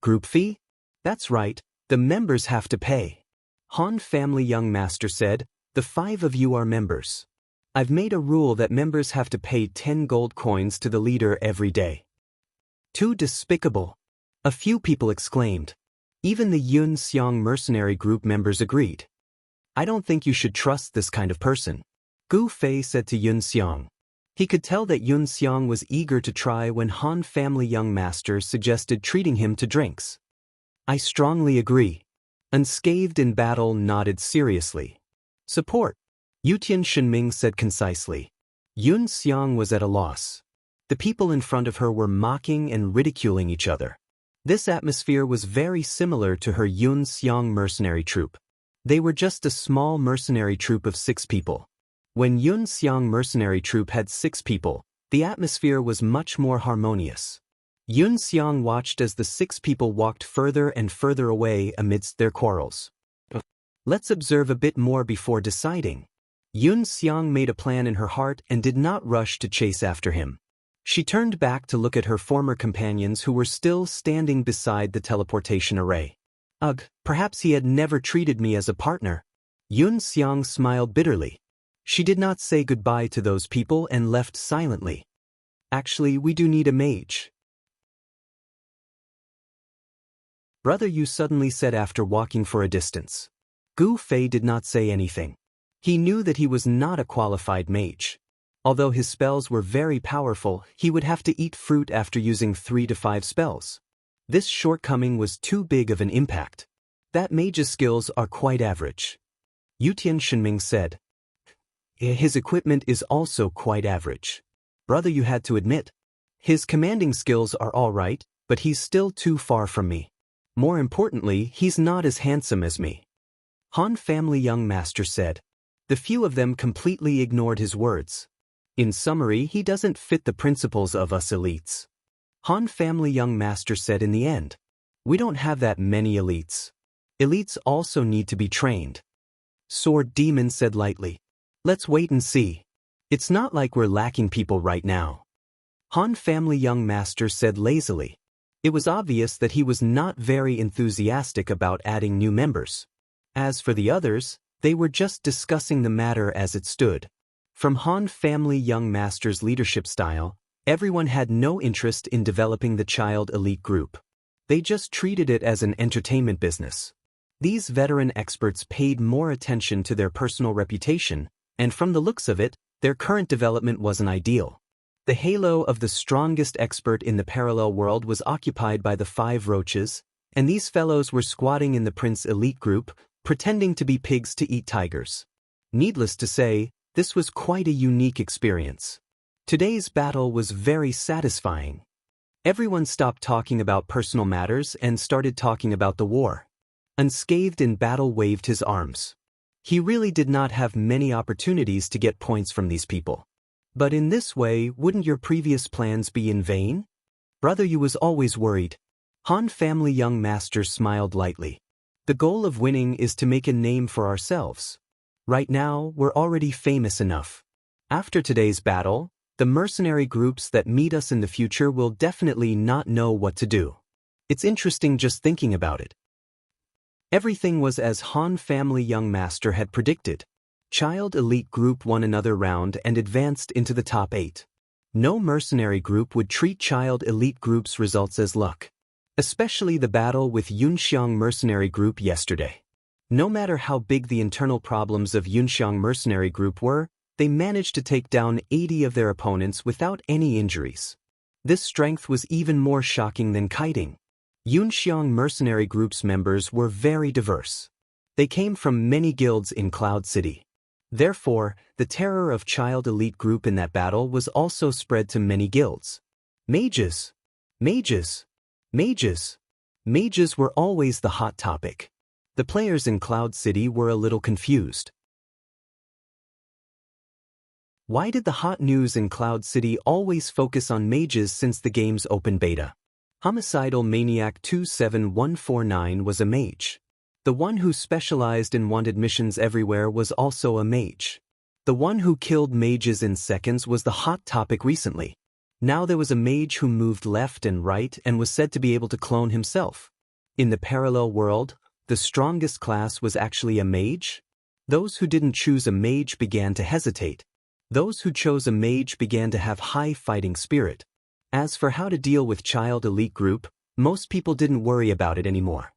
Group fee? That's right, the members have to pay. Han family young master said, the 5 of you are members. I've made a rule that members have to pay 10 gold coins to the leader every day. Too despicable. A few people exclaimed. Even the Yun Xiang mercenary group members agreed. I don't think you should trust this kind of person. Gu Fei said to Yun Xiang. He could tell that Yun Xiang was eager to try when Han family young master suggested treating him to drinks. I strongly agree. Unscathed in battle nodded seriously. Support. Yutian Shenming said concisely. Yun Xiang was at a loss. The people in front of her were mocking and ridiculing each other. This atmosphere was very similar to her Yun Xiang mercenary troop. They were just a small mercenary troop of 6 people. When Yun Xiang mercenary troop had 6 people, the atmosphere was much more harmonious. Yun Xiang watched as the 6 people walked further and further away amidst their quarrels. Let's observe a bit more before deciding. Yun Xiang made a plan in her heart and did not rush to chase after him. She turned back to look at her former companions who were still standing beside the teleportation array. Ugh, perhaps he had never treated me as a partner. Yun Xiang smiled bitterly. She did not say goodbye to those people and left silently. Actually, we do need a mage. Brother Yu suddenly said after walking for a distance. Gu Fei did not say anything. He knew that he was not a qualified mage. Although his spells were very powerful, he would have to eat fruit after using 3 to 5 spells. This shortcoming was too big of an impact. That mage's skills are quite average. Yutian Shenming said. His equipment is also quite average. Brother, you had to admit. His commanding skills are all right, but he's still too far from me. More importantly, he's not as handsome as me. Han family young master said. The few of them completely ignored his words. In summary, he doesn't fit the principles of us elites. Han family young master said in the end. We don't have that many elites. Elites also need to be trained. Sword Demon said lightly. Let's wait and see. It's not like we're lacking people right now. Han family young master said lazily. It was obvious that he was not very enthusiastic about adding new members. As for the others, they were just discussing the matter as it stood. From Han family young master's leadership style, everyone had no interest in developing the child elite group. They just treated it as an entertainment business. These veteran experts paid more attention to their personal reputation, and from the looks of it, their current development wasn't ideal. The halo of the strongest expert in the parallel world was occupied by the 5 roaches, and these fellows were squatting in the Prince elite group, pretending to be pigs to eat tigers. Needless to say, this was quite a unique experience. Today's battle was very satisfying. Everyone stopped talking about personal matters and started talking about the war. Unscathed in battle waved his arms. He really did not have many opportunities to get points from these people. But in this way, wouldn't your previous plans be in vain? Brother Yu was always worried. Han family young master smiled lightly. The goal of winning is to make a name for ourselves. Right now, we're already famous enough. After today's battle, the mercenary groups that meet us in the future will definitely not know what to do. It's interesting just thinking about it. Everything was as Han family young master had predicted. Child elite group won another round and advanced into the top 8. No mercenary group would treat child elite group's results as luck. Especially the battle with Yunxiang mercenary group yesterday. No matter how big the internal problems of Yunxiang mercenary group were, they managed to take down 80 of their opponents without any injuries. This strength was even more shocking than kiting. Yunxiang mercenary group's members were very diverse. They came from many guilds in Cloud City. Therefore, the terror of child elite group in that battle was also spread to many guilds. Mages! Mages! Mages! Mages were always the hot topic. The players in Cloud City were a little confused. Why did the hot news in Cloud City always focus on mages since the game's open beta? Homicidal Maniac 27149 was a mage. The one who specialized in wanted missions everywhere was also a mage. The one who killed mages in seconds was the hot topic recently. Now there was a mage who moved left and right and was said to be able to clone himself. In the parallel world, the strongest class was actually a mage? Those who didn't choose a mage began to hesitate. Those who chose a mage began to have high fighting spirit. As for how to deal with Child Elite Group, most people didn't worry about it anymore.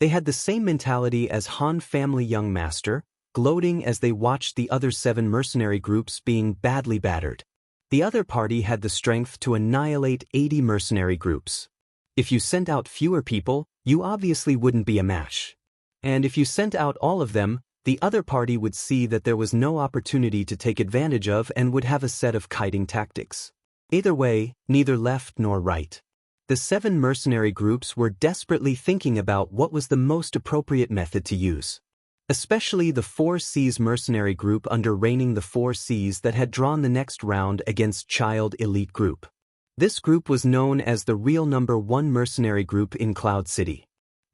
They had the same mentality as Han Family Young Master, gloating as they watched the other 7 mercenary groups being badly battered. The other party had the strength to annihilate 80 mercenary groups. If you sent out fewer people, you obviously wouldn't be a match. And if you sent out all of them, the other party would see that there was no opportunity to take advantage of and would have a set of kiting tactics. Either way, neither left nor right. The 7 mercenary groups were desperately thinking about what was the most appropriate method to use. Especially the 4 Cs mercenary group under reigning the 4 Cs that had drawn the next round against Child Elite Group. This group was known as the real number 1 mercenary group in Cloud City.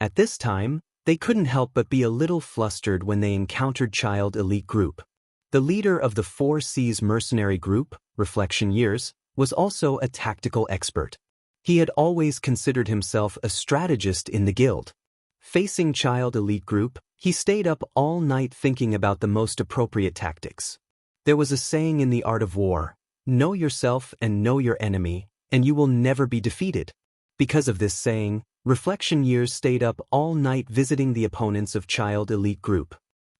At this time, they couldn't help but be a little flustered when they encountered Child Elite Group. The leader of the 4 Cs mercenary group, Reflection Years, was also a tactical expert. He had always considered himself a strategist in the guild. Facing Child Elite Group, he stayed up all night thinking about the most appropriate tactics. There was a saying in the art of war, "Know yourself and know your enemy, and you will never be defeated." Because of this saying, Reflection Years stayed up all night visiting the opponents of Child Elite Group.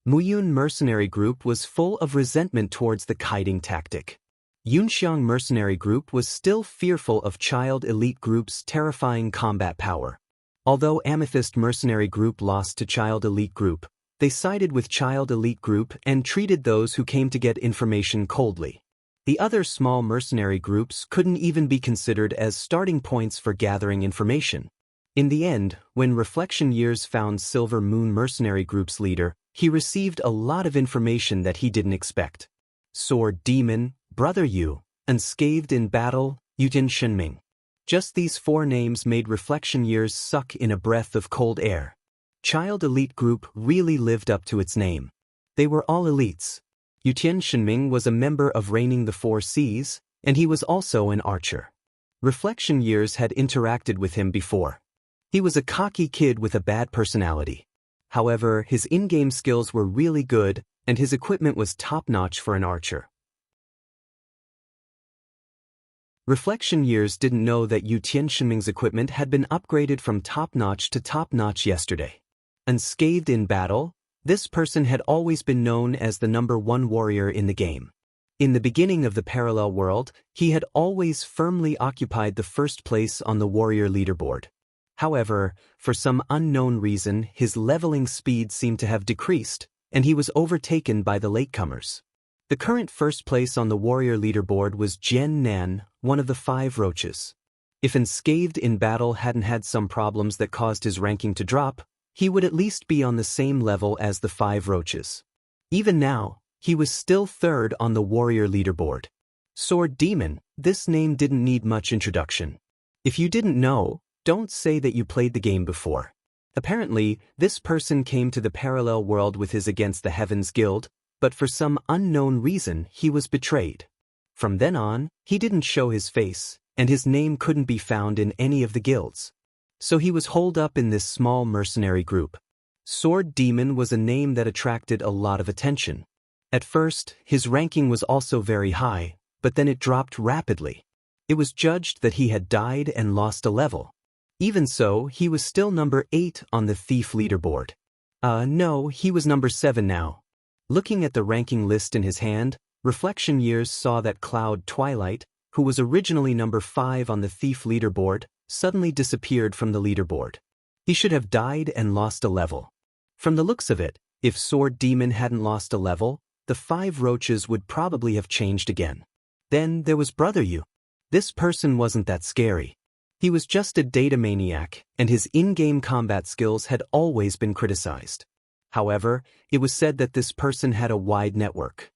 Muyun Mercenary Group was full of resentment towards the kiting tactic. Yunxiang Mercenary Group was still fearful of Child Elite Group's terrifying combat power. Although Amethyst Mercenary Group lost to Child Elite Group, they sided with Child Elite Group and treated those who came to get information coldly. The other small mercenary groups couldn't even be considered as starting points for gathering information. In the end, when Reflection Years found Silver Moon Mercenary Group's leader, he received a lot of information that he didn't expect. Sword Demon, Brother Yu, Unscathed in Battle, Yutian Shenming. Just these 4 names made Reflection Years suck in a breath of cold air. Child Elite Group really lived up to its name. They were all elites. Yutian Shenming was a member of reigning the 4 Cs, and he was also an archer. Reflection Years had interacted with him before. He was a cocky kid with a bad personality. However, his in-game skills were really good, and his equipment was top-notch for an archer. Reflection Years didn't know that Yu Tianxinming's equipment had been upgraded from top-notch to top-notch yesterday. Unscathed in battle, this person had always been known as the number 1 warrior in the game. In the beginning of the parallel world, he had always firmly occupied the first place on the warrior leaderboard. However, for some unknown reason, his leveling speed seemed to have decreased, and he was overtaken by the latecomers. The current first place on the warrior leaderboard was Jian Nan, one of the 5 roaches. If Unscathed in Battle hadn't had some problems that caused his ranking to drop, he would at least be on the same level as the 5 roaches. Even now, he was still 3rd on the warrior leaderboard. Sword Demon, this name didn't need much introduction. If you didn't know, don't say that you played the game before. Apparently, this person came to the parallel world with his Against the Heavens guild, but for some unknown reason he was betrayed. From then on, he didn't show his face, and his name couldn't be found in any of the guilds. So he was holed up in this small mercenary group. Sword Demon was a name that attracted a lot of attention. At first, his ranking was also very high, but then it dropped rapidly. It was judged that he had died and lost a level. Even so, he was still number 8 on the Thief leaderboard. No, he was number 7 now. Looking at the ranking list in his hand, Reflection Years saw that Cloud Twilight, who was originally number 5 on the Thief leaderboard, suddenly disappeared from the leaderboard. He should have died and lost a level. From the looks of it, if Sword Demon hadn't lost a level, the 5 roaches would probably have changed again. Then there was Brother Yu. This person wasn't that scary. He was just a data maniac, and his in-game combat skills had always been criticized. However, it was said that this person had a wide network.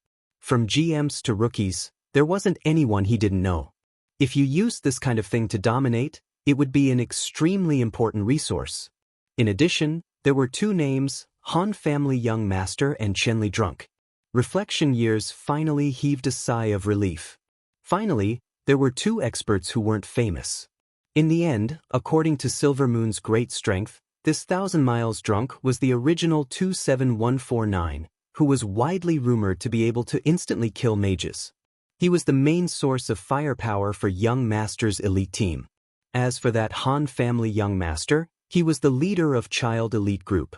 From GMs to rookies, there wasn't anyone he didn't know. If you used this kind of thing to dominate, it would be an extremely important resource. In addition, there were two names, Han Family Young Master and Chenli Drunk. Reflection Years finally heaved a sigh of relief. Finally, there were two experts who weren't famous. In the end, according to Silver Moon's great strength, this 1,000 Miles Drunk was the original 27149, who was widely rumored to be able to instantly kill mages. He was the main source of firepower for Young Master's elite team. As for that Han Family Young Master, he was the leader of Child Elite Group.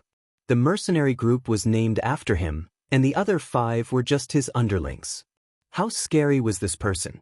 The mercenary group was named after him, and the other 5 were just his underlings. How scary was this person?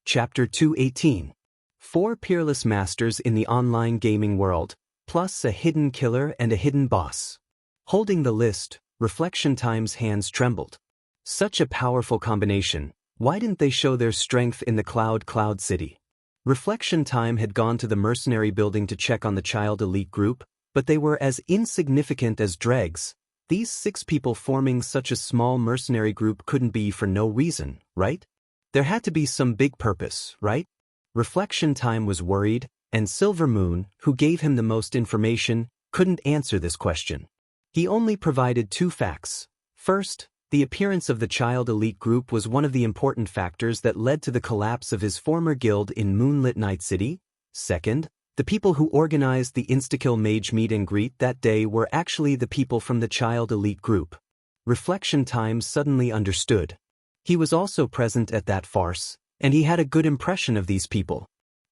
Chapter 218. 4 Peerless Masters in the Online Gaming World, plus a hidden killer and a hidden boss. Holding the list, Reflection Time's hands trembled. Such a powerful combination. Why didn't they show their strength in the Cloud City? Reflection Time had gone to the mercenary building to check on the Child Elite Group, but they were as insignificant as dregs. These 6 people forming such a small mercenary group couldn't be for no reason, right? There had to be some big purpose, right? Reflection Time was worried, and Silver Moon, who gave him the most information, couldn't answer this question. He only provided 2 facts. First, the appearance of the Child Elite Group was one of the important factors that led to the collapse of his former guild in Moonlit Night City. Second, the people who organized the Instakill Mage meet and greet that day were actually the people from the Child Elite Group. Reflection Time suddenly understood. He was also present at that farce, and he had a good impression of these people.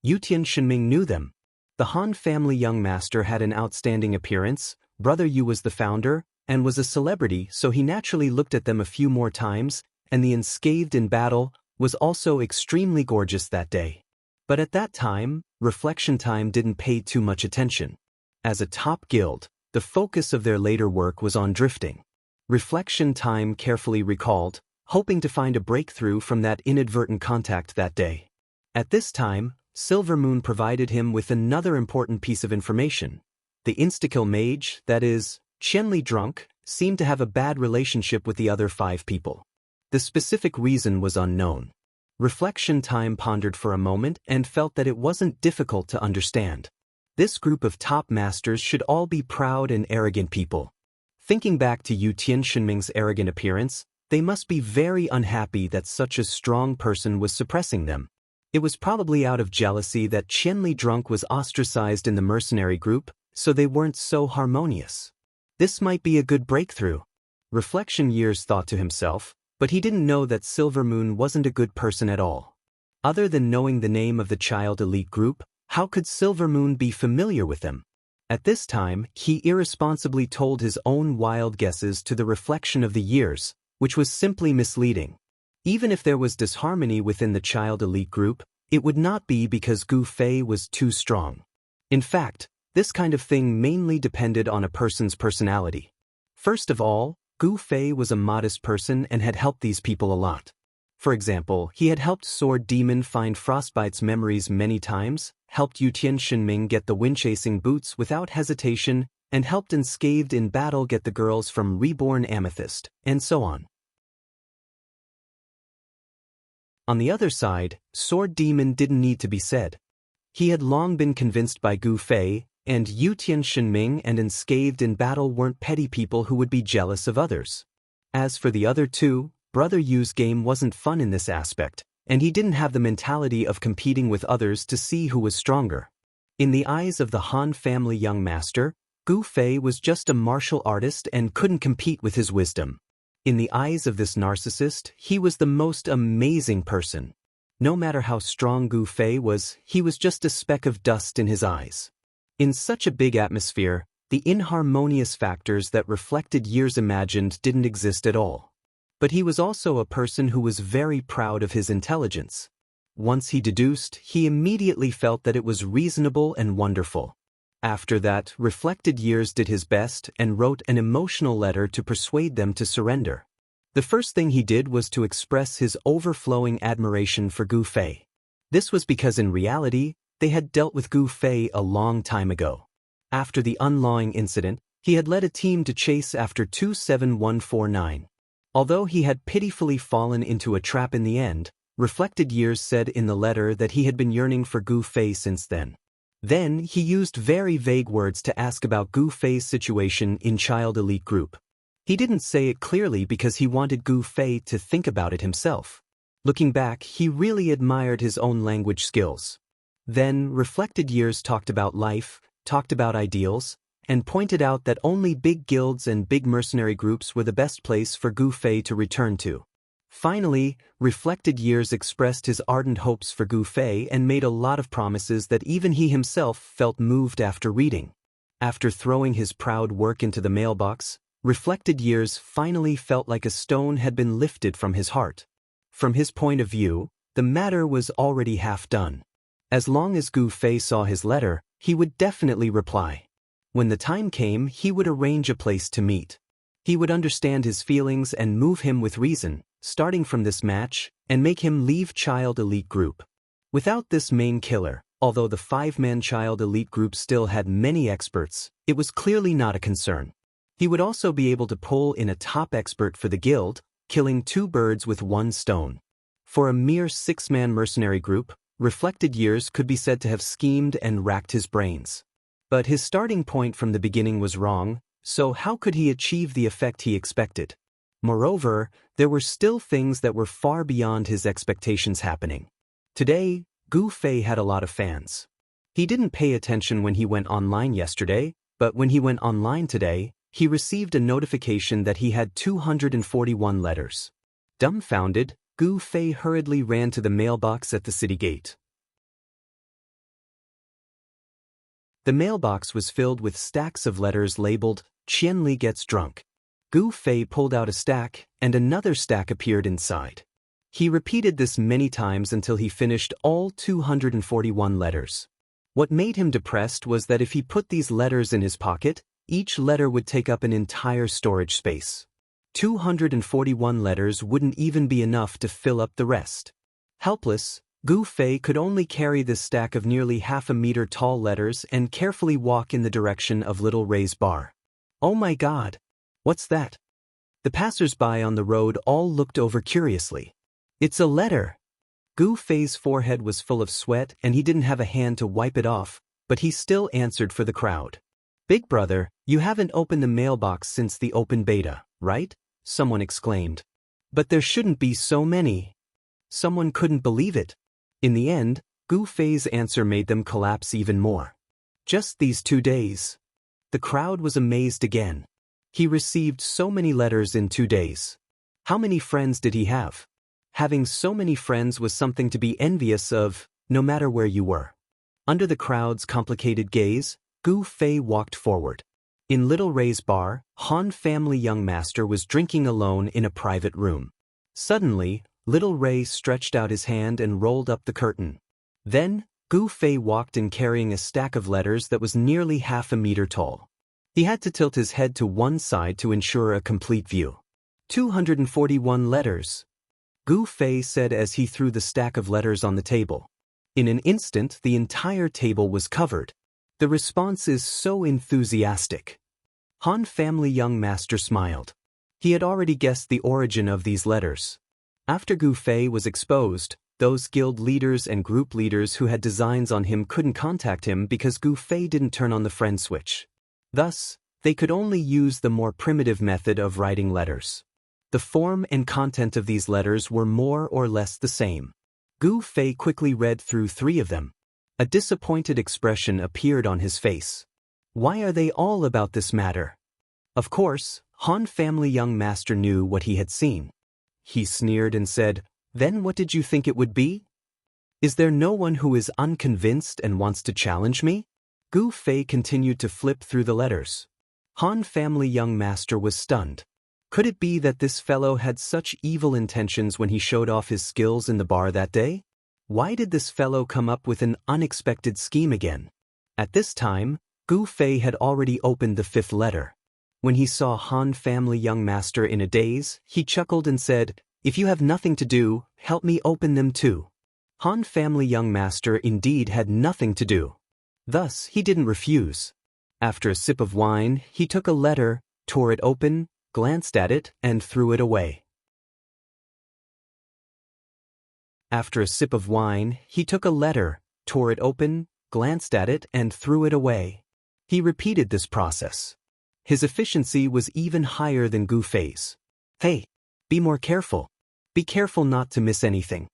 Yutian Shenming knew them. The Han Family Young Master had an outstanding appearance, Brother Yu was the founder, and was a celebrity, so he naturally looked at them a few more times, and the Unscathed in Battle was also extremely gorgeous that day. But at that time, Reflection Time didn't pay too much attention. As a top guild, the focus of their later work was on drifting. Reflection Time carefully recalled, hoping to find a breakthrough from that inadvertent contact that day. At this time, Silver Moon provided him with another important piece of information. The Instakill Mage, that is, Chenli Drunk, seemed to have a bad relationship with the other 5 people. The specific reason was unknown. Reflection Time pondered for a moment and felt that it wasn't difficult to understand. This group of top masters should all be proud and arrogant people. Thinking back to Yu Tianshanming's arrogant appearance, they must be very unhappy that such a strong person was suppressing them. It was probably out of jealousy that Chenli Drunk was ostracized in the mercenary group, so they weren't so harmonious. This might be a good breakthrough. Reflection Years thought to himself, but he didn't know that Silver Moon wasn't a good person at all. Other than knowing the name of the Child Elite Group, how could Silver Moon be familiar with them? At this time, he irresponsibly told his own wild guesses to the Reflection of the Years, which was simply misleading. Even if there was disharmony within the Child Elite Group, it would not be because Gu Fei was too strong. In fact, this kind of thing mainly depended on a person's personality. First of all, Gu Fei was a modest person and had helped these people a lot. For example, he had helped Sword Demon find Frostbite's memories many times, helped Yu Tianshanming get the wind-chasing boots without hesitation, and helped Unscathed in Battle get the girls from Reborn Amethyst, and so on. On the other side, Sword Demon didn't need to be said. He had long been convinced by Gu Fei, and Yu Tianshanming and Unscathed in Battle weren't petty people who would be jealous of others. As for the other 2, Brother Yu's game wasn't fun in this aspect, and he didn't have the mentality of competing with others to see who was stronger. In the eyes of the Han Family Young Master, Gu Fei was just a martial artist and couldn't compete with his wisdom. In the eyes of this narcissist, he was the most amazing person. No matter how strong Gu Fei was, he was just a speck of dust in his eyes. In such a big atmosphere, the inharmonious factors that Reflected Years imagined didn't exist at all. But he was also a person who was very proud of his intelligence. Once he deduced, he immediately felt that it was reasonable and wonderful. After that, Reflected Years did his best and wrote an emotional letter to persuade them to surrender. The first thing he did was to express his overflowing admiration for Gu Fei. This was because in reality, they had dealt with Gu Fei a long time ago. After the unlawing incident, he had led a team to chase after 27149. Although he had pitifully fallen into a trap in the end, Reflected Years said in the letter that he had been yearning for Gu Fei since then. Then, he used very vague words to ask about Gu Fei's situation in Child Elite Group. He didn't say it clearly because he wanted Gu Fei to think about it himself. Looking back, he really admired his own language skills. Then, Reflected Years talked about life, talked about ideals, and pointed out that only big guilds and big mercenary groups were the best place for Gu Fei to return to. Finally, Reflected Years expressed his ardent hopes for Gu Fei and made a lot of promises that even he himself felt moved after reading. After throwing his proud work into the mailbox, Reflected Years finally felt like a stone had been lifted from his heart. From his point of view, the matter was already half done. As long as Gu Fei saw his letter, he would definitely reply. When the time came, he would arrange a place to meet. He would understand his feelings and move him with reason, starting from this match, and make him leave Child Elite Group. Without this main killer, although the 5-man Child Elite Group still had many experts, it was clearly not a concern. He would also be able to pull in a top expert for the guild, killing 2 birds with 1 stone. For a mere 6-man mercenary group, Reflected Years could be said to have schemed and racked his brains. But his starting point from the beginning was wrong, so how could he achieve the effect he expected? Moreover, there were still things that were far beyond his expectations happening. Today, Gu Fei had a lot of fans. He didn't pay attention when he went online yesterday, but when he went online today, he received a notification that he had 241 letters. Dumbfounded, Gu Fei hurriedly ran to the mailbox at the city gate. The mailbox was filled with stacks of letters labeled, "Qianli gets drunk." Gu Fei pulled out a stack, and another stack appeared inside. He repeated this many times until he finished all 241 letters. What made him depressed was that if he put these letters in his pocket, each letter would take up an entire storage space. 241 letters wouldn't even be enough to fill up the rest. Helpless, Gu Fei could only carry this stack of nearly half a meter tall letters and carefully walk in the direction of Little Ray's bar. Oh my God! What's that? The passers-by on the road all looked over curiously. It's a letter! Gu Fei's forehead was full of sweat and he didn't have a hand to wipe it off, but he still answered for the crowd. "Big brother, you haven't opened the mailbox since the open beta, right?" someone exclaimed. "But there shouldn't be so many." Someone couldn't believe it. In the end, Gu Fei's answer made them collapse even more. Just these 2 days. The crowd was amazed again. He received so many letters in 2 days. How many friends did he have? Having so many friends was something to be envious of, no matter where you were. Under the crowd's complicated gaze, Gu Fei walked forward. In Little Ray's bar, Han family young master was drinking alone in a private room. Suddenly, Little Ray stretched out his hand and rolled up the curtain. Then, Gu Fei walked in carrying a stack of letters that was nearly half a meter tall. He had to tilt his head to one side to ensure a complete view. 241 letters. Gu Fei said as he threw the stack of letters on the table. In an instant, the entire table was covered. The response is so enthusiastic. Han family young master smiled. He had already guessed the origin of these letters. After Gu Fei was exposed, those guild leaders and group leaders who had designs on him couldn't contact him because Gu Fei didn't turn on the friend switch. Thus, they could only use the more primitive method of writing letters. The form and content of these letters were more or less the same. Gu Fei quickly read through 3 of them. A disappointed expression appeared on his face. Why are they all about this matter? Of course, Han family young master knew what he had seen. He sneered and said, "Then what did you think it would be? Is there no one who is unconvinced and wants to challenge me?" Gu Fei continued to flip through the letters. Han family young master was stunned. Could it be that this fellow had such evil intentions when he showed off his skills in the bar that day? Why did this fellow come up with an unexpected scheme again? At this time, Gu Fei had already opened the 5th letter. When he saw Han family young master in a daze, he chuckled and said, "If you have nothing to do, help me open them too." Han family young master indeed had nothing to do. Thus, he didn't refuse. After a sip of wine, he took a letter, tore it open, glanced at it, and threw it away. After a sip of wine, he took a letter, tore it open, glanced at it, and threw it away. He repeated this process. His efficiency was even higher than Gu Fei's. Hey, be more careful. Be careful not to miss anything.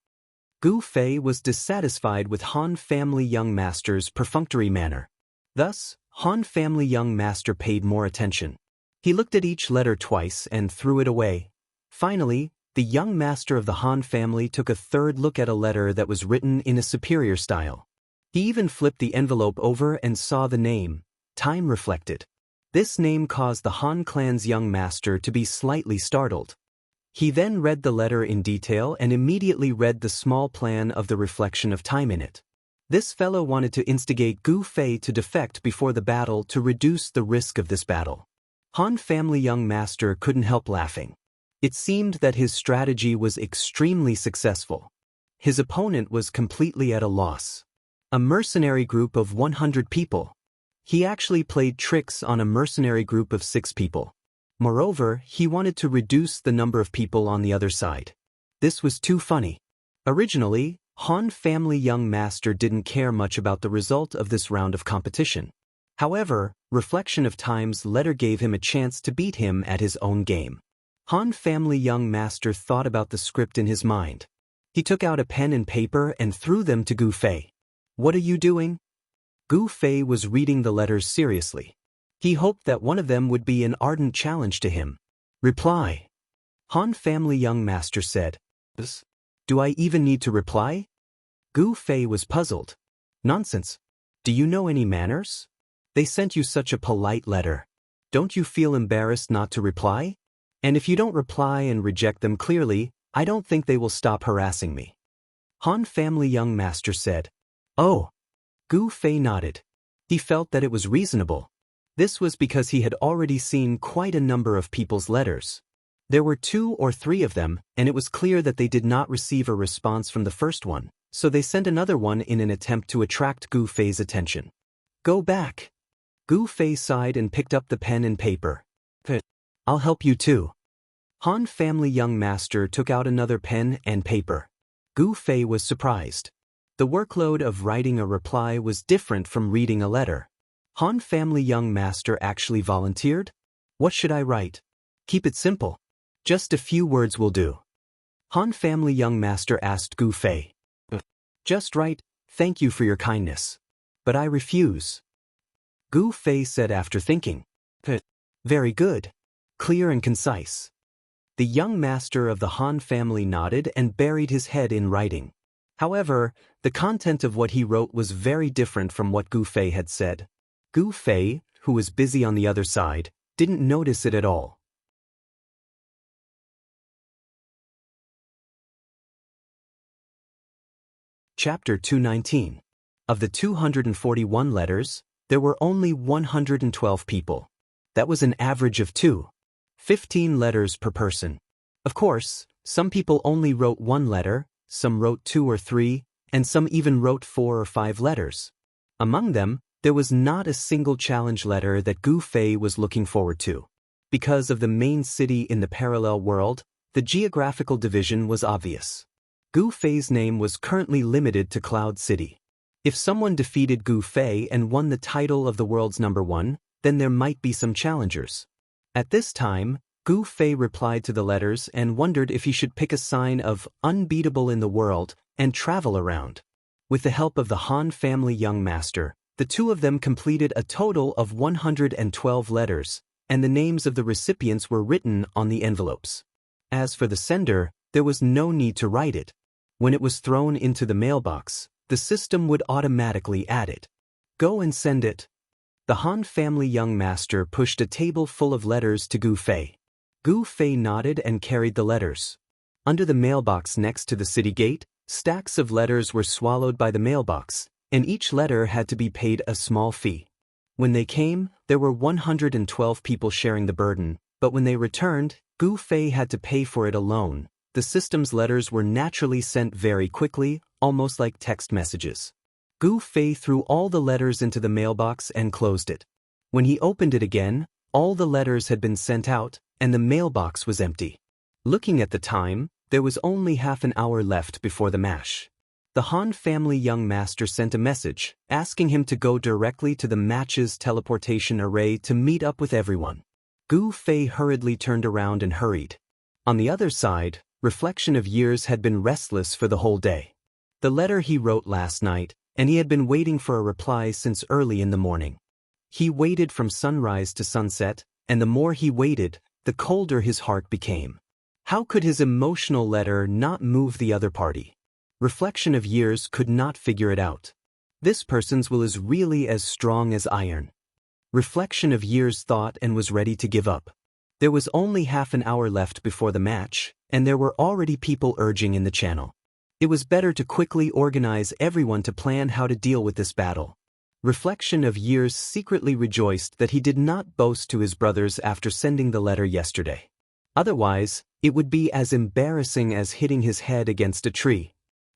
Gu Fei was dissatisfied with Han family young master's perfunctory manner. Thus, Han family young master paid more attention. He looked at each letter twice and threw it away. Finally, the young master of the Han family took a third look at a letter that was written in a superior style. He even flipped the envelope over and saw the name, Time Reflected. This name caused the Han clan's young master to be slightly startled. He then read the letter in detail and immediately read the small plan of the reflection of time in it. This fellow wanted to instigate Gu Fei to defect before the battle to reduce the risk of this battle. Han family young master couldn't help laughing. It seemed that his strategy was extremely successful. His opponent was completely at a loss. A mercenary group of 100 people. He actually played tricks on a mercenary group of 6 people. Moreover, he wanted to reduce the number of people on the other side. This was too funny. Originally, Han family young master didn't care much about the result of this round of competition. However, Reflection of Time's letter gave him a chance to beat him at his own game. Han family young master thought about the script in his mind. He took out a pen and paper and threw them to Gu Fei. What are you doing? Gu Fei was reading the letters seriously. He hoped that one of them would be an ardent challenge to him. Reply. Han family young master said. Do I even need to reply? Gu Fei was puzzled. Nonsense. Do you know any manners? They sent you such a polite letter. Don't you feel embarrassed not to reply? And if you don't reply and reject them clearly, I don't think they will stop harassing me. Han family young master said. Oh. Gu Fei nodded. He felt that it was reasonable. This was because he had already seen quite a number of people's letters. There were 2 or 3 of them, and it was clear that they did not receive a response from the first one, so they sent another one in an attempt to attract Gu Fei's attention. Go back. Gu Fei sighed and picked up the pen and paper. I'll help you too. Han family young master took out another pen and paper. Gu Fei was surprised. The workload of writing a reply was different from reading a letter. Han family young master actually volunteered? What should I write? Keep it simple. Just a few words will do. Han family young master asked Gu Fei. Just write, thank you for your kindness. But I refuse. Gu Fei said after thinking. Very good. Clear and concise. The young master of the Han family nodded and buried his head in writing. However, the content of what he wrote was very different from what Gu Fei had said. Gu Fei, who was busy on the other side, didn't notice it at all. Chapter 219. Of the 241 letters, there were only 112 people. That was an average of 15 letters per person. Of course, some people only wrote 1 letter, some wrote 2 or 3, and some even wrote 4 or 5 letters. Among them, there was not a single challenge letter that Gu Fei was looking forward to. Because of the main city in the parallel world, the geographical division was obvious. Gu Fei's name was currently limited to Cloud City. If someone defeated Gu Fei and won the title of the world's #1, then there might be some challengers. At this time, Gu Fei replied to the letters and wondered if he should pick a sign of unbeatable in the world and travel around. With the help of the Han family young master, the 2 of them completed a total of 112 letters, and the names of the recipients were written on the envelopes. As for the sender, there was no need to write it. When it was thrown into the mailbox, the system would automatically add it. Go and send it. The Han family young master pushed a table full of letters to Gu Fei. Gu Fei nodded and carried the letters. Under the mailbox next to the city gate, stacks of letters were swallowed by the mailbox, and each letter had to be paid a small fee. When they came, there were 112 people sharing the burden, but when they returned, Gu Fei had to pay for it alone. The system's letters were naturally sent very quickly, almost like text messages. Gu Fei threw all the letters into the mailbox and closed it. When he opened it again, all the letters had been sent out, and the mailbox was empty. Looking at the time, there was only half an hour left before the match. The Han family young master sent a message, asking him to go directly to the match's teleportation array to meet up with everyone. Gu Fei hurriedly turned around and hurried. On the other side, Reflection of Years had been restless for the whole day. The letter he wrote last night, and he had been waiting for a reply since early in the morning. He waited from sunrise to sunset, and the more he waited, the colder his heart became. How could his emotional letter not move the other party? Reflection of Years could not figure it out. This person's will is really as strong as iron. Reflection of Years thought and was ready to give up. There was only half an hour left before the match, and there were already people urging in the channel. It was better to quickly organize everyone to plan how to deal with this battle. Reflection of Years secretly rejoiced that he did not boast to his brothers after sending the letter yesterday. Otherwise, it would be as embarrassing as hitting his head against a tree.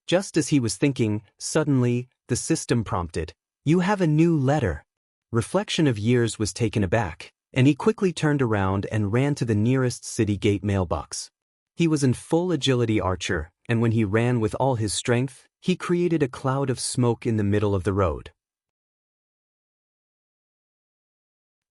Just as he was thinking, suddenly, the system prompted, "You have a new letter." Reflection of Years was taken aback, and he quickly turned around and ran to the nearest city gate mailbox. He was in full agility archer, and when he ran with all his strength, he created a cloud of smoke in the middle of the road.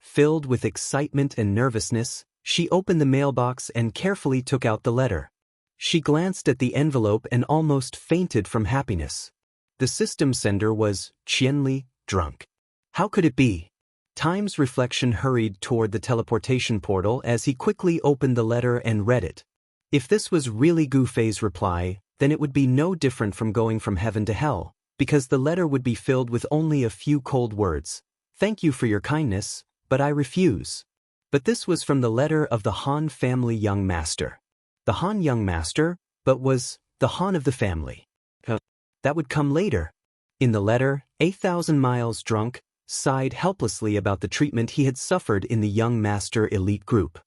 Filled with excitement and nervousness, she opened the mailbox and carefully took out the letter. She glanced at the envelope and almost fainted from happiness. The system sender was Qianli, drunk. How could it be? Time's Reflection hurried toward the teleportation portal as he quickly opened the letter and read it. If this was really Gu Fei's reply, then it would be no different from going from heaven to hell, because the letter would be filled with only a few cold words. "Thank you for your kindness, but I refuse." But this was from the letter of the Han family young master. The Han young master, but was the Han of the family. That would come later. In the letter, 8,000 miles drunk, sighed helplessly about the treatment he had suffered in the young master elite group.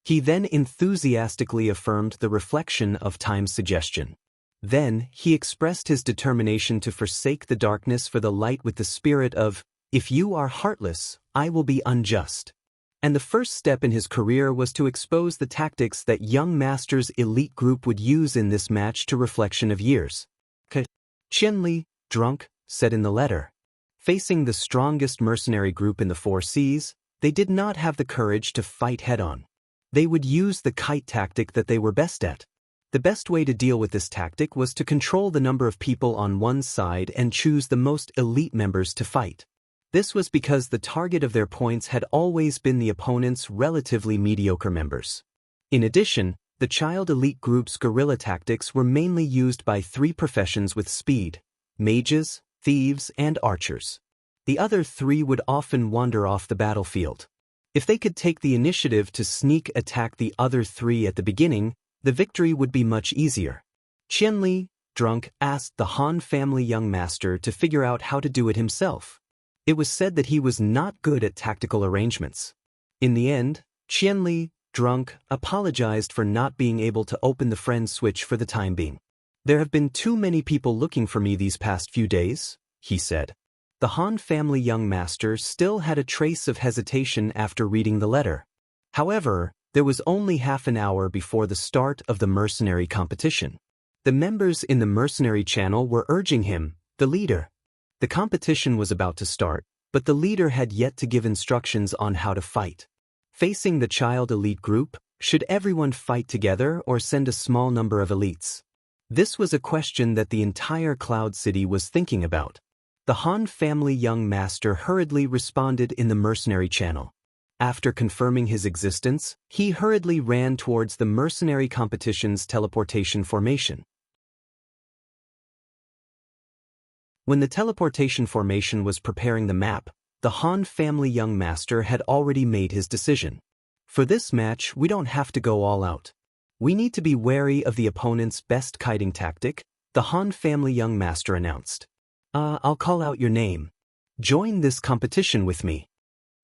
He then enthusiastically affirmed the reflection of Time's suggestion. Then, he expressed his determination to forsake the darkness for the light with the spirit of, "If you are heartless, I will be unjust." And the first step in his career was to expose the tactics that young master's elite group would use in this match to Reflection of Years. Qianli, drunk, said in the letter. Facing the strongest mercenary group in the 4 seas, they did not have the courage to fight head-on. They would use the kite tactic that they were best at. The best way to deal with this tactic was to control the number of people on one side and choose the most elite members to fight. This was because the target of their points had always been the opponent's relatively mediocre members. In addition, the child elite group's guerrilla tactics were mainly used by 3 professions with speed: mages, thieves, and archers. The other 3 would often wander off the battlefield. If they could take the initiative to sneak attack the other 3 at the beginning, the victory would be much easier. Qianli, drunk, asked the Han family young master to figure out how to do it himself. It was said that he was not good at tactical arrangements. In the end, Qianli, drunk, apologized for not being able to open the friend switch for the time being. "There have been too many people looking for me these past few days," he said. The Han family young master still had a trace of hesitation after reading the letter. However, there was only half an hour before the start of the mercenary competition. The members in the mercenary channel were urging him, the leader. The competition was about to start, but the leader had yet to give instructions on how to fight. Facing the child elite group, should everyone fight together or send a small number of elites? This was a question that the entire Cloud City was thinking about. The Han family young master hurriedly responded in the mercenary channel. After confirming his existence, he hurriedly ran towards the mercenary competition's teleportation formation. When the teleportation formation was preparing the map, the Han family young master had already made his decision. For this match, we don't have to go all out. We need to be wary of the opponent's best kiting tactic, the Han family young master announced. I'll call out your name. Join this competition with me."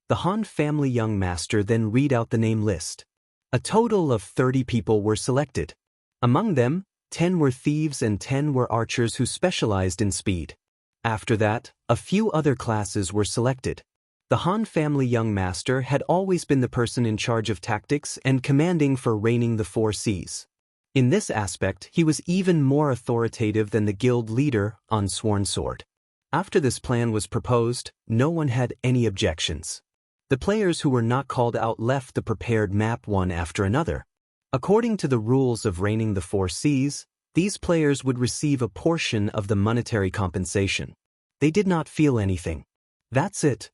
The Han family young master then read out the name list. A total of 30 people were selected. Among them, 10 were thieves and 10 were archers who specialized in speed. After that, a few other classes were selected. The Han family young master had always been the person in charge of tactics and commanding for reigning the four seas. In this aspect, he was even more authoritative than the guild leader, Unsworn Sword. After this plan was proposed, no one had any objections. The players who were not called out left the prepared map one after another. According to the rules of reigning the four seas, these players would receive a portion of the monetary compensation. They did not feel anything. That's it.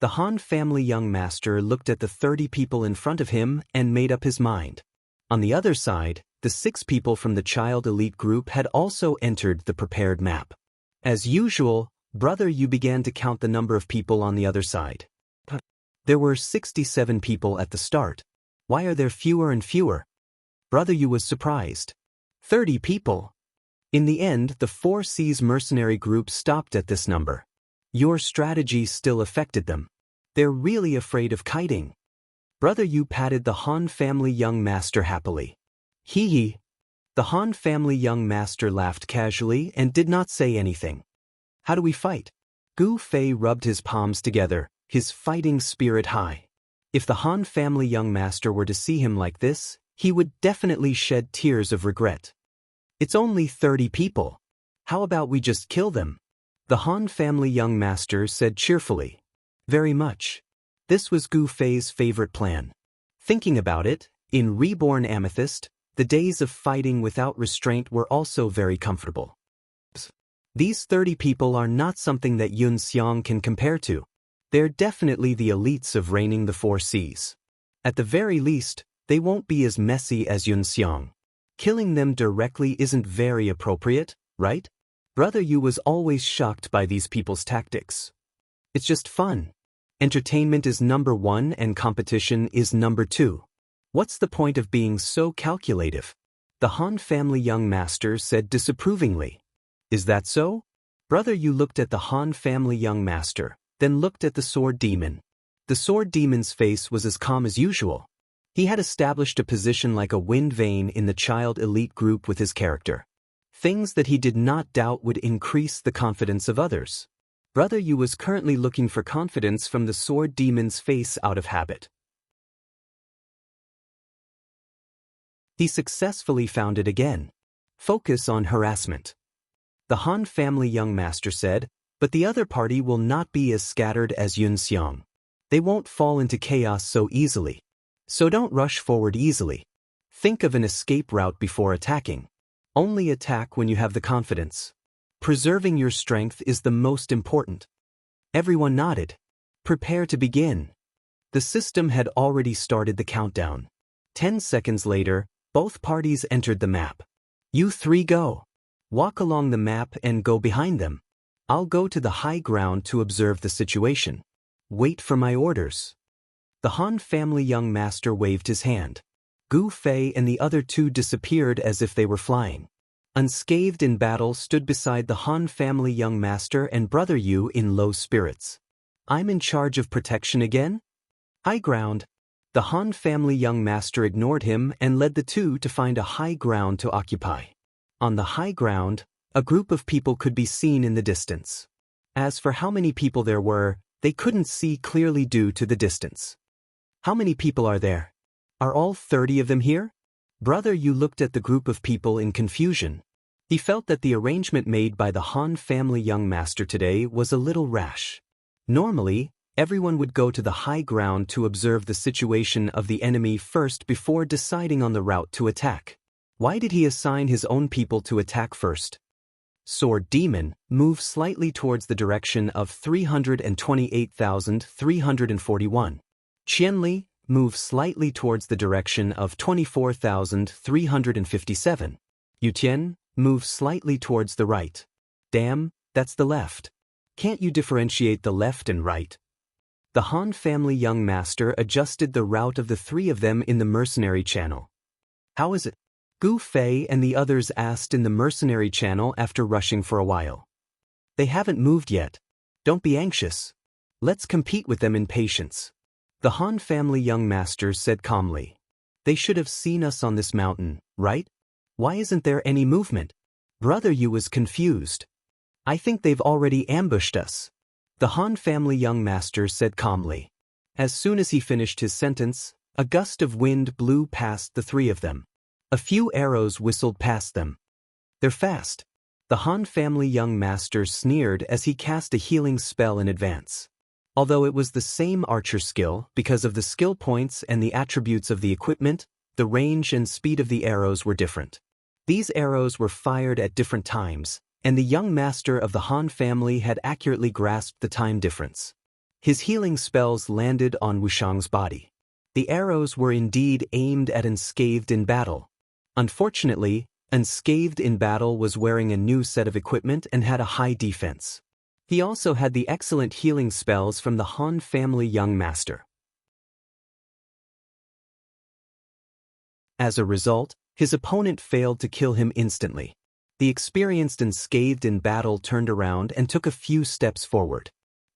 The Han family young master looked at the 30 people in front of him and made up his mind. On the other side, the 6 people from the child elite group had also entered the prepared map. As usual, Brother Yu began to count the number of people on the other side. There were 67 people at the start. Why are there fewer and fewer? Brother Yu was surprised. 30 people. In the end, the Four Seas mercenary group stopped at this number. Your strategy still affected them. They're really afraid of kiting. Brother Yu patted the Han family young master happily. Hee hee. The Han family young master laughed casually and did not say anything. How do we fight? Gu Fei rubbed his palms together, his fighting spirit high. If the Han family young master were to see him like this, he would definitely shed tears of regret. It's only 30 people. How about we just kill them? The Han family young master said cheerfully. Very much. This was Gu Fei's favorite plan. Thinking about it, in Reborn Amethyst, the days of fighting without restraint were also very comfortable. These 30 people are not something that Yun Xiang can compare to. They're definitely the elites of reigning the four seas. At the very least, they won't be as messy as Yun Xiang. Killing them directly isn't very appropriate, right? Brother Yu was always shocked by these people's tactics. It's just fun. Entertainment is number 1 and competition is number 2. What's the point of being so calculative? The Han family young master said disapprovingly. Is that so? Brother Yu looked at the Han family young master, then looked at the sword demon. The sword demon's face was as calm as usual. He had established a position like a wind vane in the child elite group with his character. Things that he did not doubt would increase the confidence of others. Brother Yu was currently looking for confidence from the sword demon's face out of habit. He successfully found it again. Focus on harassment. The Han family young master said, but the other party will not be as scattered as Yun Xiang. They won't fall into chaos so easily. So don't rush forward easily. Think of an escape route before attacking. Only attack when you have the confidence. Preserving your strength is the most important. Everyone nodded. Prepare to begin. The system had already started the countdown. 10 seconds later, both parties entered the map. You 3 go. Walk along the map and go behind them. I'll go to the high ground to observe the situation. Wait for my orders. The Han family young master waved his hand. Gu Fei and the other 2 disappeared as if they were flying. Unscathed in battle stood beside the Han family young master and Brother Yu in low spirits. I'm in charge of protection again? High ground. The Han family young master ignored him and led the 2 to find a high ground to occupy. On the high ground, a group of people could be seen in the distance. As for how many people there were, they couldn't see clearly due to the distance. How many people are there? Are all 30 of them here? Brother Yu looked at the group of people in confusion. He felt that the arrangement made by the Han family young master today was a little rash. Normally, everyone would go to the high ground to observe the situation of the enemy first before deciding on the route to attack. Why did he assign his own people to attack first? Sword Demon, move slightly towards the direction of 328,341. Qianli, move slightly towards the direction of 24,357. Yutian, move slightly towards the right. Damn, that's the left. Can't you differentiate the left and right? The Han family young master adjusted the route of the 3 of them in the mercenary channel. How is it? Gu Fei and the others asked in the mercenary channel after rushing for a while. They haven't moved yet. Don't be anxious. Let's compete with them in patience. The Han family young master said calmly. They should have seen us on this mountain, right? Why isn't there any movement? Brother Yu was confused. I think they've already ambushed us. the Han family young master said calmly. As soon as he finished his sentence, a gust of wind blew past the three of them. A few arrows whistled past them. "They're fast." The Han family young master sneered as he cast a healing spell in advance. Although it was the same archer skill, because of the skill points and the attributes of the equipment, the range and speed of the arrows were different. These arrows were fired at different times, and the young master of the Han family had accurately grasped the time difference. His healing spells landed on Wushang's body. The arrows were indeed aimed at Unscathed in battle. Unfortunately, Unscathed in battle was wearing a new set of equipment and had a high defense. He also had the excellent healing spells from the Han family young master. As a result, his opponent failed to kill him instantly. The experienced Unscathed in battle turned around and took a few steps forward.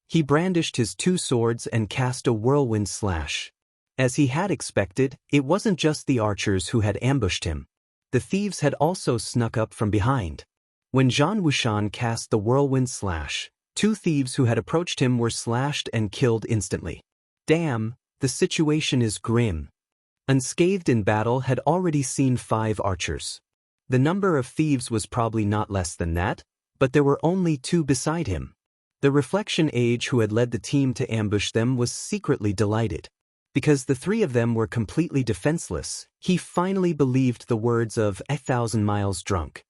He brandished his two swords and cast a whirlwind slash. As he had expected, it wasn't just the archers who had ambushed him. The thieves had also snuck up from behind. When Zhang Wushan cast the whirlwind slash, two thieves who had approached him were slashed and killed instantly. Damn, the situation is grim. Unscathed in battle had already seen 5 archers. The number of thieves was probably not less than that, but there were only 2 beside him. The Reflection Age who had led the team to ambush them was secretly delighted. Because the 3 of them were completely defenseless, he finally believed the words of 1,000 miles drunk.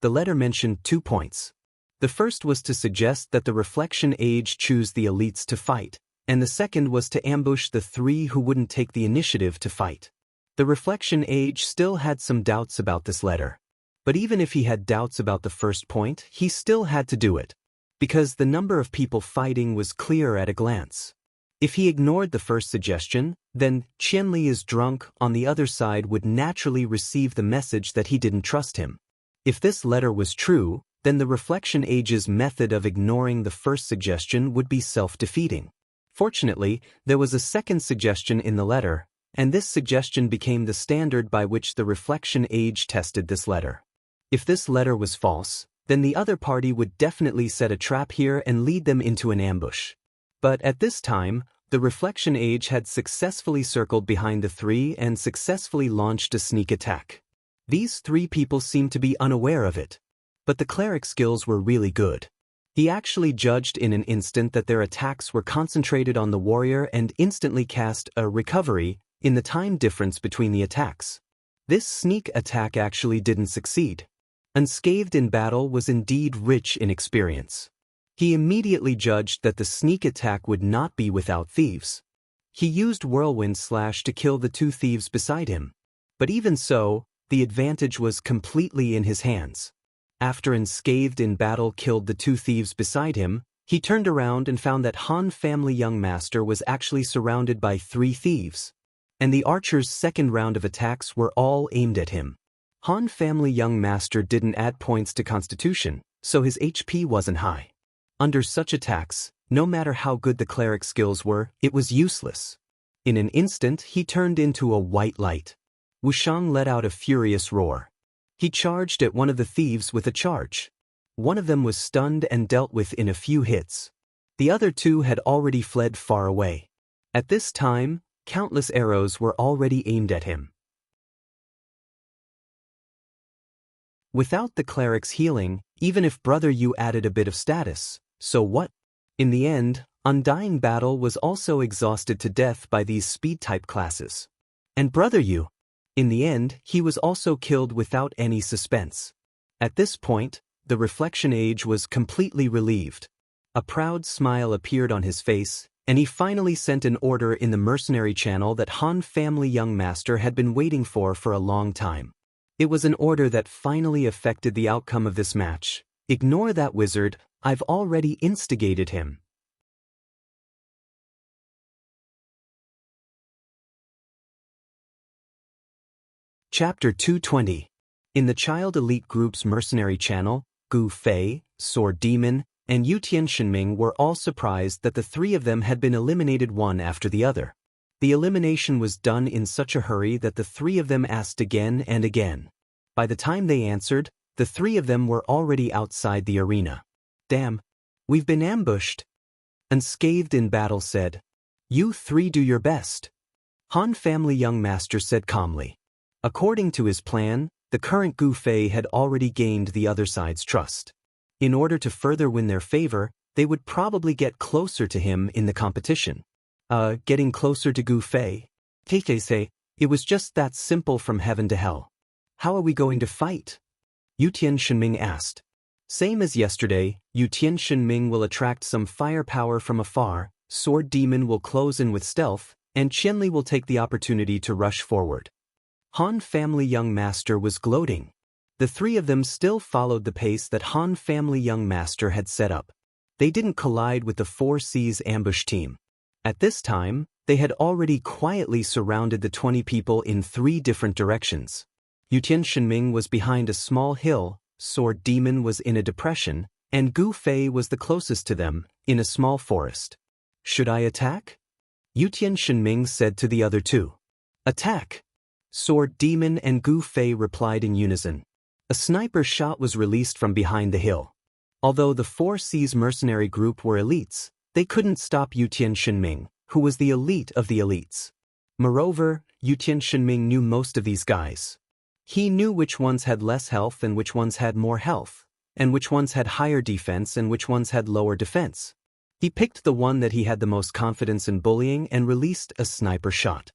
The letter mentioned 2 points. The first was to suggest that the Reflection Age choose the elites to fight, and the second was to ambush the 3 who wouldn't take the initiative to fight. The Reflection Age still had some doubts about this letter. But even if he had doubts about the first point, he still had to do it. Because the number of people fighting was clear at a glance. If he ignored the first suggestion, then Qianli is drunk on the other side would naturally receive the message that he didn't trust him. If this letter was true, then the Reflection Age's method of ignoring the first suggestion would be self-defeating. Fortunately, there was a second suggestion in the letter, and this suggestion became the standard by which the Reflection Age tested this letter. If this letter was false, then the other party would definitely set a trap here and lead them into an ambush. But at this time, the Reflection Age had successfully circled behind the 3 and successfully launched a sneak attack. These 3 people seemed to be unaware of it. But the cleric skills were really good. He actually judged in an instant that their attacks were concentrated on the warrior and instantly cast a recovery in the time difference between the attacks. This sneak attack actually didn't succeed. Unscathed in battle was indeed rich in experience. He immediately judged that the sneak attack would not be without thieves. He used Whirlwind Slash to kill the 2 thieves beside him. But even so, the advantage was completely in his hands. After Unscathed in battle killed the 2 thieves beside him, he turned around and found that Han family young master was actually surrounded by 3 thieves. And the archer's second round of attacks were all aimed at him. Han family young master didn't add points to constitution, so his HP wasn't high. Under such attacks, no matter how good the cleric skills were, it was useless. In an instant, he turned into a white light. Wushang let out a furious roar. He charged at one of the thieves with a charge. One of them was stunned and dealt with in a few hits. The other 2 had already fled far away. At this time, countless arrows were already aimed at him. Without the cleric's healing, even if Brother Yu added a bit of status, so what? In the end, Undying Battle was also exhausted to death by these speed-type classes. And Brother Yu, in the end, he was also killed without any suspense. At this point, the Reflection Age was completely relieved. A proud smile appeared on his face, and he finally sent an order in the mercenary channel that Han family young master had been waiting for a long time. It was an order that finally affected the outcome of this match. Ignore that wizard, I've already instigated him. Chapter 220. In the Child Elite Group's mercenary channel, Gu Fei, Sword Demon, and Yutian Shenming were all surprised that the 3 of them had been eliminated one after the other. The elimination was done in such a hurry that the 3 of them asked again and again. By the time they answered, the 3 of them were already outside the arena. Damn, we've been ambushed. Unscathed in battle said, "You three do your best." Han family young master said calmly. According to his plan, the current Gu Fei had already gained the other side's trust. In order to further win their favor, they would probably get closer to him in the competition. Getting closer to Gu Fei? Tete say, it was just that simple from heaven to hell. How are we going to fight? Yutian Shenming asked. Same as yesterday, Yutian Shenming will attract some firepower from afar, Sword Demon will close in with stealth, and Qianli will take the opportunity to rush forward. Han family young master was gloating. The three of them still followed the pace that Han family young master had set up. They didn't collide with the 4C's ambush team. At this time, they had already quietly surrounded the 20 people in 3 different directions. Yutian Shenming was behind a small hill, Sword Demon was in a depression, and Gu Fei was the closest to them, in a small forest. Should I attack? Yutian Shenming said to the other two. Attack! Sword Demon and Gu Fei replied in unison. A sniper shot was released from behind the hill. Although the 4C's mercenary group were elites, they couldn't stop Yutian Shenming, who was the elite of the elites. Moreover, Yutian Shenming knew most of these guys. He knew which ones had less health and which ones had more health, and which ones had higher defense and which ones had lower defense. He picked the one that he had the most confidence in bullying and released a sniper shot.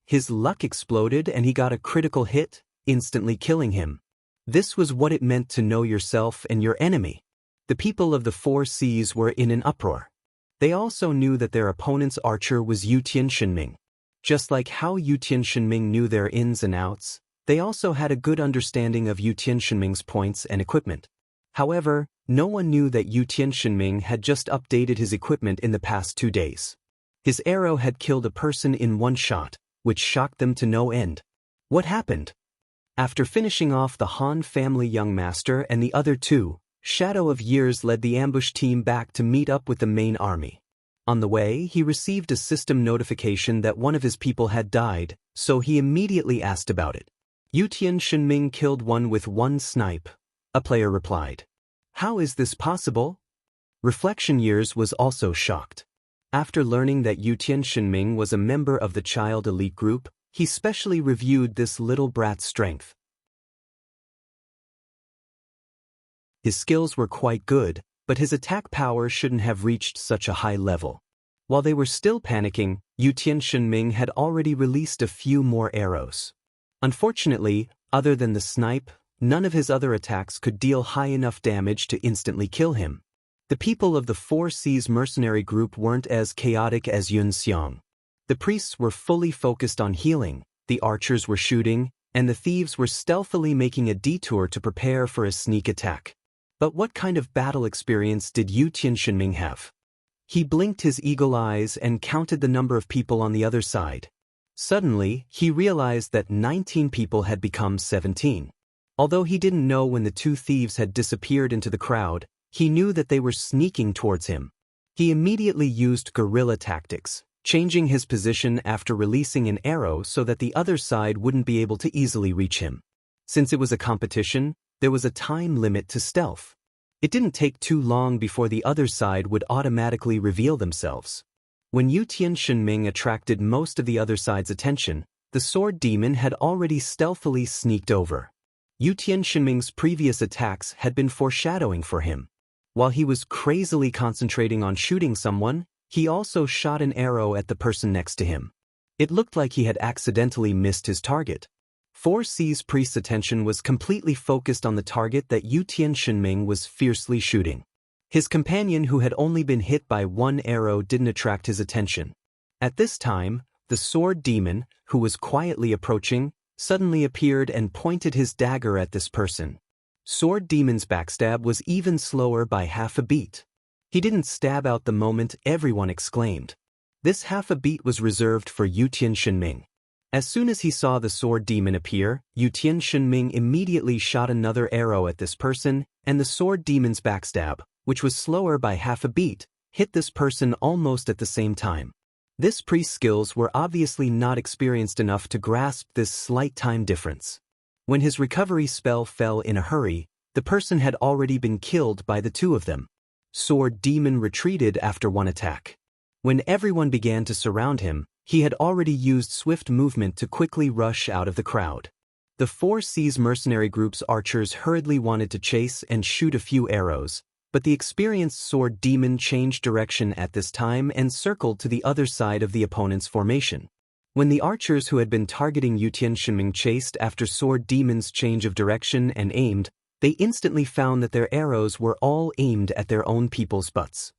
His luck exploded and he got a critical hit, instantly killing him. This was what it meant to know yourself and your enemy. The people of the 4C's were in an uproar. They also knew that their opponent's archer was Yutian Shenming. Just like how Yutian Shenming knew their ins and outs, they also had a good understanding of Yutian Shenming's points and equipment. However, no one knew that Yutian Shenming had just updated his equipment in the past 2 days. His arrow had killed a person in one shot, which shocked them to no end. What happened? After finishing off the Han family young master and the other two, Shadow of Years led the ambush team back to meet up with the main army. On the way, he received a system notification that one of his people had died, so he immediately asked about it. Yutian Shenming killed one with 1 snipe, a player replied. How is this possible? Reflection Years was also shocked. After learning that Yutian Shenming was a member of the child elite group, he specially reviewed this little brat's strength. His skills were quite good, but his attack power shouldn't have reached such a high level. While they were still panicking, Yutian Shenming had already released a few more arrows. Unfortunately, other than the snipe, none of his other attacks could deal high enough damage to instantly kill him. The people of the 4C's mercenary group weren't as chaotic as Yun Xiang. The priests were fully focused on healing, the archers were shooting, and the thieves were stealthily making a detour to prepare for a sneak attack. But what kind of battle experience did Yutian Shenming have? He blinked his eagle eyes and counted the number of people on the other side. Suddenly, he realized that 19 people had become 17. Although he didn't know when the 2 thieves had disappeared into the crowd, he knew that they were sneaking towards him. He immediately used guerrilla tactics, changing his position after releasing an arrow so that the other side wouldn't be able to easily reach him. Since it was a competition, there was a time limit to stealth. It didn't take too long before the other side would automatically reveal themselves. When Yutian Shenming attracted most of the other side's attention, the Sword Demon had already stealthily sneaked over. Yutian Shenming's previous attacks had been foreshadowing for him. While he was crazily concentrating on shooting someone, he also shot an arrow at the person next to him. It looked like he had accidentally missed his target. 4C's priest's attention was completely focused on the target that Yutian Shenming was fiercely shooting. His companion, who had only been hit by 1 arrow, didn't attract his attention. At this time, the Sword Demon, who was quietly approaching, suddenly appeared and pointed his dagger at this person. Sword Demon's backstab was even slower by half a beat. He didn't stab out the moment everyone exclaimed. This half a beat was reserved for Yutian Shenming. As soon as he saw the Sword Demon appear, Yutian Shenming immediately shot another arrow at this person, and the Sword Demon's backstab, which was slower by half a beat, hit this person almost at the same time. This priest's skills were obviously not experienced enough to grasp this slight time difference. When his recovery spell fell in a hurry, the person had already been killed by the 2 of them. Sword Demon retreated after one attack. When everyone began to surround him, he had already used swift movement to quickly rush out of the crowd. The 4C's mercenary group's archers hurriedly wanted to chase and shoot a few arrows, but the experienced Sword Demon changed direction at this time and circled to the other side of the opponent's formation. When the archers who had been targeting Yutian Shinming chased after Sword Demon's change of direction and aimed, they instantly found that their arrows were all aimed at their own people's butts.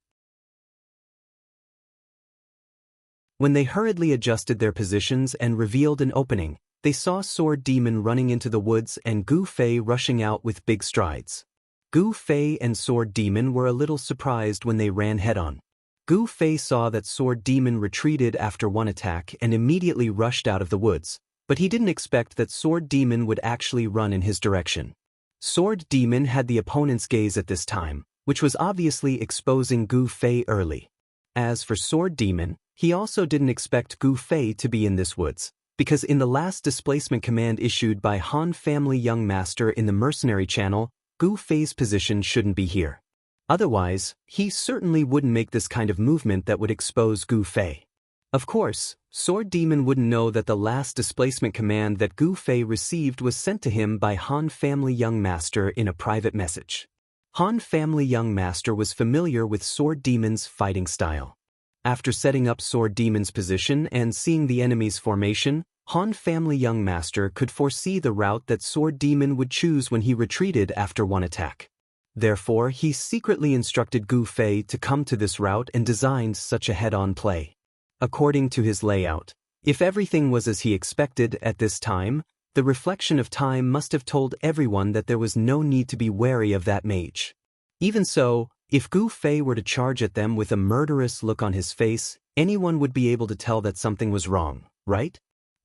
When they hurriedly adjusted their positions and revealed an opening, they saw Sword Demon running into the woods and Gu Fei rushing out with big strides. Gu Fei and Sword Demon were a little surprised when they ran head-on. Gu Fei saw that Sword Demon retreated after one attack and immediately rushed out of the woods, but he didn't expect that Sword Demon would actually run in his direction. Sword Demon had the opponent's gaze at this time, which was obviously exposing Gu Fei early. As for Sword Demon, he also didn't expect Gu Fei to be in this woods, because in the last displacement command issued by Han Family Young Master in the Mercenary Channel, Gu Fei's position shouldn't be here. Otherwise, he certainly wouldn't make this kind of movement that would expose Gu Fei. Of course, Sword Demon wouldn't know that the last displacement command that Gu Fei received was sent to him by Han Family Young Master in a private message. Han Family Young Master was familiar with Sword Demon's fighting style. After setting up Sword Demon's position and seeing the enemy's formation, Han Family Young Master could foresee the route that Sword Demon would choose when he retreated after one attack. Therefore, he secretly instructed Gu Fei to come to this route and designed such a head-on play. According to his layout, if everything was as he expected at this time, the reflection of time must have told everyone that there was no need to be wary of that mage. Even so, if Gu Fei were to charge at them with a murderous look on his face, anyone would be able to tell that something was wrong, right?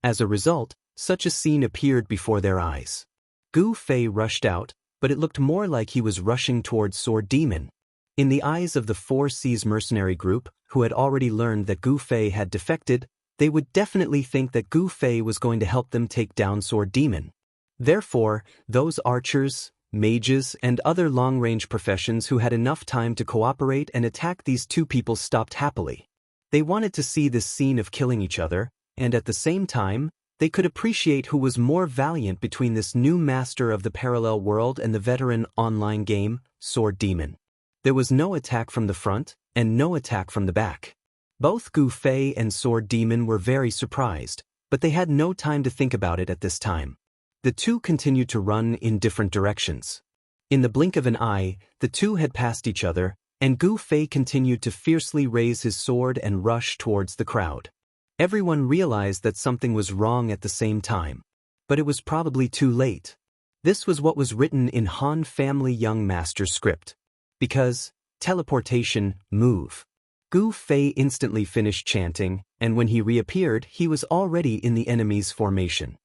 As a result, such a scene appeared before their eyes. Gu Fei rushed out, but it looked more like he was rushing towards Sword Demon. In the eyes of the 4C's mercenary group, who had already learned that Gu Fei had defected, they would definitely think that Gu Fei was going to help them take down Sword Demon. Therefore, those archers, mages, and other long-range professions who had enough time to cooperate and attack these two people stopped happily. They wanted to see this scene of killing each other, and at the same time, they could appreciate who was more valiant between this new master of the parallel world and the veteran online game, Sword Demon. There was no attack from the front, and no attack from the back. Both Gu Fei and Sword Demon were very surprised, but they had no time to think about it at this time. The two continued to run in different directions. In the blink of an eye, the two had passed each other, and Gu Fei continued to fiercely raise his sword and rush towards the crowd. Everyone realized that something was wrong at the same time. But it was probably too late. This was what was written in Han Family Young Master's script. Because, teleportation, move. Gu Fei instantly finished chanting, and when he reappeared, he was already in the enemy's formation.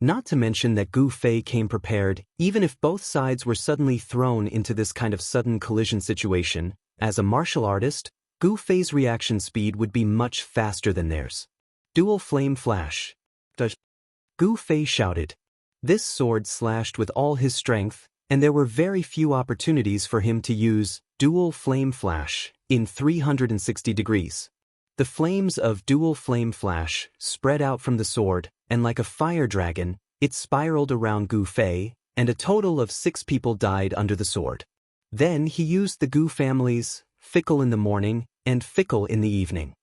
Not to mention that Gu Fei came prepared, even if both sides were suddenly thrown into this kind of sudden collision situation. As a martial artist, Gu Fei's reaction speed would be much faster than theirs. Dual Flame Flash. Gu Fei shouted. This sword slashed with all his strength, and there were very few opportunities for him to use Dual Flame Flash in 360 degrees. The flames of Dual Flame Flash spread out from the sword, and like a fire dragon, it spiraled around Gu Fei, and a total of 6 people died under the sword. Then he used the Gu family's Fickle in the morning and Fickle in the evening.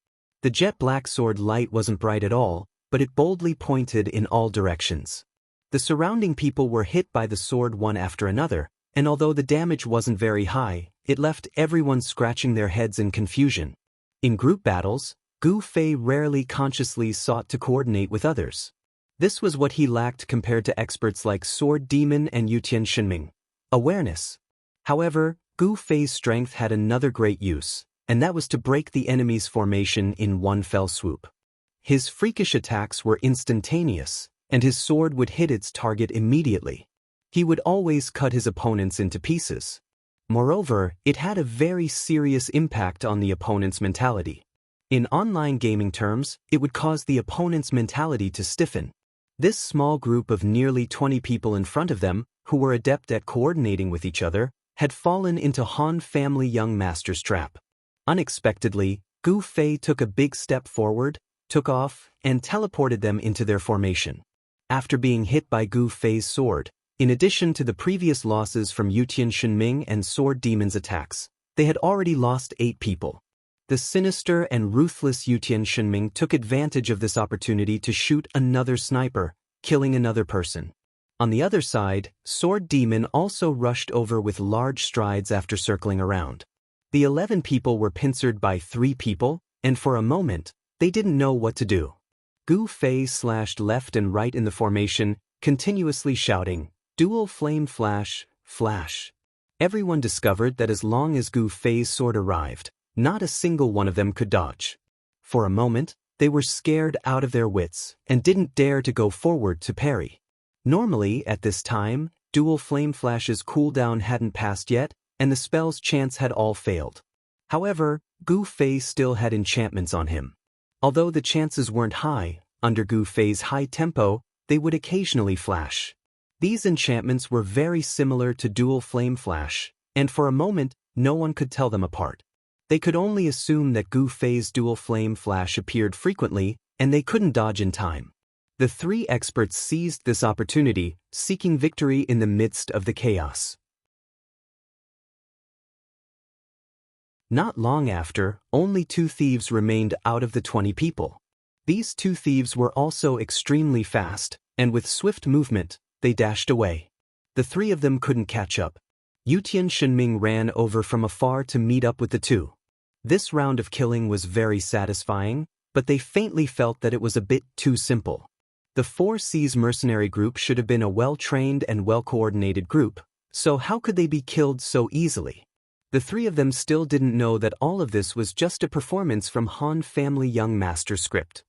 The jet black sword light wasn't bright at all, but it boldly pointed in all directions. The surrounding people were hit by the sword one after another, and although the damage wasn't very high, it left everyone scratching their heads in confusion. In group battles, Gu Fei rarely consciously sought to coordinate with others. This was what he lacked compared to experts like Sword Demon and Yutian Shinming: awareness. However, Gu Fei's strength had another great use, and that was to break the enemy's formation in one fell swoop. His freakish attacks were instantaneous, and his sword would hit its target immediately. He would always cut his opponents into pieces. Moreover, it had a very serious impact on the opponent's mentality. In online gaming terms, it would cause the opponent's mentality to stiffen. This small group of nearly 20 people in front of them, who were adept at coordinating with each other, had fallen into Han family young master's trap. Unexpectedly, Gu Fei took a big step forward, took off, and teleported them into their formation. After being hit by Gu Fei's sword, in addition to the previous losses from Yutian Shenming and Sword Demon's attacks, they had already lost 8 people. The sinister and ruthless Yutian Shenming took advantage of this opportunity to shoot another sniper, killing another person. On the other side, Sword Demon also rushed over with large strides after circling around. The 11 people were pincered by 3 people, and for a moment, they didn't know what to do. Gu Fei slashed left and right in the formation, continuously shouting, "Dual flame flash, flash." Everyone discovered that as long as Gu Fei's sword arrived, not a single one of them could dodge. For a moment, they were scared out of their wits and didn't dare to go forward to parry. Normally, at this time, dual flame flash's cooldown hadn't passed yet, and the spell's chance had all failed. However, Gu Fei still had enchantments on him. Although the chances weren't high, under Gu Fei's high tempo, they would occasionally flash. These enchantments were very similar to dual flame flash, and for a moment, no one could tell them apart. They could only assume that Gu Fei's dual flame flash appeared frequently, and they couldn't dodge in time. The 3 experts seized this opportunity, seeking victory in the midst of the chaos. Not long after, only 2 thieves remained out of the 20 people. These 2 thieves were also extremely fast, and with swift movement, they dashed away. The 3 of them couldn't catch up. Yutian Shenming ran over from afar to meet up with the 2. This round of killing was very satisfying, but they faintly felt that it was a bit too simple. The 4C's mercenary group should have been a well-trained and well-coordinated group, so how could they be killed so easily? The 3 of them still didn't know that all of this was just a performance from Han family young master script.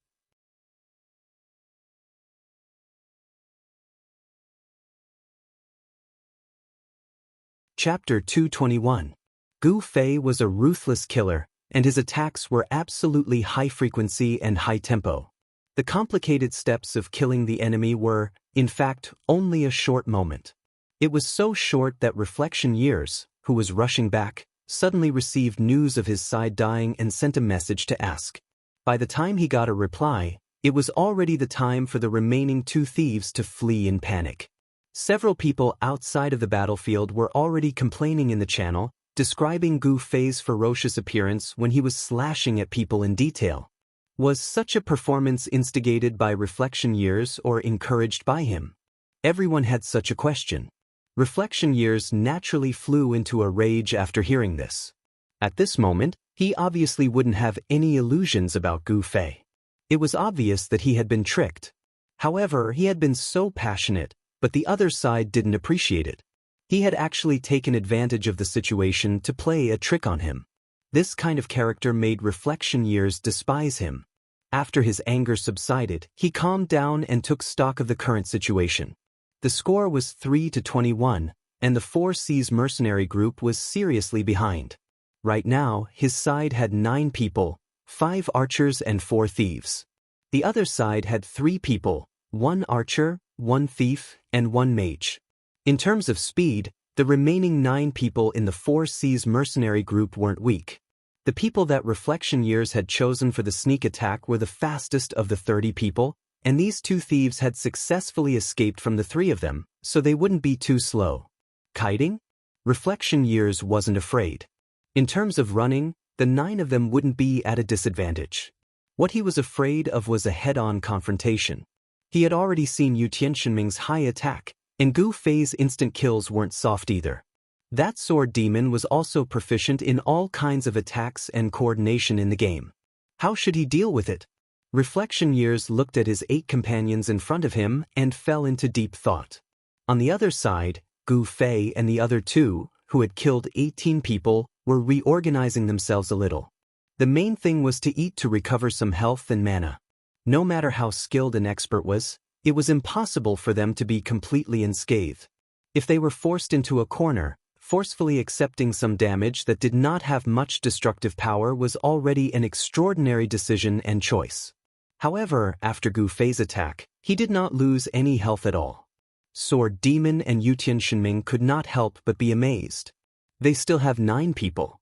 Chapter 221. Gu Fei was a ruthless killer, and his attacks were absolutely high frequency and high tempo. The complicated steps of killing the enemy were, in fact, only a short moment. It was so short that Reflection Years, who was rushing back, suddenly received news of his side dying and sent a message to ask. By the time he got a reply, it was already the time for the remaining 2 thieves to flee in panic. Several people outside of the battlefield were already complaining in the channel, describing Gu Fei's ferocious appearance when he was slashing at people in detail. Was such a performance instigated by Reflection Years or encouraged by him? Everyone had such a question. Reflection Years naturally flew into a rage after hearing this. At this moment, he obviously wouldn't have any illusions about Gu Fei. It was obvious that he had been tricked. However, he had been so passionate, but the other side didn't appreciate it. He had actually taken advantage of the situation to play a trick on him. This kind of character made Reflection Years despise him. After his anger subsided, he calmed down and took stock of the current situation. The score was 3-21, and the 4C's mercenary group was seriously behind. Right now, his side had 9 people, 5 archers and 4 thieves. The other side had 3 people, 1 archer, 1 thief, and 1 mage. In terms of speed, the remaining 9 people in the 4C's mercenary group weren't weak. The people that Reflection Years had chosen for the sneak attack were the fastest of the 30 people, and these 2 thieves had successfully escaped from the 3 of them, so they wouldn't be too slow. Kiting? Reflection Years wasn't afraid. In terms of running, the 9 of them wouldn't be at a disadvantage. What he was afraid of was a head-on confrontation. He had already seen Yutian Shenming's high attack, and Gu Fei's instant kills weren't soft either. That sword demon was also proficient in all kinds of attacks and coordination in the game. How should he deal with it? Reflection Years looked at his 8 companions in front of him and fell into deep thought. On the other side, Gu Fei and the other 2, who had killed 18 people, were reorganizing themselves a little. The main thing was to eat to recover some health and mana. No matter how skilled an expert was, it was impossible for them to be completely unscathed. If they were forced into a corner, forcefully accepting some damage that did not have much destructive power was already an extraordinary decision and choice. However, after Gu Fei's attack, he did not lose any health at all. Sword Demon and Yutian Shenming could not help but be amazed. They still have 9 people.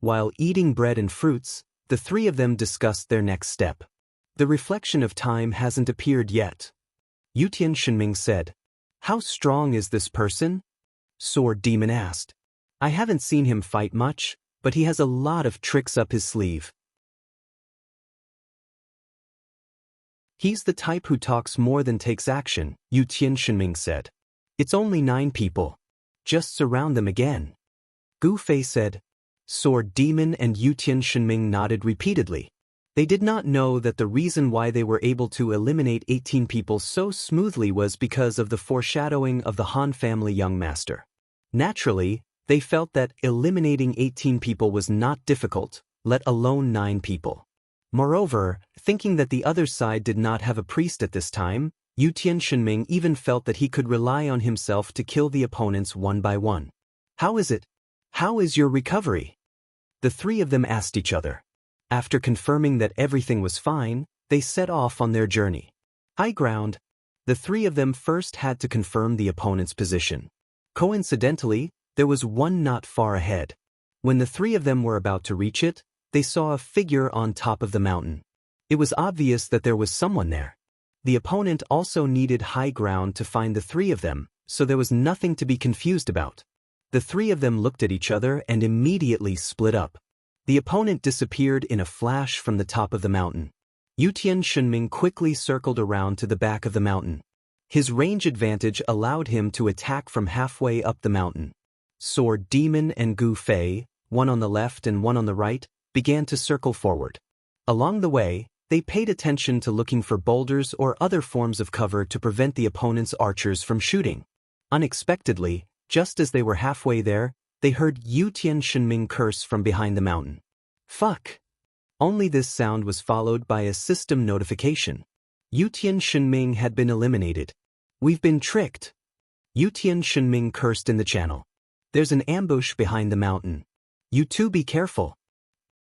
While eating bread and fruits, the 3 of them discussed their next step. The reflection of time hasn't appeared yet. Yutian Shenming said, "How strong is this person?" Sword Demon asked. "I haven't seen him fight much, but he has a lot of tricks up his sleeve. He's the type who talks more than takes action," Yutian Shenming said. "It's only 9 people. Just surround them again." Gu Fei said. Sword Demon and Yutian Shenming nodded repeatedly. They did not know that the reason why they were able to eliminate 18 people so smoothly was because of the foreshadowing of the Han family young master. Naturally, they felt that eliminating 18 people was not difficult, let alone 9 people. Moreover, thinking that the other side did not have a priest at this time, Yutian Shenming even felt that he could rely on himself to kill the opponents one by one. "How is it? How is your recovery?" The 3 of them asked each other. After confirming that everything was fine, they set off on their journey. High ground. The 3 of them first had to confirm the opponent's position. Coincidentally, there was one not far ahead. When the 3 of them were about to reach it, they saw a figure on top of the mountain. It was obvious that there was someone there. The opponent also needed high ground to find the 3 of them, so there was nothing to be confused about. The 3 of them looked at each other and immediately split up. The opponent disappeared in a flash from the top of the mountain. Yutian Shenming quickly circled around to the back of the mountain. His range advantage allowed him to attack from halfway up the mountain. Sword Demon and Gu Fei, one on the left and one on the right, began to circle forward. Along the way, they paid attention to looking for boulders or other forms of cover to prevent the opponent's archers from shooting. Unexpectedly, just as they were halfway there, they heard Yutian Shenming curse from behind the mountain. "Fuck!" Only this sound was followed by a system notification. Yutian Shenming had been eliminated. "We've been tricked." Yutian Shenming cursed in the channel. "There's an ambush behind the mountain. You two be careful."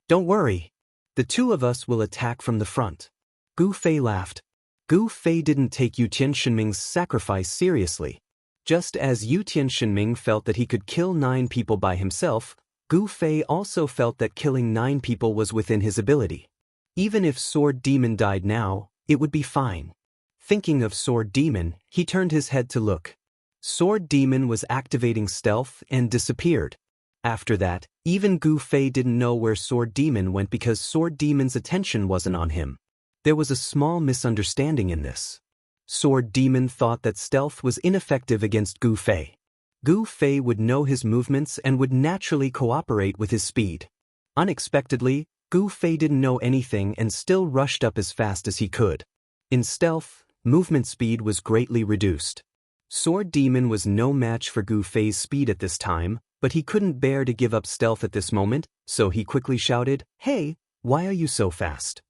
"Don't worry. The 2 of us will attack from the front." Gu Fei laughed. Gu Fei didn't take Yutian Shenming's sacrifice seriously. Just as Yutian Shenming felt that he could kill 9 people by himself, Gu Fei also felt that killing 9 people was within his ability. Even if Sword Demon died now, it would be fine. Thinking of Sword Demon, he turned his head to look. Sword Demon was activating stealth and disappeared. After that, even Gu Fei didn't know where Sword Demon went because Sword Demon's attention wasn't on him. There was a small misunderstanding in this. Sword Demon thought that stealth was ineffective against Gu Fei. Gu Fei would know his movements and would naturally cooperate with his speed. Unexpectedly, Gu Fei didn't know anything and still rushed up as fast as he could. In stealth, movement speed was greatly reduced. Sword Demon was no match for Gu Fei's speed at this time, but he couldn't bear to give up stealth at this moment, so he quickly shouted, "Hey, why are you so fast?"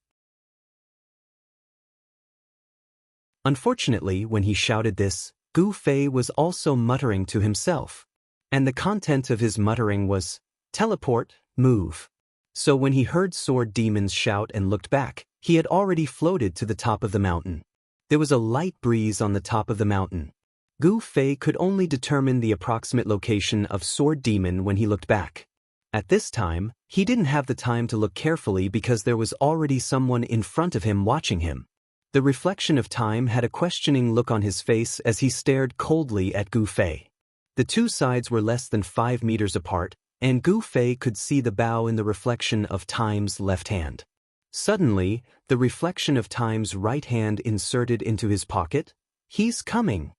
Unfortunately, when he shouted this, Gu Fei was also muttering to himself. And the content of his muttering was, "Teleport, move." So when he heard Sword Demon's shout and looked back, he had already floated to the top of the mountain. There was a light breeze on the top of the mountain. Gu Fei could only determine the approximate location of Sword Demon when he looked back. At this time, he didn't have the time to look carefully because there was already someone in front of him watching him. The reflection of time had a questioning look on his face as he stared coldly at Gu Fei. The 2 sides were less than 5 meters apart, and Gu Fei could see the bow in the reflection of time's left hand. Suddenly, the reflection of time's right hand inserted into his pocket. "He's coming!"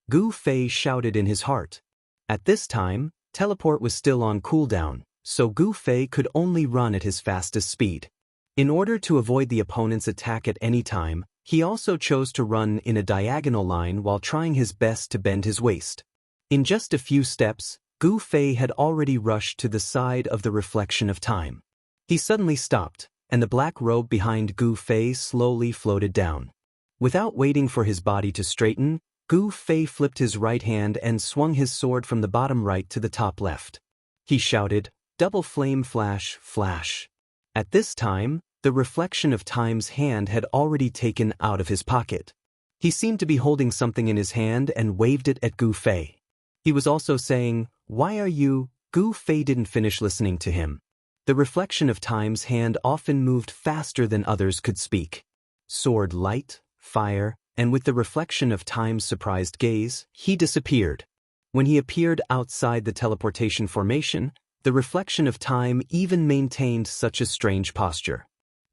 Gu Fei shouted in his heart. At this time, teleport was still on cooldown, so Gu Fei could only run at his fastest speed. In order to avoid the opponent's attack at any time, he also chose to run in a diagonal line while trying his best to bend his waist. In just a few steps, Gu Fei had already rushed to the side of the reflection of time. He suddenly stopped, and the black robe behind Gu Fei slowly floated down. Without waiting for his body to straighten, Gu Fei flipped his right hand and swung his sword from the bottom right to the top left. He shouted, "Double flame flash, flash." At this time, The reflection of time's hand had already taken out of his pocket. He seemed to be holding something in his hand and waved it at Gu Fei. He was also saying, "Why are you?" Gu Fei didn't finish listening to him. The reflection of time's hand often moved faster than others could speak. Sword light, fire, and with the reflection of time's surprised gaze, he disappeared. When he appeared outside the teleportation formation, the reflection of time even maintained such a strange posture.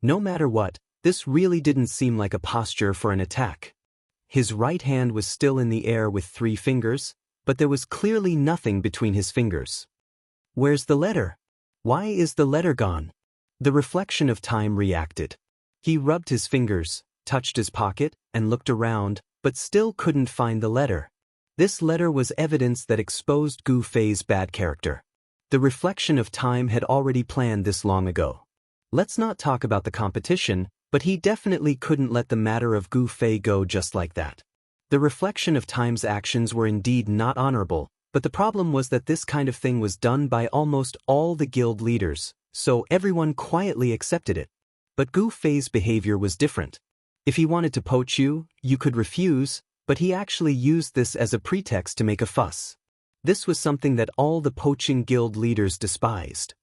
No matter what, this really didn't seem like a posture for an attack. His right hand was still in the air with 3 fingers, but there was clearly nothing between his fingers. "Where's the letter? Why is the letter gone?" The reflection of time reacted. He rubbed his fingers, touched his pocket, and looked around, but still couldn't find the letter. This letter was evidence that exposed Gu Fei's bad character. The reflection of time had already planned this long ago. Let's not talk about the competition, but he definitely couldn't let the matter of Gu Fei go just like that. The reflection of time's actions were indeed not honorable, but the problem was that this kind of thing was done by almost all the guild leaders, so everyone quietly accepted it. But Gu Fei's behavior was different. If he wanted to poach you, you could refuse, but he actually used this as a pretext to make a fuss. This was something that all the poaching guild leaders despised.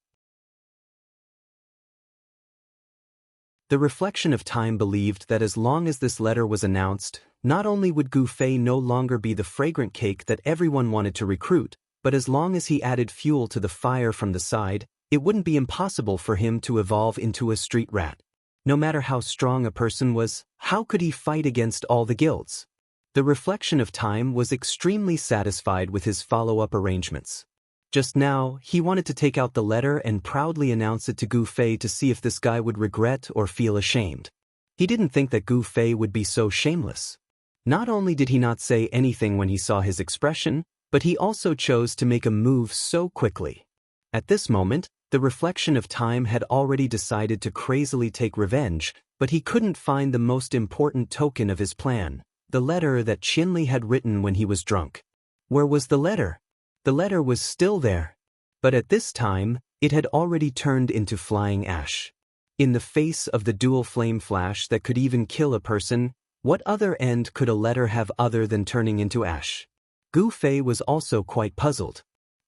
The reflection of time believed that as long as this letter was announced, not only would Gu Fei no longer be the fragrant cake that everyone wanted to recruit, but as long as he added fuel to the fire from the side, it wouldn't be impossible for him to evolve into a street rat. No matter how strong a person was, how could he fight against all the guilds? The reflection of time was extremely satisfied with his follow-up arrangements. Just now, he wanted to take out the letter and proudly announce it to Gu Fei to see if this guy would regret or feel ashamed. He didn't think that Gu Fei would be so shameless. Not only did he not say anything when he saw his expression, but he also chose to make a move so quickly. At this moment, the reflection of time had already decided to crazily take revenge, but he couldn't find the most important token of his plan, the letter that Qinli had written when he was drunk. Where was the letter? The letter was still there, but at this time, it had already turned into flying ash. In the face of the dual flame flash that could even kill a person, what other end could a letter have other than turning into ash? Gu Fei was also quite puzzled.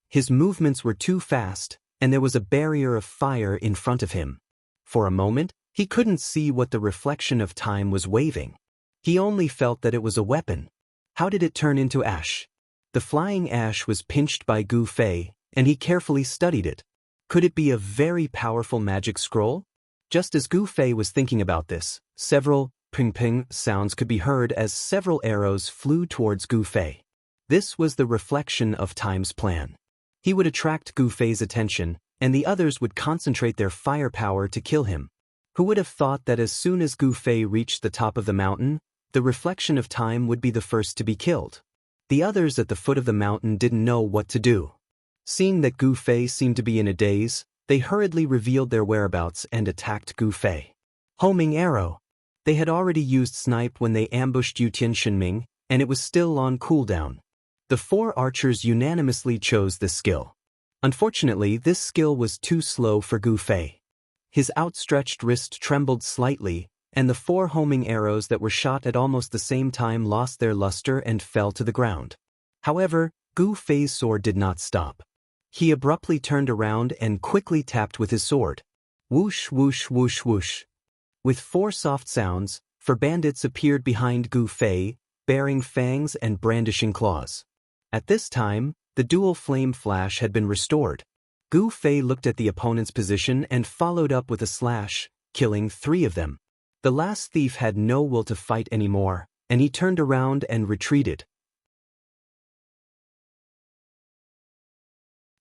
His movements were too fast, and there was a barrier of fire in front of him. For a moment, he couldn't see what the reflection of time was waving. He only felt that it was a weapon. How did it turn into ash? The flying ash was pinched by Gu Fei, and he carefully studied it. Could it be a very powerful magic scroll? Just as Gu Fei was thinking about this, several ping-ping sounds could be heard as several arrows flew towards Gu Fei. This was the reflection of time's plan. He would attract Gu Fei's attention, and the others would concentrate their firepower to kill him. Who would have thought that as soon as Gu Fei reached the top of the mountain, the reflection of time would be the first to be killed? The others at the foot of the mountain didn't know what to do. Seeing that Gu Fei seemed to be in a daze, they hurriedly revealed their whereabouts and attacked Gu Fei. Homing arrow. They had already used snipe when they ambushed Yu Tianxinming, and it was still on cooldown. The 4 archers unanimously chose this skill. Unfortunately, this skill was too slow for Gu Fei. His outstretched wrist trembled slightly, and the 4 homing arrows that were shot at almost the same time lost their luster and fell to the ground. However, Gu Fei's sword did not stop. He abruptly turned around and quickly tapped with his sword. Whoosh, whoosh, whoosh, whoosh. With 4 soft sounds, 4 bandits appeared behind Gu Fei, bearing fangs and brandishing claws. At this time, the dual flame flash had been restored. Gu Fei looked at the opponent's position and followed up with a slash, killing 3 of them. The last thief had no will to fight anymore, and he turned around and retreated.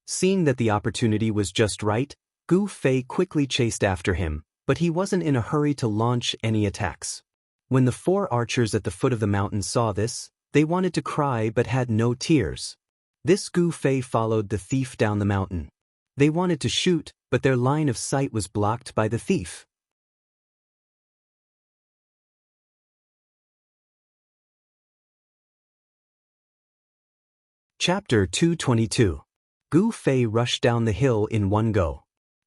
Seeing that the opportunity was just right, Gu Fei quickly chased after him, but he wasn't in a hurry to launch any attacks. When the 4 archers at the foot of the mountain saw this, they wanted to cry but had no tears. This Gu Fei followed the thief down the mountain. They wanted to shoot, but their line of sight was blocked by the thief. Chapter 222. Gu Fei rushed down the hill in one go.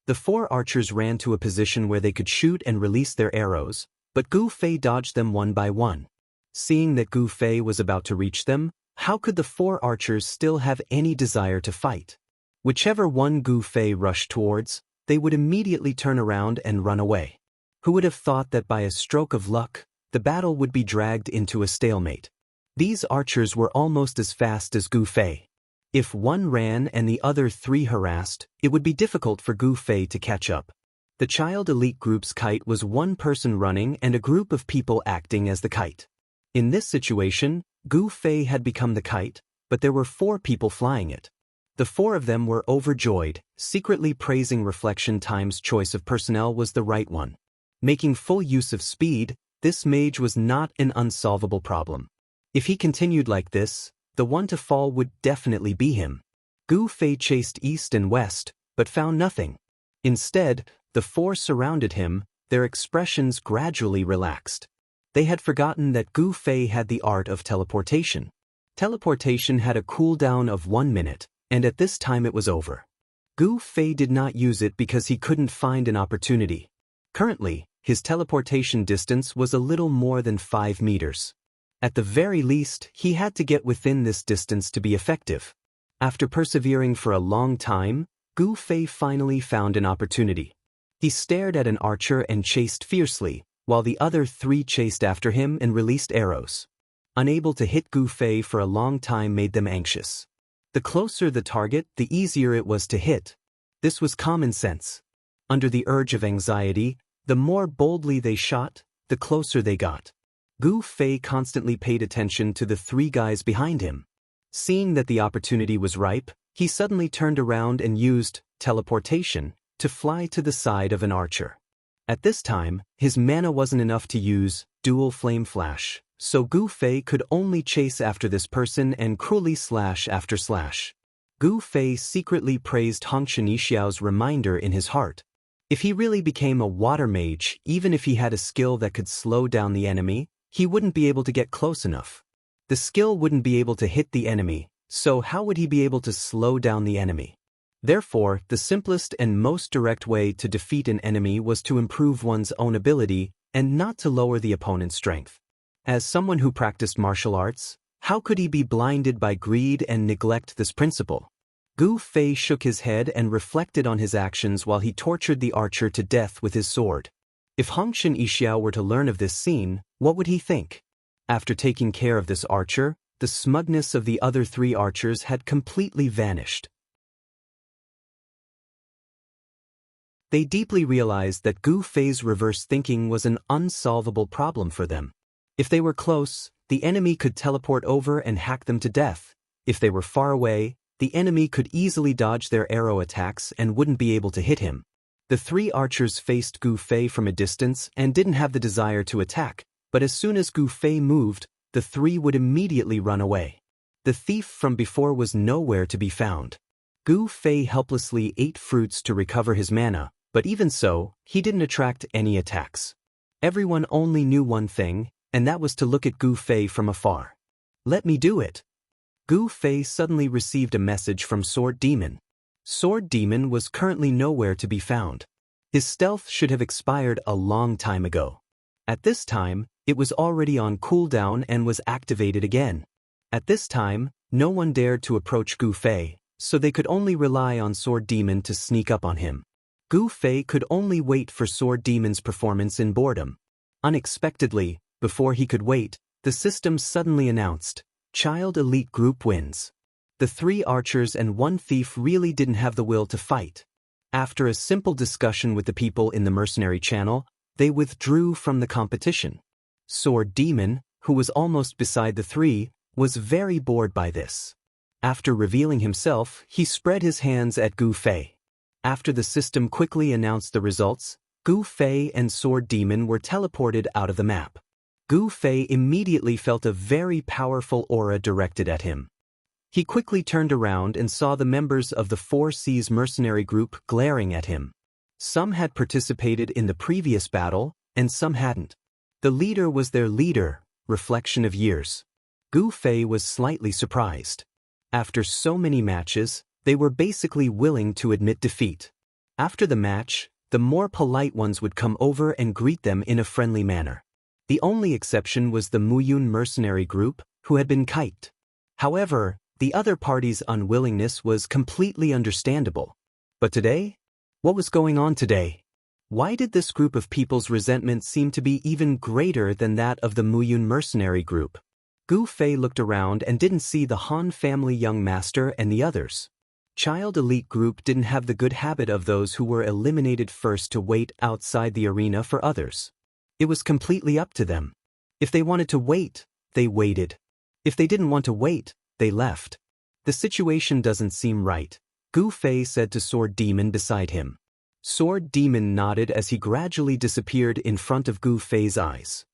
The 4 archers ran to a position where they could shoot and release their arrows, but Gu Fei dodged them one by one. Seeing that Gu Fei was about to reach them, how could the 4 archers still have any desire to fight? Whichever one Gu Fei rushed towards, they would immediately turn around and run away. Who would have thought that by a stroke of luck, the battle would be dragged into a stalemate? These archers were almost as fast as Gu Fei. If one ran and the other 3 harassed, it would be difficult for Gu Fei to catch up. The child elite group's kite was one person running and a group of people acting as the kite. In this situation, Gu Fei had become the kite, but there were 4 people flying it. The 4 of them were overjoyed, secretly praising Reflection Time's choice of personnel was the right one. Making full use of speed, this mage was not an unsolvable problem. If he continued like this, the one to fall would definitely be him. Gu Fei chased east and west, but found nothing. Instead, the 4 surrounded him, their expressions gradually relaxed. They had forgotten that Gu Fei had the art of teleportation. Teleportation had a cooldown of 1 minute, and at this time it was over. Gu Fei did not use it because he couldn't find an opportunity. Currently, his teleportation distance was a little more than 5 meters. At the very least, he had to get within this distance to be effective. After persevering for a long time, Gu Fei finally found an opportunity. He stared at an archer and chased fiercely, while the other 3 chased after him and released arrows. Unable to hit Gu Fei for a long time made them anxious. The closer the target, the easier it was to hit. This was common sense. Under the urge of anxiety, the more boldly they shot, the closer they got. Gu Fei constantly paid attention to the 3 guys behind him. Seeing that the opportunity was ripe, he suddenly turned around and used teleportation to fly to the side of an archer. At this time, his mana wasn't enough to use dual flame flash, so Gu Fei could only chase after this person and cruelly slash after slash. Gu Fei secretly praised Hongshan Yixiao's reminder in his heart. If he really became a water mage, even if he had a skill that could slow down the enemy, he wouldn't be able to get close enough. The skill wouldn't be able to hit the enemy, so how would he be able to slow down the enemy? Therefore, the simplest and most direct way to defeat an enemy was to improve one's own ability and not to lower the opponent's strength. As someone who practiced martial arts, how could he be blinded by greed and neglect this principle? Gu Fei shook his head and reflected on his actions while he tortured the archer to death with his sword. If Hongshan Yixiao were to learn of this scene, what would he think? After taking care of this archer, the smugness of the other 3 archers had completely vanished. They deeply realized that Gu Fei's reverse thinking was an unsolvable problem for them. If they were close, the enemy could teleport over and hack them to death. If they were far away, the enemy could easily dodge their arrow attacks and wouldn't be able to hit him. The 3 archers faced Gu Fei from a distance and didn't have the desire to attack, but as soon as Gu Fei moved, the 3 would immediately run away. The thief from before was nowhere to be found. Gu Fei helplessly ate fruits to recover his mana, but even so, he didn't attract any attacks. Everyone only knew one thing, and that was to look at Gu Fei from afar. Let me do it. Gu Fei suddenly received a message from Sword Demon. Sword Demon was currently nowhere to be found. His stealth should have expired a long time ago. At this time, it was already on cooldown and was activated again. At this time, no one dared to approach Gu Fei, so they could only rely on Sword Demon to sneak up on him. Gu Fei could only wait for Sword Demon's performance in boredom. Unexpectedly, before he could wait, the system suddenly announced, Child Elite Group wins. The 3 archers and 1 thief really didn't have the will to fight. After a simple discussion with the people in the mercenary channel, they withdrew from the competition. Sword Demon, who was almost beside the 3, was very bored by this. After revealing himself, he spread his hands at Gu Fei. After the system quickly announced the results, Gu Fei and Sword Demon were teleported out of the map. Gu Fei immediately felt a very powerful aura directed at him. He quickly turned around and saw the members of the 4 Seas mercenary group glaring at him. Some had participated in the previous battle, and some hadn't. The leader was their leader, Reflection of Years. Gu Fei was slightly surprised. After so many matches, they were basically willing to admit defeat. After the match, the more polite ones would come over and greet them in a friendly manner. The only exception was the Muyun mercenary group, who had been kiked. However, the other party's unwillingness was completely understandable. But today? What was going on today? Why did this group of people's resentment seem to be even greater than that of the Muyun mercenary group? Gu Fei looked around and didn't see the Han family young master and the others. Child elite group didn't have the good habit of those who were eliminated first to wait outside the arena for others. It was completely up to them. If they wanted to wait, they waited. If they didn't want to wait, they left. The situation doesn't seem right, Gu Fei said to Sword Demon beside him. Sword Demon nodded as he gradually disappeared in front of Gu Fei's eyes.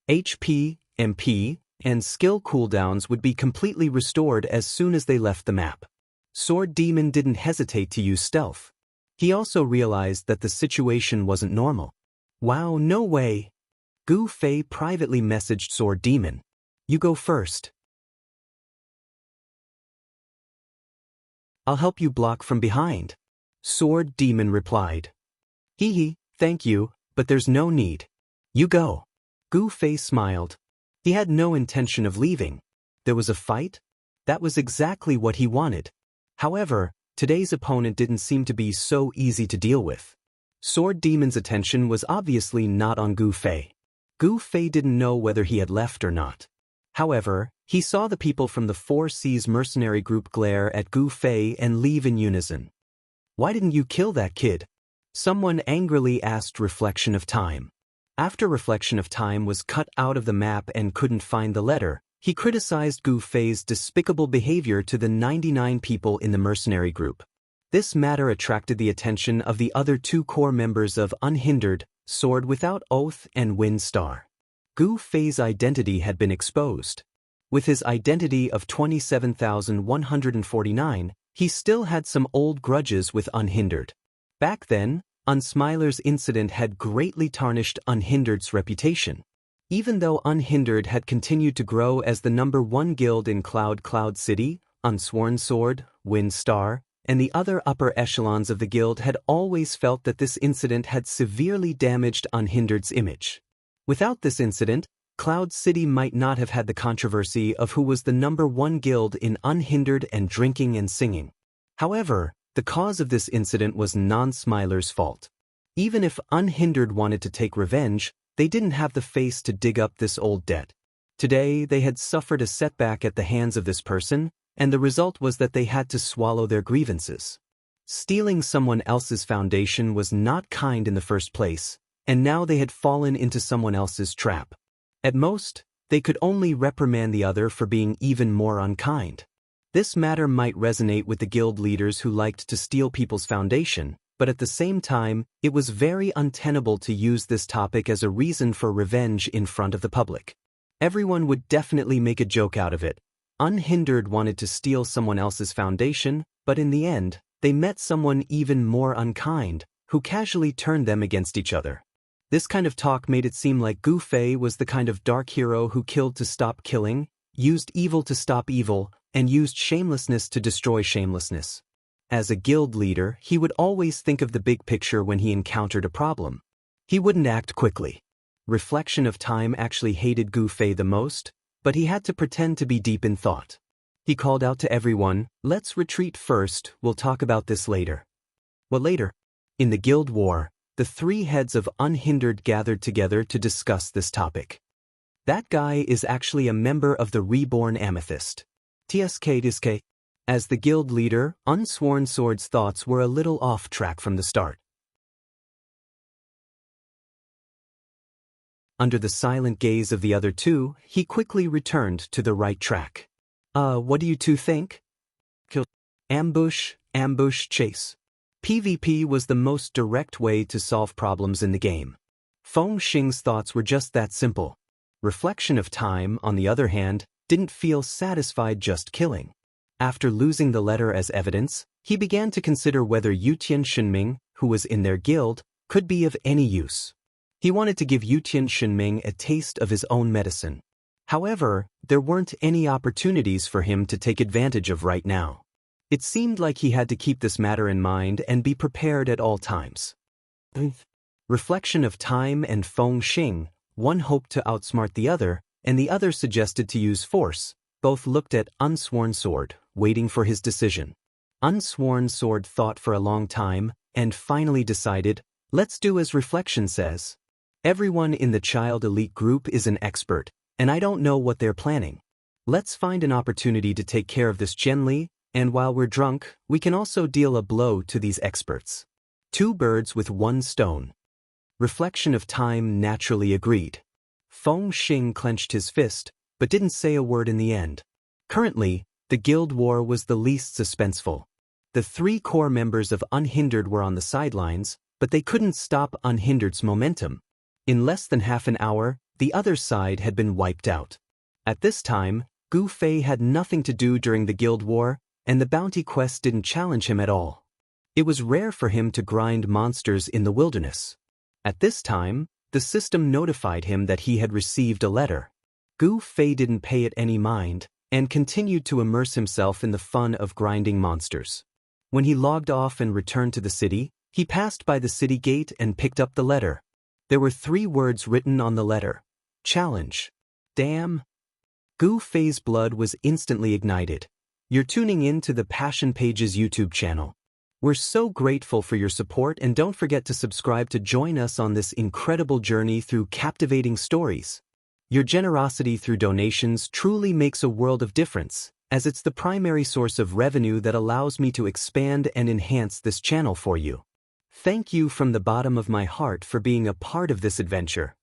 HP, MP, and skill cooldowns would be completely restored as soon as they left the map. Sword Demon didn't hesitate to use stealth. He also realized that the situation wasn't normal. Wow, no way. Gu Fei privately messaged Sword Demon. You go first. I'll help you block from behind. Sword Demon replied. Hee, thank you, but there's no need. You go. Gu Fei smiled. He had no intention of leaving. There was a fight? That was exactly what he wanted. However, today's opponent didn't seem to be so easy to deal with. Sword Demon's attention was obviously not on Gu Fei. Gu Fei didn't know whether he had left or not. However, he saw the people from the Four Seas mercenary group glare at Gu Fei and leave in unison. Why didn't you kill that kid? Someone angrily asked Reflection of Time. After Reflection of Time was cut out of the map and couldn't find the letter, he criticized Gu Fei's despicable behavior to the 99 people in the mercenary group. This matter attracted the attention of the other two core members of Unhindered, Sword Without Oath and Wind Star. Gu Fei's identity had been exposed. With his identity of 27,149, he still had some old grudges with Unhindered. Back then, Unsmiler's incident had greatly tarnished Unhindered's reputation. Even though Unhindered had continued to grow as the #1 guild in Cloud City, Unsworn Sword, Wind Star, and the other upper echelons of the guild had always felt that this incident had severely damaged Unhindered's image. Without this incident, Cloud City might not have had the controversy of who was the #1 guild in Unhindered and drinking and singing. However, the cause of this incident was non-Smiler's fault. Even if Unhindered wanted to take revenge, they didn't have the face to dig up this old debt. Today, they had suffered a setback at the hands of this person, and the result was that they had to swallow their grievances. Stealing someone else's foundation was not kind in the first place, and now they had fallen into someone else's trap. At most, they could only reprimand the other for being even more unkind. This matter might resonate with the guild leaders who liked to steal people's foundation, but at the same time, it was very untenable to use this topic as a reason for revenge in front of the public. Everyone would definitely make a joke out of it. Unhindered wanted to steal someone else's foundation, but in the end, they met someone even more unkind, who casually turned them against each other. This kind of talk made it seem like Gu Fei was the kind of dark hero who killed to stop killing, used evil to stop evil, and used shamelessness to destroy shamelessness. As a guild leader, he would always think of the big picture when he encountered a problem. He wouldn't act quickly. Reflection of Time actually hated Gu Fei the most, but he had to pretend to be deep in thought. He called out to everyone, "Let's retreat first, we'll talk about this later." What later? In the guild war, the three heads of Unhindered gathered together to discuss this topic. That guy is actually a member of the Reborn Amethyst. TSK. As the guild leader, Unsworn Sword's thoughts were a little off track from the start. Under the silent gaze of the other two, he quickly returned to the right track. What do you two think? Kill. Ambush, chase. PvP was the most direct way to solve problems in the game. Feng Xing's thoughts were just that simple. Reflection of Time, on the other hand, didn't feel satisfied just killing. After losing the letter as evidence, he began to consider whether Yutian Shenming, who was in their guild, could be of any use. He wanted to give Yutian Shenming a taste of his own medicine. However, there weren't any opportunities for him to take advantage of right now. It seemed like he had to keep this matter in mind and be prepared at all times. Reflection of time and Feng Xing, one hoped to outsmart the other, and the other suggested to use force. Both looked at Unsworn Sword, waiting for his decision. Unsworn Sword thought for a long time, and finally decided, let's do as Reflection says. Everyone in the child elite group is an expert, and I don't know what they're planning. Let's find an opportunity to take care of this gently, and while we're drunk, we can also deal a blow to these experts. Two birds with one stone. Reflection of time naturally agreed. Feng Xing clenched his fist, but didn't say a word in the end. Currently, the guild war was the least suspenseful. The three core members of Unhindered were on the sidelines, but they couldn't stop Unhindered's momentum. In less than half an hour, the other side had been wiped out. At this time, Gu Fei had nothing to do during the guild war, and the bounty quest didn't challenge him at all. It was rare for him to grind monsters in the wilderness. At this time, the system notified him that he had received a letter. Gu Fei didn't pay it any mind, and continued to immerse himself in the fun of grinding monsters. When he logged off and returned to the city, he passed by the city gate and picked up the letter. There were 3 words written on the letter. Challenge. Damn. Gu Fei's blood was instantly ignited. You're tuning in to the Passion Pages YouTube channel. We're so grateful for your support, and don't forget to subscribe to join us on this incredible journey through captivating stories. Your generosity through donations truly makes a world of difference, as it's the primary source of revenue that allows me to expand and enhance this channel for you. Thank you from the bottom of my heart for being a part of this adventure.